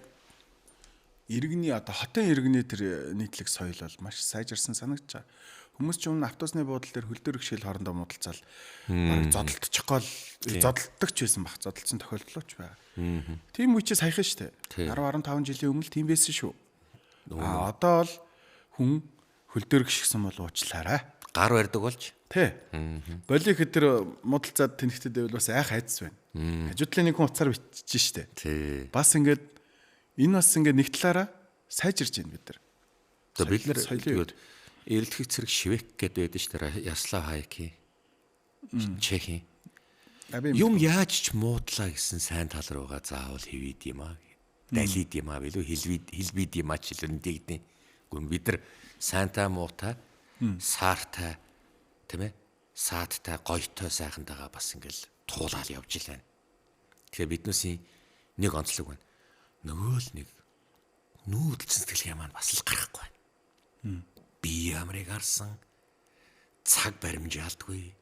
иргэний одоо хотын иргэний тэр нийтлэг соёл бол маш сайжирсан санагдаж байгаа. Хүмүүс ч өмнө автобусны буудлын дээр хөлдөр гişэл хоорондоо муудалцал зодтолдчих гол зодтолдогч байсан баг. Зодтолсон тохиолдол ч байгаа. Тийм үе чи саяхан штэ. 10-15 жилийн өмнө тийм байсан шүү. Одоо бол хүн хөлдөр гişгсэн бол уучлаарай. Гар барьдаг болж. Тэ. Болиг тэр муудалцаад тэнхтэд байвал бас айх хайц байна. Хажуудлын нэг хүн уцаар бичиж штэ. Тий. Бас ингээд энэ бас ингээд нэг талаараа сайжирч байна бид нар. За бид нар соёлын эрэлтгэх цэрэг Швек гэдэг байдаг ш тэр Яслав Хайки. Чехийн. Юм яаж ч муудлаа гэсэн сайн тал руугаа заавал хэвид юм аа. Далид юм аа билүү хэлбид юм аа ч илэрнтэй гэдэг. Гүн бид нар сайнтай муутай саартай тийм ээ саадтай гойтой сайхантайгаа бас ингээл туулаад явж илаа. Тэгэхээр биднээсийн нэг онцлог байна. Нөгөө л нэг нүүдэлцэн сэтгэлгээ маань бас л гарахгүй. Бие амрыг харсан цаг баримжаалдаггүй.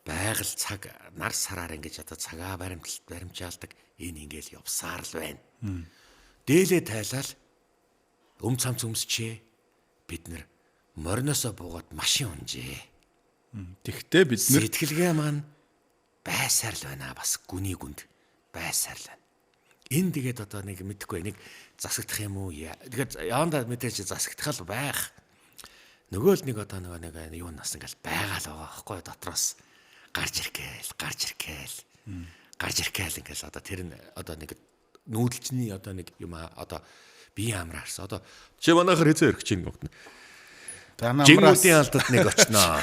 Байгаль цаг нар сараар ингэж одоо цагаа баримжаалдаг энэ ингээл явсаар л байна. Дээлээ тайлал цамц өмсчээ. Бид нэр мориноосоо буугаад машин унжээ. Тэгтээ бид нэр сэтгэлгээ маань байсаар л байна. Бас гүний гүнд байсаар л байна. Энэ тэгээд одоо нэг мэдхгүй нэг засагдах юм уу? Тэгээд явандаа мэдээж засагдах л байх. Нөгөө л нэг одоо нэг юу нас ингээл байгаа л байгаа байхгүй дотроос гарч иргээл ингээл одоо тэр нь одоо нэг нүүдэлчний одоо нэг юм одоо бие амраарсан одоо чи манайхаар хэзээ ирэх чинь гот. Жингүүдийн алдад нэг очноо.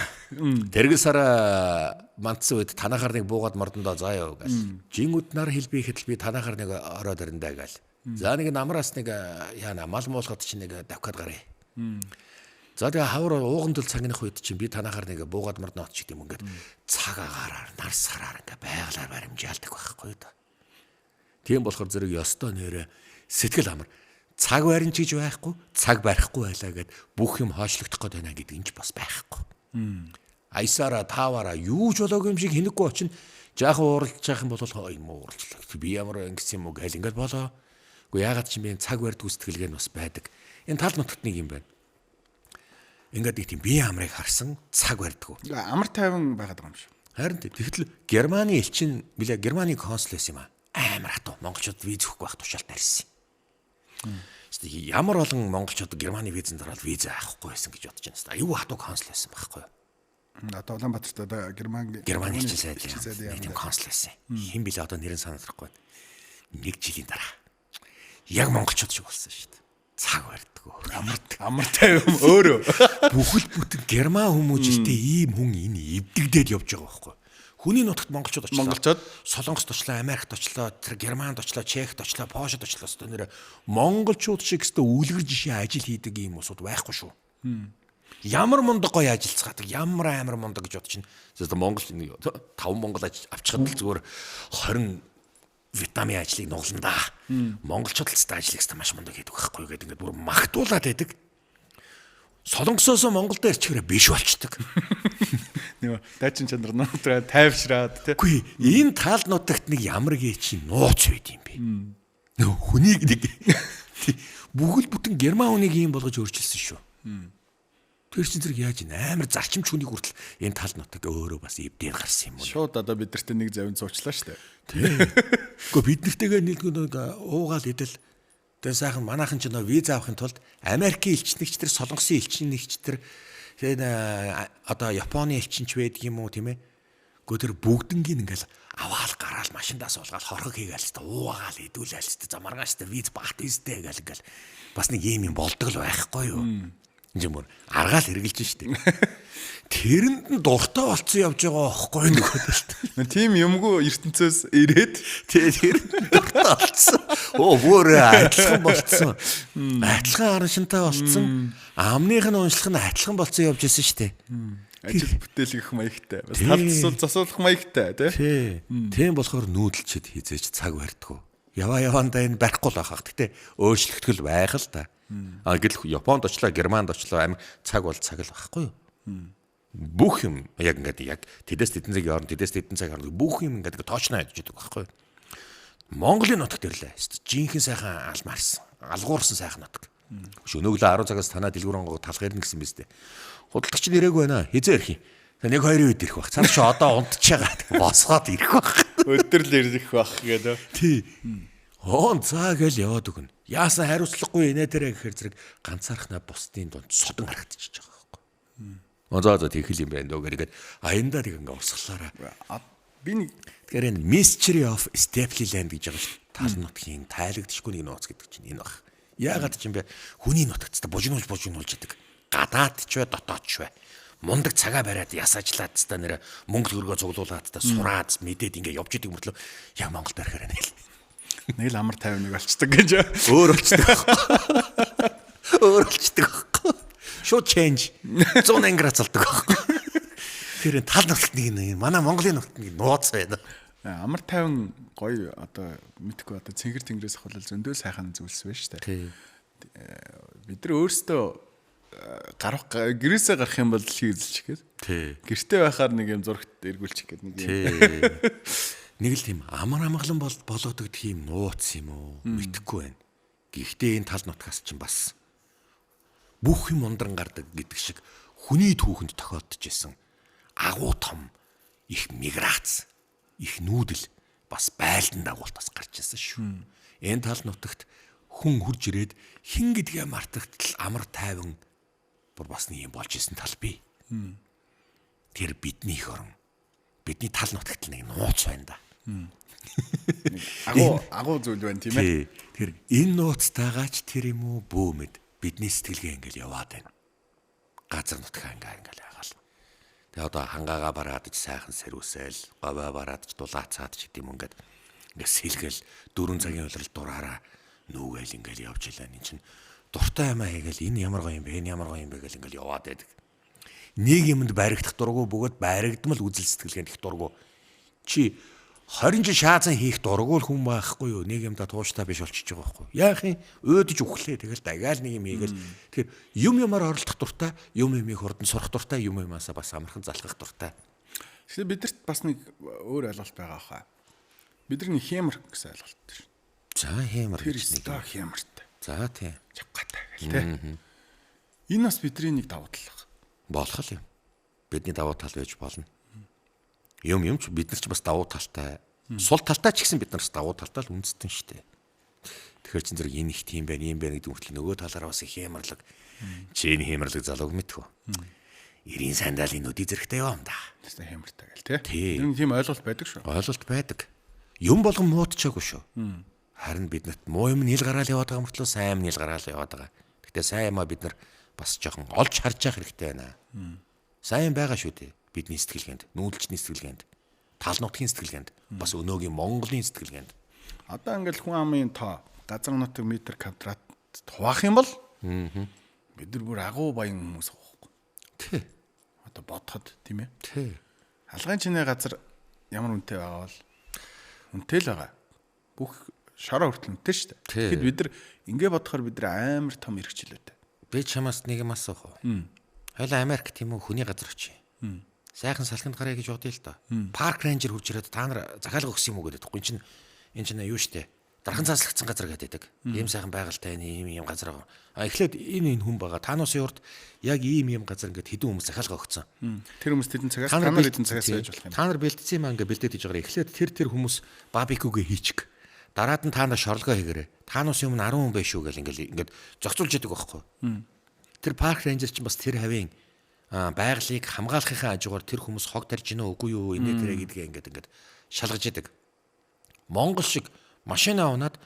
Тэргэл сараа мандсан үед танахаар нэг буугаад мордондоо заяа гэл. Жингүүд нар хэлбийхэд л би танахаар нэг ороод ирэндаа гэл. За нэг намраас нэг яана мал муулахад чинь нэг давхад гарыг. За тэгээ хавар ууган төл цагных үед чинь би танахаар нэг буугаад мордно ч гэдэм ингээд цаг агаараар нар сараар ингээ байгалаар баримжаалдаг байхгүй да. Тийм болохоор зэрэг ёстой нэрэ сэтгэл амар цаг баримж гэж байхгүй цаг барихгүй байлаа гэд бүх юм хойшлогдох гээд байна гэдэг нь ч бас байхгүй. Айсараа таваараа юу ч болоогүй юм шиг хинэггүй очин жаахан ууралж байгаа юм бол юм ууралчлаа. Би ямар ингэсэн юм уу гэл ингээд болоо. Уу ягаад ч юм бэ цаг барьд үсэтгэлгээ нь бас байдаг. Энэ тал нутагт нэг юм байна. Ингээд нэг тийм бие амрыг харсан цаг барьдгүй. Амар тайван байгаад байгаа юм шүү. Харин тэгтэл Германы элчин билээ Германы консул байсан юм аа. Амар хатуу монголчууд виз өгөхгүй байх тушаалд арьсан. Ямар олон монголчууд Германы визэнд ороод виза авахгүй байсан гэж бодож байна. Аюу хатуу консул байсан байхгүй юу? Одоо Улаанбаатарт одоо Германы элчин сайд тийм консул байсан. Хэн билээ одоо нэрэн санаадахгүй. Нэг жилийн дараа яг монголчууд шиг болсон шүү дээ. Цаг барьдгүй. Амар тайван өөрөө. Бүхэл бүтэн герман хүмүүжлтэй ийм хүн энэ эвдэгдээд явж байгаа байхгүй. Хүний нутагт монголчууд очлоо. Солонгост очлоо, Америкт очлоо, тэр Германд очлоо, Чехт очлоо, Польшид очлоо. Өстө нэр монголчууд шиг өстө үлгэр жишээ ажил хийдэг ийм усуд байхгүй шүү. Ямар мундаг гоё ажилцгаадаг, ямар амар мундаг гэж бодож чинь. Зөвхөн Монгол 5 монгол авчихад л зүгээр 20 витамин ажлыг нугландаа. Монголчууд л та ажлыг та маш мундаг хийдэг байхгүй гэдэг ингээд бүр магтуулаад байдаг. Солонгосоос Монголд ирчихээрээ биш болчдөг. Нөө дайчин чанар нуутраа тайвшраад тий. Үгүй энэ тал нутагт нэг ямар гээч нууц байд юм бэ. Нөө хүнийг нэг бүхэл бүтэн герман хүнийг ийм болгож өөрчилсөн шүү. Тэр чинь зэрэг яаж ин амар зарчимч хүнийг хүртэл энэ тал нутаг өөрөө бас эвдээр гарсан юм уу. Шууд одоо бид нарт нэг завин зуучлаа шүү дээ. Тий. Гэхдээ бид нартэйгээ нэг уугаал идэл тэгээ сайхан манайхан ч нөө виз авахын тулд Америкийн элчнэгч тэр Солонгосын элчнэгч тэр одоо Японы элчинч байдаг юм уу тийм ээ. Гэхдээ тэр бүгднгийн ингээл аваал гараал машиндаа суулгаад хорхог хийгээл ч уугаал идүүлээл ч за маргааш тэр виз багт ийстэй ингээл бас нэг юм болдог л байхгүй юу. Жимөр аргаал хэрглэж штеп. Тэрэнд нь дуртай болцсон явж байгаа байхгүй нөгөө. Тийм юмгүй ертөнцөөс ирээд тэрэнд дуртай болцсон. Бүр адилхан болцсон. Адилхан аран шинтэй болцсон. Амных нь уншлах нь адилхан болцсон явж исэн штеп. Ажил бүтээлгэх маягтай. Бас талцсуул засуулах маягтай тий. Тийм болохоор нүүдэлчэд хизээж цаг барьдгүй. Явандаа энэ барихгүй л байхаа. Гэтэ өөрчлөгдөл байх л та. Гэл Японд очлоо, Германд очлоо цаг бол цаг л байхгүй юу? Бүх юм яг ингээд яг тэдэс тэдэн цагийн орнд тэдэс тэдэн цаг орнд бүх юм ингээд тоочноо яж идэг байхгүй юу? Монголын нутагт ирлээ. Жинхэнэ сайхан алмаарсан. Алгуурсан сайхан нутаг. Өнөөглөө 10 цагаас танаа дэлгүүр онгоо талах ирнэ гэсэн биз дээ. Худалдагч нэрээгүй байна. Хизээ ирэх юм. Нэг хоёрын үед ирэх баг. Цааш одоо унтчихагаа босгоод ирэх баг. Өдөр л ирэх баг гэдэг. Тий. За гэл яваад өгнө. Яасан хариуцлагагүй инээ дээрээ гэхээр зэрэг ганцаархнаа бусдын дунд содон харагдчихж байгаа байхгүй. За тийхэл юм байна дөө гэгээд аяндаа тийг ингээ урсгалаараа. Би нэг тэгэхээр энэ Mystery of Steply Land гэж байгаа шүү. Тал нутгийн тайлагдчихгүй нэг нууц гэдэг чинь энэ баг. Яагаад ч юм бэ? Хүний нутагт бужигнуулж идэг. Гадаад ч бай, дотоод ч бай. Мундаг цагаа бариад ясаачлаад та нэр мөнгө төгрөгөө цуглуулад та сураад мэдээд ингээ явж идэг мөртлөө яг Монголд ирэхээр нэ. Нэг л амар 51 болцдог гэж. Өөр болцдог. Өөр болцдог. Шууд change 100 градус болдог байхгүй. Тэр тал нутагт нэг манай Монголын нутагт нэг нууц байна. Амар 50 гоё одоо мэдхгүй одоо цэнгэр тэнгэрээс хавлал зөндөө сайхан зүйлс байна шүү дээ. Бид нар өөрсдөө гэрээсээ гарах юм бол дэлхийг эзэлчих гээд. Тий. Гэртээ байхаар нэг юм зурагт эргүүлчих гээд нэг юм. Тий. Нэг л тийм амар амгалан болоод тийм нууц юм уу? Мэдхгүй байна. Гэхдээ энэ тал нутгаас чинь бас бүх юм ундран гардаг гэдэг шиг хүний түүхэнд тохиолдож исэн агуу том их миграц, их нүүдэл бас байлдан дагуултаас гарч ирсэн шүү. Энэ тал нутагт хүн хурж ирээд хин гэдгээ мартагтал амар тайван бас нэг юм болж исэн тал бий. Тэр биднийх орон. Бидний тал нутагт нэг нууц байна да. Агуу зүйл байна тийм ээ. Тэр энэ нууцтайгаач тэр юм уу бөөмөд бидний сэтгэлгээ ингээл яваад байна. Газар нутгаа ингээл ягаал. Тэгээ одоо хангаагаа бараадж сайхан сэрүүсэл, говаа бараадж дулаацаад ч гэдэм ингээд сэлгэл 4 цагийн улирал дураараа нүүгээл ингээл явж илаа. Энд чинь дуртай юмаа хийгээл энэ ямар гоё юм бэ? Энэ ямар гоё юм бэ гэл ингээл яваад байдаг. Нэг юмд баригдах дургу бөгөөд баригдмал үзэл сэтгэлгээнд их дургу. Чи 20 жил шаазан хийх дургуул хүн байхгүй юу? Нэг юмда тууштай биш болчихж байгаа байхгүй юу? Яах юм? Өөдөж өглөө тэгэл дагаал нэг юм хийгээл. Тэгэхээр юмар оролдох дуртай, юмыг хурдан сурах дуртай, юмаасаа бас амархан залхах дуртай. Тэгэхээр бидэрт бас нэг өөр ойлголт байгаа хаа. Бидний хэмэр гэсэн ойлголт шүү. За хэмэр гэж нэг хэмэртэй. За тийм. Чавгатай гэл тээ. Энэ бас бидний нэг давуу тал болох юм. Бидний давуу тал байж болно. Юм ч бид нар ч бас давуу талтай. Сул талтай ч гэсэн бид нараас давуу талтай л үндэстэн шүү дээ. Тэгэхээр чин зэрэг энэ их тийм байна, юм байна гэдэг үртэл нөгөө талаараа бас их хэмэрлэг. Чинь хэмэрлэг залууг мэдхүү. 90 сандалын нүди зэрэгтэй юм да. Тэстэй хэмэртэй гэл тээ. Тэр тийм ойлголт байдаг шүү. Ойлголт байдаг. Юм болгон муутчаагүй шүү. Харин биднэрт муу юм нийл гараал яваад байгаа мөртлөө сайн юм нийл гараал яваад байгаа. Гэхдээ сайн юмаа бид нар бас жоохон олж харж явах хэрэгтэй байна. Сайн байгаа шүү дээ. Бидний сэтгэлгээнд, нүүдэлчний сэтгэлгээнд, тал нутгийн сэтгэлгээнд, бас өнөөгийн Монголын сэтгэлгээнд. Одоо ингээл хүн амын тоо газар нутаг метр квадрат хуваах юм бол бид нар бүр агуу баян хүмүүс байхгүй. Тий. Одоо бодоход тийм ээ. Тий. Алгын чинээ газар ямар үнэтэй байгаа бол үнэтэй л байгаа. Бүх шороо хүртэл үнэтэй шүү дээ. Тэгэхэд бид нар ингээ бодохоор бид нар амар том эрхчлөөтэй. Би чамаас нэг юм асуух уу? Хойлоо Америк тийм үү хүний газар очие. Сайхан салхинд гараа гэж бодъё л доо. Парк рейнжер хурж ирээд та нар захиалга өгсөн юм уу гэдэг. Энэ чинь юу штэ. Дархан цааслагдсан газар гэдэг. Ийм сайхан байгальтай ийм газар байгаа. Эхлээд энэ хүн байгаа. Таануусын урд яг ийм газар ингээд хэдэн хүмүүс захиалга өгсөн. Тэр хүмүүс тэдэн цагаас та нар хэдэн цагаас байж болох юм. Та нар бэлдсэн юм ингээд бэлдээд хийж байгаа. Эхлээд тэр хүмүүс барбекюгээ хийчих. Дараад нь та нар шорлогоо хийгээрэй. Таануусын өмнө 10 хүн байш шүү гэл ингээд зохицуулж яадаг байхгүй. Тэр парк рейнжер чинь бас тэр хавийн байгалыг хамгаалахын хажуугаар тэр хүмүүс хог тарьж гинөө үгүй юу энэ тэрэ гэдгээ ингээд шалгаж яадаг. Монгол шиг машина унаад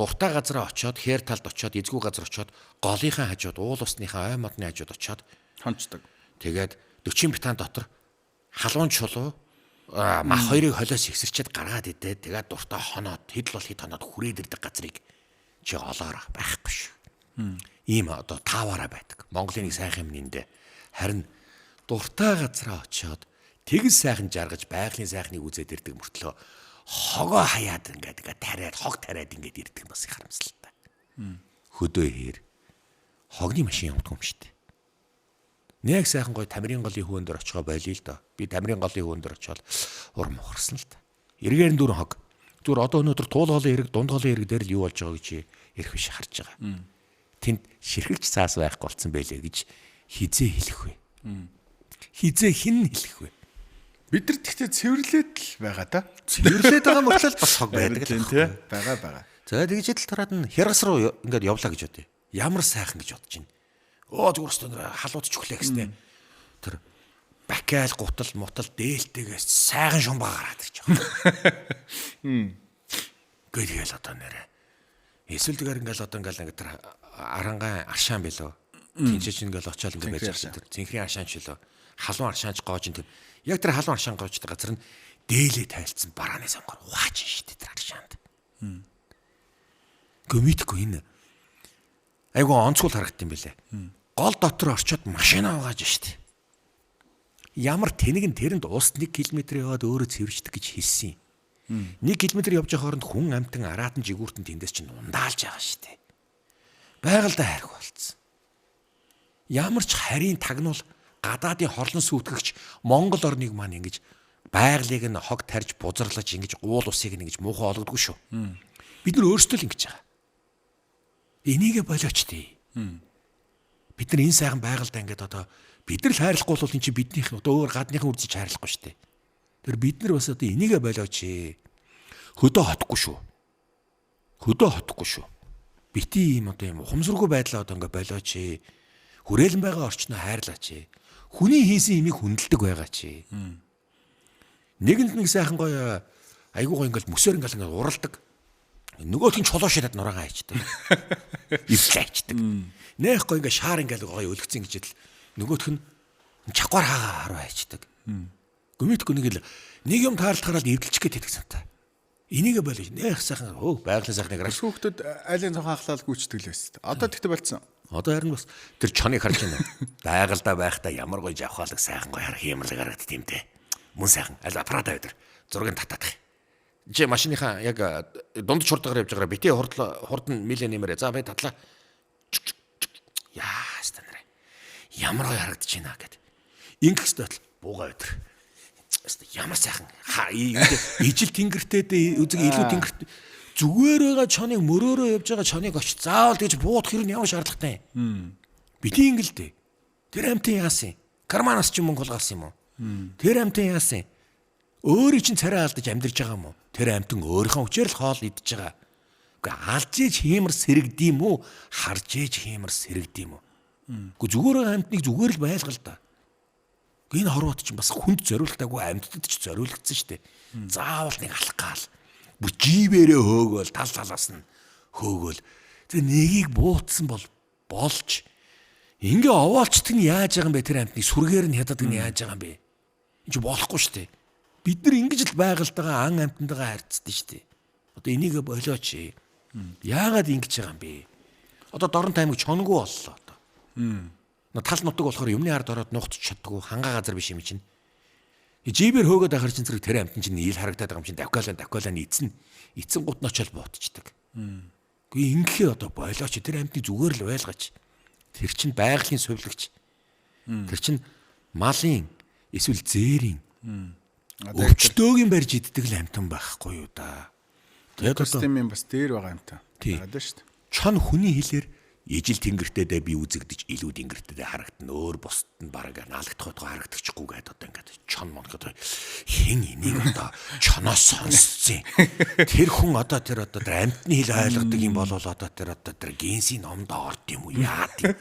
дуртай газараа очиод хээр талд очиод эзгүй газар очиод голынхаа хажууд уул усныхаа ой модны хажууд очиод хонцдог. Тэгээд 40 битаан дотор халуун чулуу мах хоёрыг холиос ихсэрчээд гаргаад идээд тэгээд дуртай хоноод хэд бол хэд хоноод хүрээд ирдэг газрыг чи олоор байхгүй шүү. Ийм одоо тааваараа байдаг. Монголын нэг сайхан юм нэндэ. Харин дуртай газараа очиод тэгс сайхан жаргаж байгалийн сайхныг үзээд ирдэг мөртлөө хогоо хаяад ингээд тариад хог тариад ингээд ирдэг бас их харамсалтай. Хөдөө хээр хогны машин явдаг юм шүү дээ. Нэг сайхан гой тамирын голын хөвөн дээр очихоо байлээ л доо. Би тамирын голын хөвөн дээр очиод урам ухарсан л та. Эргээр нь дөрөн хог. Зүгээр одоо өнөөдөр туул голын эрэг, дунд голын эрэг дээр л юу болж байгааг чи ярих биш харж байгаа. Тэнд ширхэгч цаас байхгүй болцсон байлээ гэж хизээ хэлэх вэ? Хизээ хин хэлэх вэ? Бид нар тэгтээ цэвэрлээд л байгаа та. Цэвэрлээд байгаа мөртлөө бас хог байдаг л тийм байгаа. За тэгж идэл тараад нь хяргас руу ингээд явлаа гэж бодъё. Ямар сайхан гэж бодож байна. Зүгээр өстө халууд ч өглөө гэснээр тэр бакаал гутал мутал дээлтэйгээс сайхан шумбаа гараад ирж байгаа. Гэтэл одоо нэрэ. Эсвэл тэгээр ингээл одоо ингээл тэр арангаа аршаан билүү. Тинчээч ингээл очиод ингээд байж байгаа тэр цэнхрийн аршаан ч билүү. Халуун аршаанч гоож тэр яг тэр халуун аршаан гоождаг газар нь дээлээ тайлцсан барааны сонгор ухаачин шít тэр аршаанд. Гомитгүй энэ. Айгу онцгой харагдсан юм билэ. Гол дотор орчоод машина угааж штэ. Ямар тэнэг нь тэрэнд уст 1 км яваад өөрөө цэвэрчдэг гэж хэлсэн юм. 1 км явж байгаа хооронд хүн амтан араатан жигүүртэн тэндээс чинь ундаалж байгаа штэ. Байгальдаа хайрх болцсон. Ямар ч харийн тагнуул гадаадын хорлон сүйтгэгч Монгол орныг маань ингэж байгалыг нь хог тарж бузарлаж ингэж уул усыг нь ингэж муухай олгодгүй шүү. Бид нар өөрсдөө л ингэж байгаа. Энийгээ болооч тий. Бид нар энэ сайхан байгальдаа ингэж одоо бид нар л хайрлахгүй бол эн чинь биднийх одоо өөр гадныхан үржиж хайрлахгүй шүү дээ. Тэр бид нар бас одоо энийгээ болооч. Хөдөө хотгүй шүү. Хөдөө хотгүй шүү. Бити ийм одоо юм ухамсаргүй байдлаа одоо ингэ болооч. Хүрээлэн байгаа орчноо хайрлаач. Хүний хийсэн имийг хүндэлдэг байгаач. Нэгэнд нэг сайхан гоё айгуу гоё ингээл мөсөр ингээл уралдаг. Нөгөөх нь чулуу ширээд нураагаа хайчдаг. Ивлээ хайчдаг. Нэх гоё ингээ шаар ингээл гоё өлгцэн гэж л нөгөөх нь чаквар хаагаа харуу хайчдаг. Гүмитгүй нэг юм таарлахаараа эвдэлчих гээд идэх сантай. Энийгээ болооч. Нэх сайхан байгалийн сайхныг гаргаж хүүхдүүд айлын цонх хахлал гүйцэтгэл байсан. Одоо тэгтээ болцсон. Одоо харин бас тэр чоныг харж байна. Байгальдаа байхдаа ямар гоё жавхаалаг сайхан гоё хиймэрлэг харагдт юм те. Мөн сайхан аль аппарата өдр зургийг татаадах. Чи машиныхаа яг дунд хурдгаар явж байгаа бити хурдан милийн нэмэрэ. За бай татлаа. Яа станараа. Ямар гоё харагдаж байна гэд. Ингэхстэй л буугаа өдр. Ямар сайхан ижил тэнгэртэй үзэг илүү тэнгэрт зүгээр байгаа чоныг мөрөөрөө явж байгаа чоныг очиж заавал гэж буудах хэрэг ямар шаардлагатай юм. Бити ингэлдэ. Тэр амтын яасан? Карманаас ч мөнгө хулгaalсан юм уу? Тэр амтын яасан? Өөрийн чинь царай алдаж амьдарч байгаа юм уу? Тэр амтан өөрийнхөө хүчээр л хоол идэж байгаа. Гэхдээ алж ээж хиймэр сэрэгдэм үү? Харж ээж хиймэр сэрэгдэм үү? Гэхдээ зүгээр байгаа амтныг зүгээр л байлгал да. Энэ хорвот чинь бас хүнд зориултаагүй амьтдад ч зориулагдсан шүү дээ. Заавал нэг алах гал. Бүр живээрээ хөөгөөл тал талаас нь хөөгөөл. Тэгээ нэгийг буутсан болж ингээ овоолчдаг нь яаж байгаа юм бэ тэр амтны сүргээр нь хятад нь яаж байгаа юм бэ? Энд чинь болохгүй шүү дээ. Бид нар ингэж л байгальтайгаа ан амтнтайгаа харьцдаг шүү дээ. Одоо энийгээ болооч. Яагаад ингэж байгаа юм бэ? Одоо дорн таймыг чонгуу боллоо одоо. Тал нутаг болохоор юмны ард ороод нухч чаддгүй хангаа газар биш юм чинь. Жибэр хөөгөөд ахар чинь зэрэг тэр амтэн чинь ил харагдаад байгаа юм чинь давкалаа эцэн гут ночол буутчихдаг. Гэхдээ ингэхээ одоо болооч тэр амтны зүгээр л байлгаач. Тэр чинь байгалийн сувлагч. Тэр чинь малын эсвэл зээрийн өвчтөөгийн барьж иддэг л амтан байхгүй юу да. Тэгээд системийн бас дээр байгаа амтан. Тэгээд шүү дээ. Чон хүний хэлээр ижил тэнгэртэдээ би үзэгдэж илүү тэнгэртэдээ харагдана. Өөр бусд нь бараг наалагдах харагдчихгүй гэдэг одоо ингээд чон монход хин энийг одоо чоноос сонсцیں۔ Тэр хүн одоо тэр амьтны хэл ойлгодог юм бол одоо тэр генсийн номд орд юм уу яа тийм.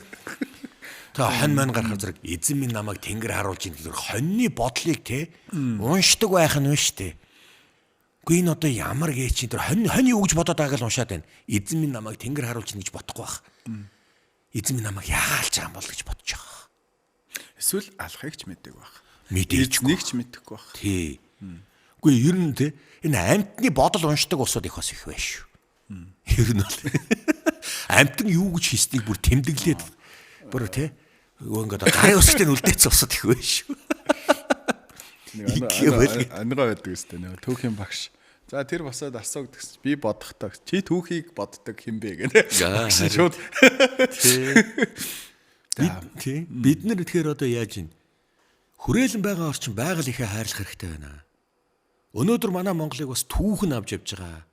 Тэгээ хон мань гарахаар зэрэг эзэн минь намайг тэнгэр харуулж ийн гэхээр хоньны бодлыг те уншдаг байх нь шүү дээ. Гэхдээ энэ одоо ямар гээ чи тэр хонь юу гэж бодоод байгааг л уншаад байна. Эзэн минь намайг тэнгэр харуулж ийн гэж бодохгүй байх. Эзэн минь намайг яагалж байгаа юм бол гэж бодож байгаа. Эсвэл алхахыг ч мэддэг байх. Мэдээч нэг ч мэдэхгүй байх. Тий. Үгүй ер нь те энэ амьтны бодол уншдаг усуд их бас их байна шүү. Ер нь бол амьтан юу гэж хийснийг бүр тэмдэглээд бүр те ингээд гарын устай үлдээсэн усуд их байна шүү. Ангаа байдаг өстэй нэг түүхийн багш. За тэр босоод асуугдагс би бодохдоо чи түүхийг боддог хинбэ гэнэ. Шууд. Тий. Бид нар тэгэхээр одоо яаж ийн хүрээлэн байгаа орчин байгаль ихэ хайрлах хэрэгтэй байна. Өнөөдөр манай Монголыг бас түүхэн авч явж байгаа.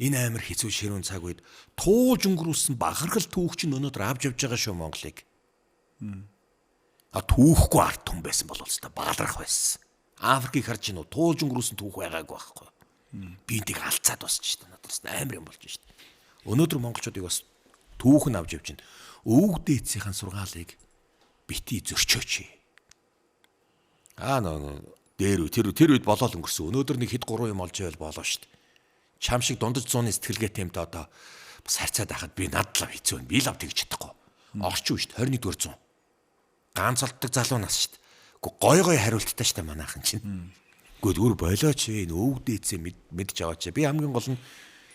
Энэ амар хэцүү ширүүн цаг үед туулж өнгөрүүлсэн бахархал түүх чинь өнөөдөр авч явж байгаа шүү Монголыг. Түүхгүй ард түмэн байсан бол та баалрах байсан. Африкийг харж гинөө туулж өнгөрүүлсэн түүх байгаагүй байхгүй. Би энтийг алцаад босч шүү дээ. Надад амар юм болж шүү дээ. Өнөөдөр монголчуудыг бас түүхэн авч явж байна. Өвөг дээдсийн сургаалыг бити зөрчөөч. Тэр үед болоод өнгөрсөн. Өнөөдөр нэг хэд 3 юм олж байвал болоо шүү дээ. Чам шиг дундаж 100-ны сэтгэлгээтэй юмтай одоо бас харьцаад байхад би надлаа хэцүү байна. Би л авт гэж чадахгүй. Орчин шүү дээ 21-р зуун. Ганц олддог залуу нас шүү дээ. Гой хариулттай шүү дээ манайхан чинь. Гэхдээ зүгээр болооч энэ өвөг дээдсээ мэдж аваач. Би хамгийн гол нь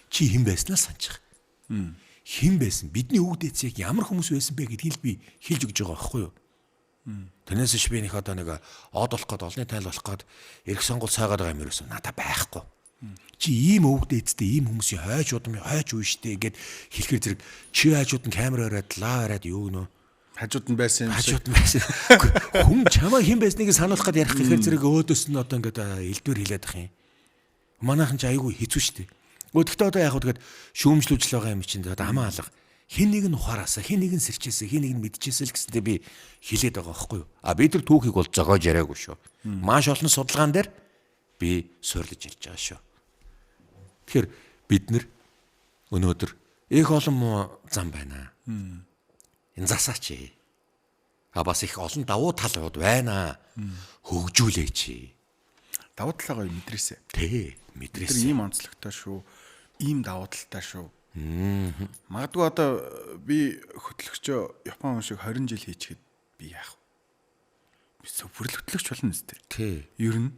чи хэн байснаа санаж байгаа. Хэн байсан? Бидний өвөг дээдсийг ямар хүмүүс байсан бэ гэдгийг л би хэлж өгч байгаа байхгүй юу? Тэрнээс биш би нэг одоо нэг од болох гээд олонний тайл болох гээд эрх сонгол цаагаад байгаа юм ерөөсөө надад байхгүй. Чи ийм өвгдөө эцтэй ийм хүмүүсийн хойч уу штэ гэд хэлэхэр зэрэг чи хажууд нь камер ороод лав ороод юу гэнэ Хажууд нь байсан юм шиг. хажууд нь байсан. Хүн чамаа хэн байсныг сануулах гээд ярих гэхээр зэрэг өөдөөс нь одоо ингээд элдвэр хэлээд ах юм. Манайхан ч айгүй хэцүү штэ. Гэхдээ одоо яг тэгээд шүүмжлүүлж байгаа юм чинь тэгээд амаа алга. Хин нэг нь ухаараасаа, хин нэг нь сэрчээсээ, хин нэг нь мэдчихээсээ л гэсэндээ би хэлээд байгаа байхгүй юу? Бид нар түүхийг бол зогоож яриаггүй шүү. Маш олон судалгаан дээр би суйрлаж ярьж байгаа шүү. Тэгэхээр бид нар өнөөдөр их олон муу зам байна. Энэ засаач. Бас их олон давуу талууд байна. Хөгжүүлээч. Давуу талаа гоё мэдрээсэ. Тий, Тэр мэдрээсэй. ийм онцлогтой шүү. Ийм давуу талтай шүү. Магадгүй одоо би хөтлөгчөө Япон хүн шиг 20 жил хийчихэд би яах вэ? Би супер хөтлөгч болно үстэй. Тий. Ер нь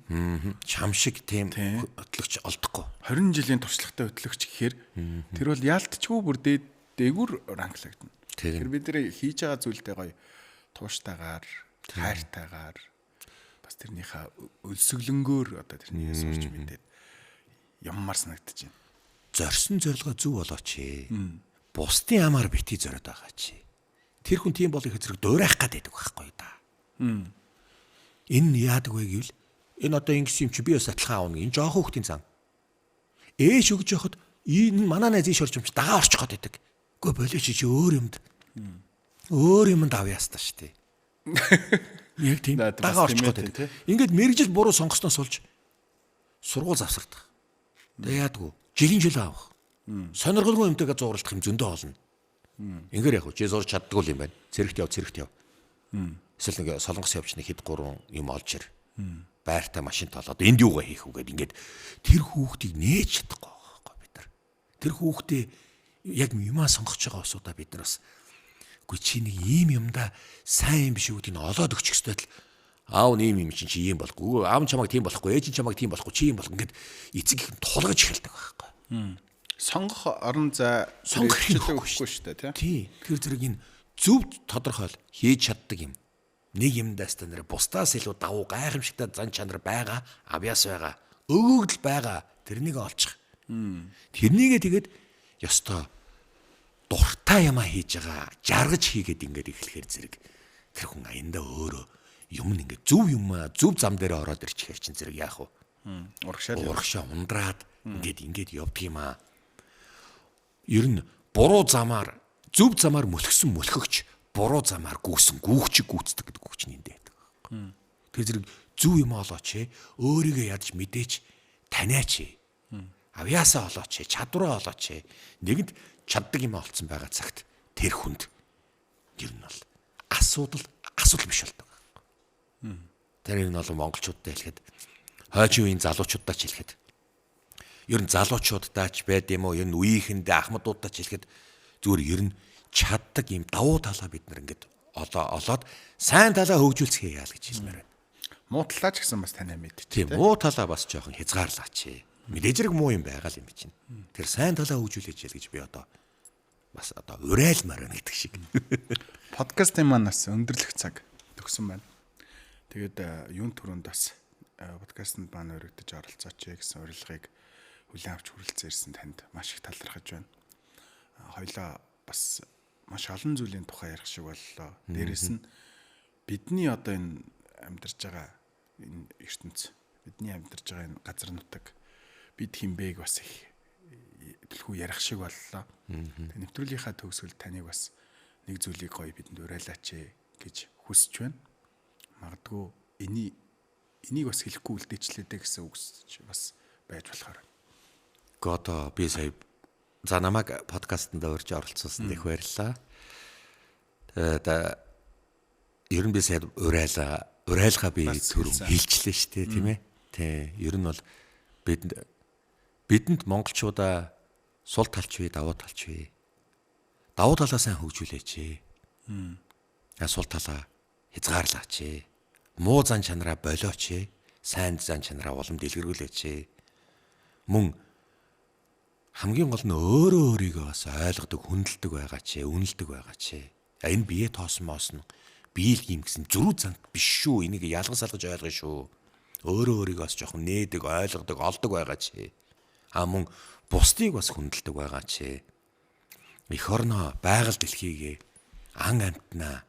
Чам шиг тийм хөтлөгч олдохгүй. 20 жилийн туршлагатай хөтлөгч гэхээр тэр бол яалтчгүй бүр дээгүр ранглагдана. Тийм. Тэр бид нэр хийж байгаа зүйлдээ гоё тууштайгаар, хайртайгаар бас тэрнийхээ өлсгөлөнгөөр одоо тэрнийг сурч мэдээд яммар санагдаж байна. Зорьсон зорилгоо зөв болооч. Бусдын амаар бити зориод байгаа чи. Тэр хүн тийм болох зэрэг дуурайх гэдэг байхгүй да. Энэ яадаг вэ гэвэл энэ одоо ингэсэн юм чи би бас адилхан аавна. Энэ жоохон хүүхдийн зам. Ээж өгж яхад энэ манай найз ийш орж юмч дагаа орчих гээд байдаг. Үгүй болооч чи өөр юмд авьяас та штэ. Яг тийм дагаа орчих гээд байдаг. Ингээд мэрэгжил буруу сонгосноос болж сургууль завсардаг. Тэгээ яадаг вэ? Жилийн жил авах. Сонирхолгүй юмтэйгээ зууралдах юм зөндөө олно. Ингээр яг чи зурж чаддгүй юм байна. Цэрэгт яв. Эсвэл нэг солонгос явж нэг хэд гурван юм олж ир. Байртай машин толоод энд юугаа хийх үгээд ингээд тэр хүүхдийг нээж чадахгүй байхгүй бид нар. Тэр хүүхдээ яг юмаа сонгож байгаа усудаа бид нар бас үгүй чи нэг ийм юмда сайн юм биш үү гэдгийг олоод өгчих ёстой л аав нэм юм чи ийм болохгүй. Аав чамайг тийм болохгүй. Ээж чамайг тийм болохгүй. Чи ийм болох ингээд эцэг их тулгаж эхэлдэг байхгүй. Сонгох орон зай Сонгох юм өгөхгүй шүү дээ, тий. Тэр зэрэг энэ зөв тодорхойл хийж чаддаг юм. Нэг юмдаас та нэр бусдаас илүү давуу гайхамшигтай зан чанар байгаа, авьяас байгаа, өгөөгдөл байгаа. Тэрнийг олчих. Тэрнийгээ тэгээд ёстой дуртай юмаа хийж байгаа, жаргаж хийгээд ингээд эхлэхээр зэрэг тэр хүн аяндаа өөрөө юм ингээд зөв юм зөв зам дээр ороод ирчихэр чинь зэрэг яах вэ? Урагшаа ундраад ингээд явдаг юм аа. Ер нь буруу замаар зөв замаар мөлхсөн мөлхөгч буруу замаар гүйсэн гүүгчиг гүйцдэг гэдэг үг чинь эндээ байдаг. Тэр зэрэг зөв юм олооч, өөрийгөө ядж мэдээч таниач. Авьяасаа олооч, чадвараа олооч. Нэгэнд чаддаг юм олцсон байгаа цагт тэр хүнд ер нь бол асуудал биш болдог. Тэр нь бол монголчуудтай хэлэхэд хойчин үеийн залуучуудтай ч хэлэхэд ер нь залуучуудтай ч байд юм уу ер нь үеийнхэндээ ахмадуудтай ч хэлэхэд зүгээр ер нь чаддаг юм давуу талаа бид нар ингээд олоод сайн талаа хөгжүүлцгээе яа гэж хэлмээр байна. Муу талаа ч гэсэн бас танаа мэдчих. Тийм муу талаа бас жоохон хязгаарлаач. Мэдээж зэрэг муу юм байгаа юм чинь. Тэр сайн талаа хөгжүүлээч гэж би одоо бас урайлмаар байна гэдэг шиг. Подкастын маань бас өндөрлөх цаг төгсөн байна. Тэгээд юун түрүүнд бас подкастт маань өргөдөж оролцооч гэсэн урилгыг хүлээн авч хүрэлцэн ирсэн танд маш их талархаж байна. Хоёлаа бас маш олон зүйлийн тухай ярих шиг боллоо. Дээрээс нь бидний одоо энэ амьдарч байгаа энэ ертөнц, бидний амьдарч байгаа энэ газар нутаг бид хинбэг бас их төлхөө ярих шиг боллоо. Тэг нэвтрүүлгийнхаа төгсгөл таныг бас нэг зүйлийг гоё бидэнд урайлаач гэж хүсэж байна. Магадгүй энийг бас хэлэхгүй үлдээчлээдэ гэсэн үгс бас байж болохоор. Гото би сая за намайг подкастт орж оролцуулсан их баярлалаа. Тэгээд ер нь би сая урайлгаа би түрүүн хэлчихлээ шүү дээ тийм ээ. Тий. Ер нь бол бидэнд монголчуудаа сул талч вэ, давуу талч вэ? Давуу талаа сайн хөгжүүлээч. Сул талаа хязгаарлаач. Муу зан чанараа болооч. Сайн зан чанараа улам дэлгэрүүлээч. Мөн хамгийн гол нь өөрөө өөрийгөө бас ойлгодог, хүндэлдэг байгаа ч, үнэлдэг байгаа ч. Энэ бие тоосмоос нь бие л юм гэсэн зөрүү зант биш шүү. Энийг ялгаж салгаж ойлгоно шүү. Өөрөө өөрийгөө бас жоохон нээдэг, ойлгодог, олдог байгаа ч. Мөн бусдыг бас хүндэлдэг байгаа чи. Эх орноо байгаль дэлхийг ан амтнаа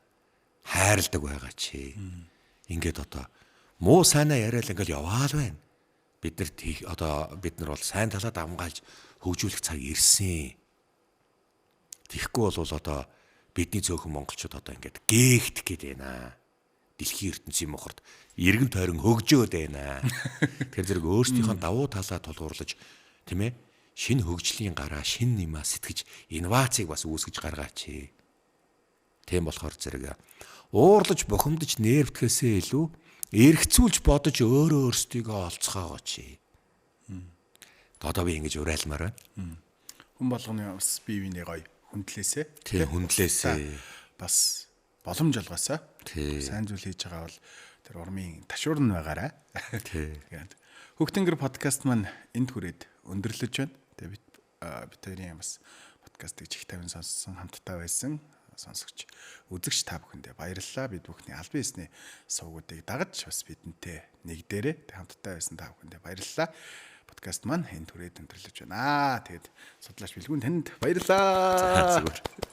хайрладаг байгаа чи. Ингээд одоо муу сайнаа яриад ингээл яваал байна. Бид нар бол сайн талаа давмгаалж хөгжүүлэх цаг ирсэн. Тэгэхгүй бол одоо бидний цөөхөн монголчууд одоо ингээд гээгдэх гээд байна. Дэлхийн ертөнцийн мохорт эргэн тойрон хөгжөөд байна. Тэгэхээр зэрэг өөрсдийнхөө давуу талаа тулгуурлаж тийм ээ шинэ хөгжлийн гараа шинэ юмаа сэтгэж инновацийг бас үүсгэж гаргаач. Тийм болохоор зэрэг уурлаж бухимдаж нервтгэхээсээ илүү эргцүүлж бодож өөрөө өөрсдийгөө олцгоогооч. Одоо би ингэж урайлмаар байна. Хүн болгоны бас бие биенээ гоё хүндлээсэ. Тийм хүндлээсэ. Бас боломж олгоосаа. Тийм. Сайн зүйл хийж байгаа бол тэр урмын ташуурн байгаарай. Тийм. Тэгээд Хөгтөнгөр подкаст маань энд хүрээд өндөрлөж байна. Тэгээд бид хоёрын бас подкастыг чих тавин сонссон хамтдаа байсан сонсогч үзэгч та бүхэндээ баярлалаа. Бид бүхний аль биесний сувгуудыг дагаж бас бидэнтэй нэг дээрээ хамтдаа байсан та бүхэндээ баярлалаа. Подкаст маань энд хүрээд өндөрлөж байна. Тэгээд судлаач Билгүн танд баярлалаа. Зүгээр.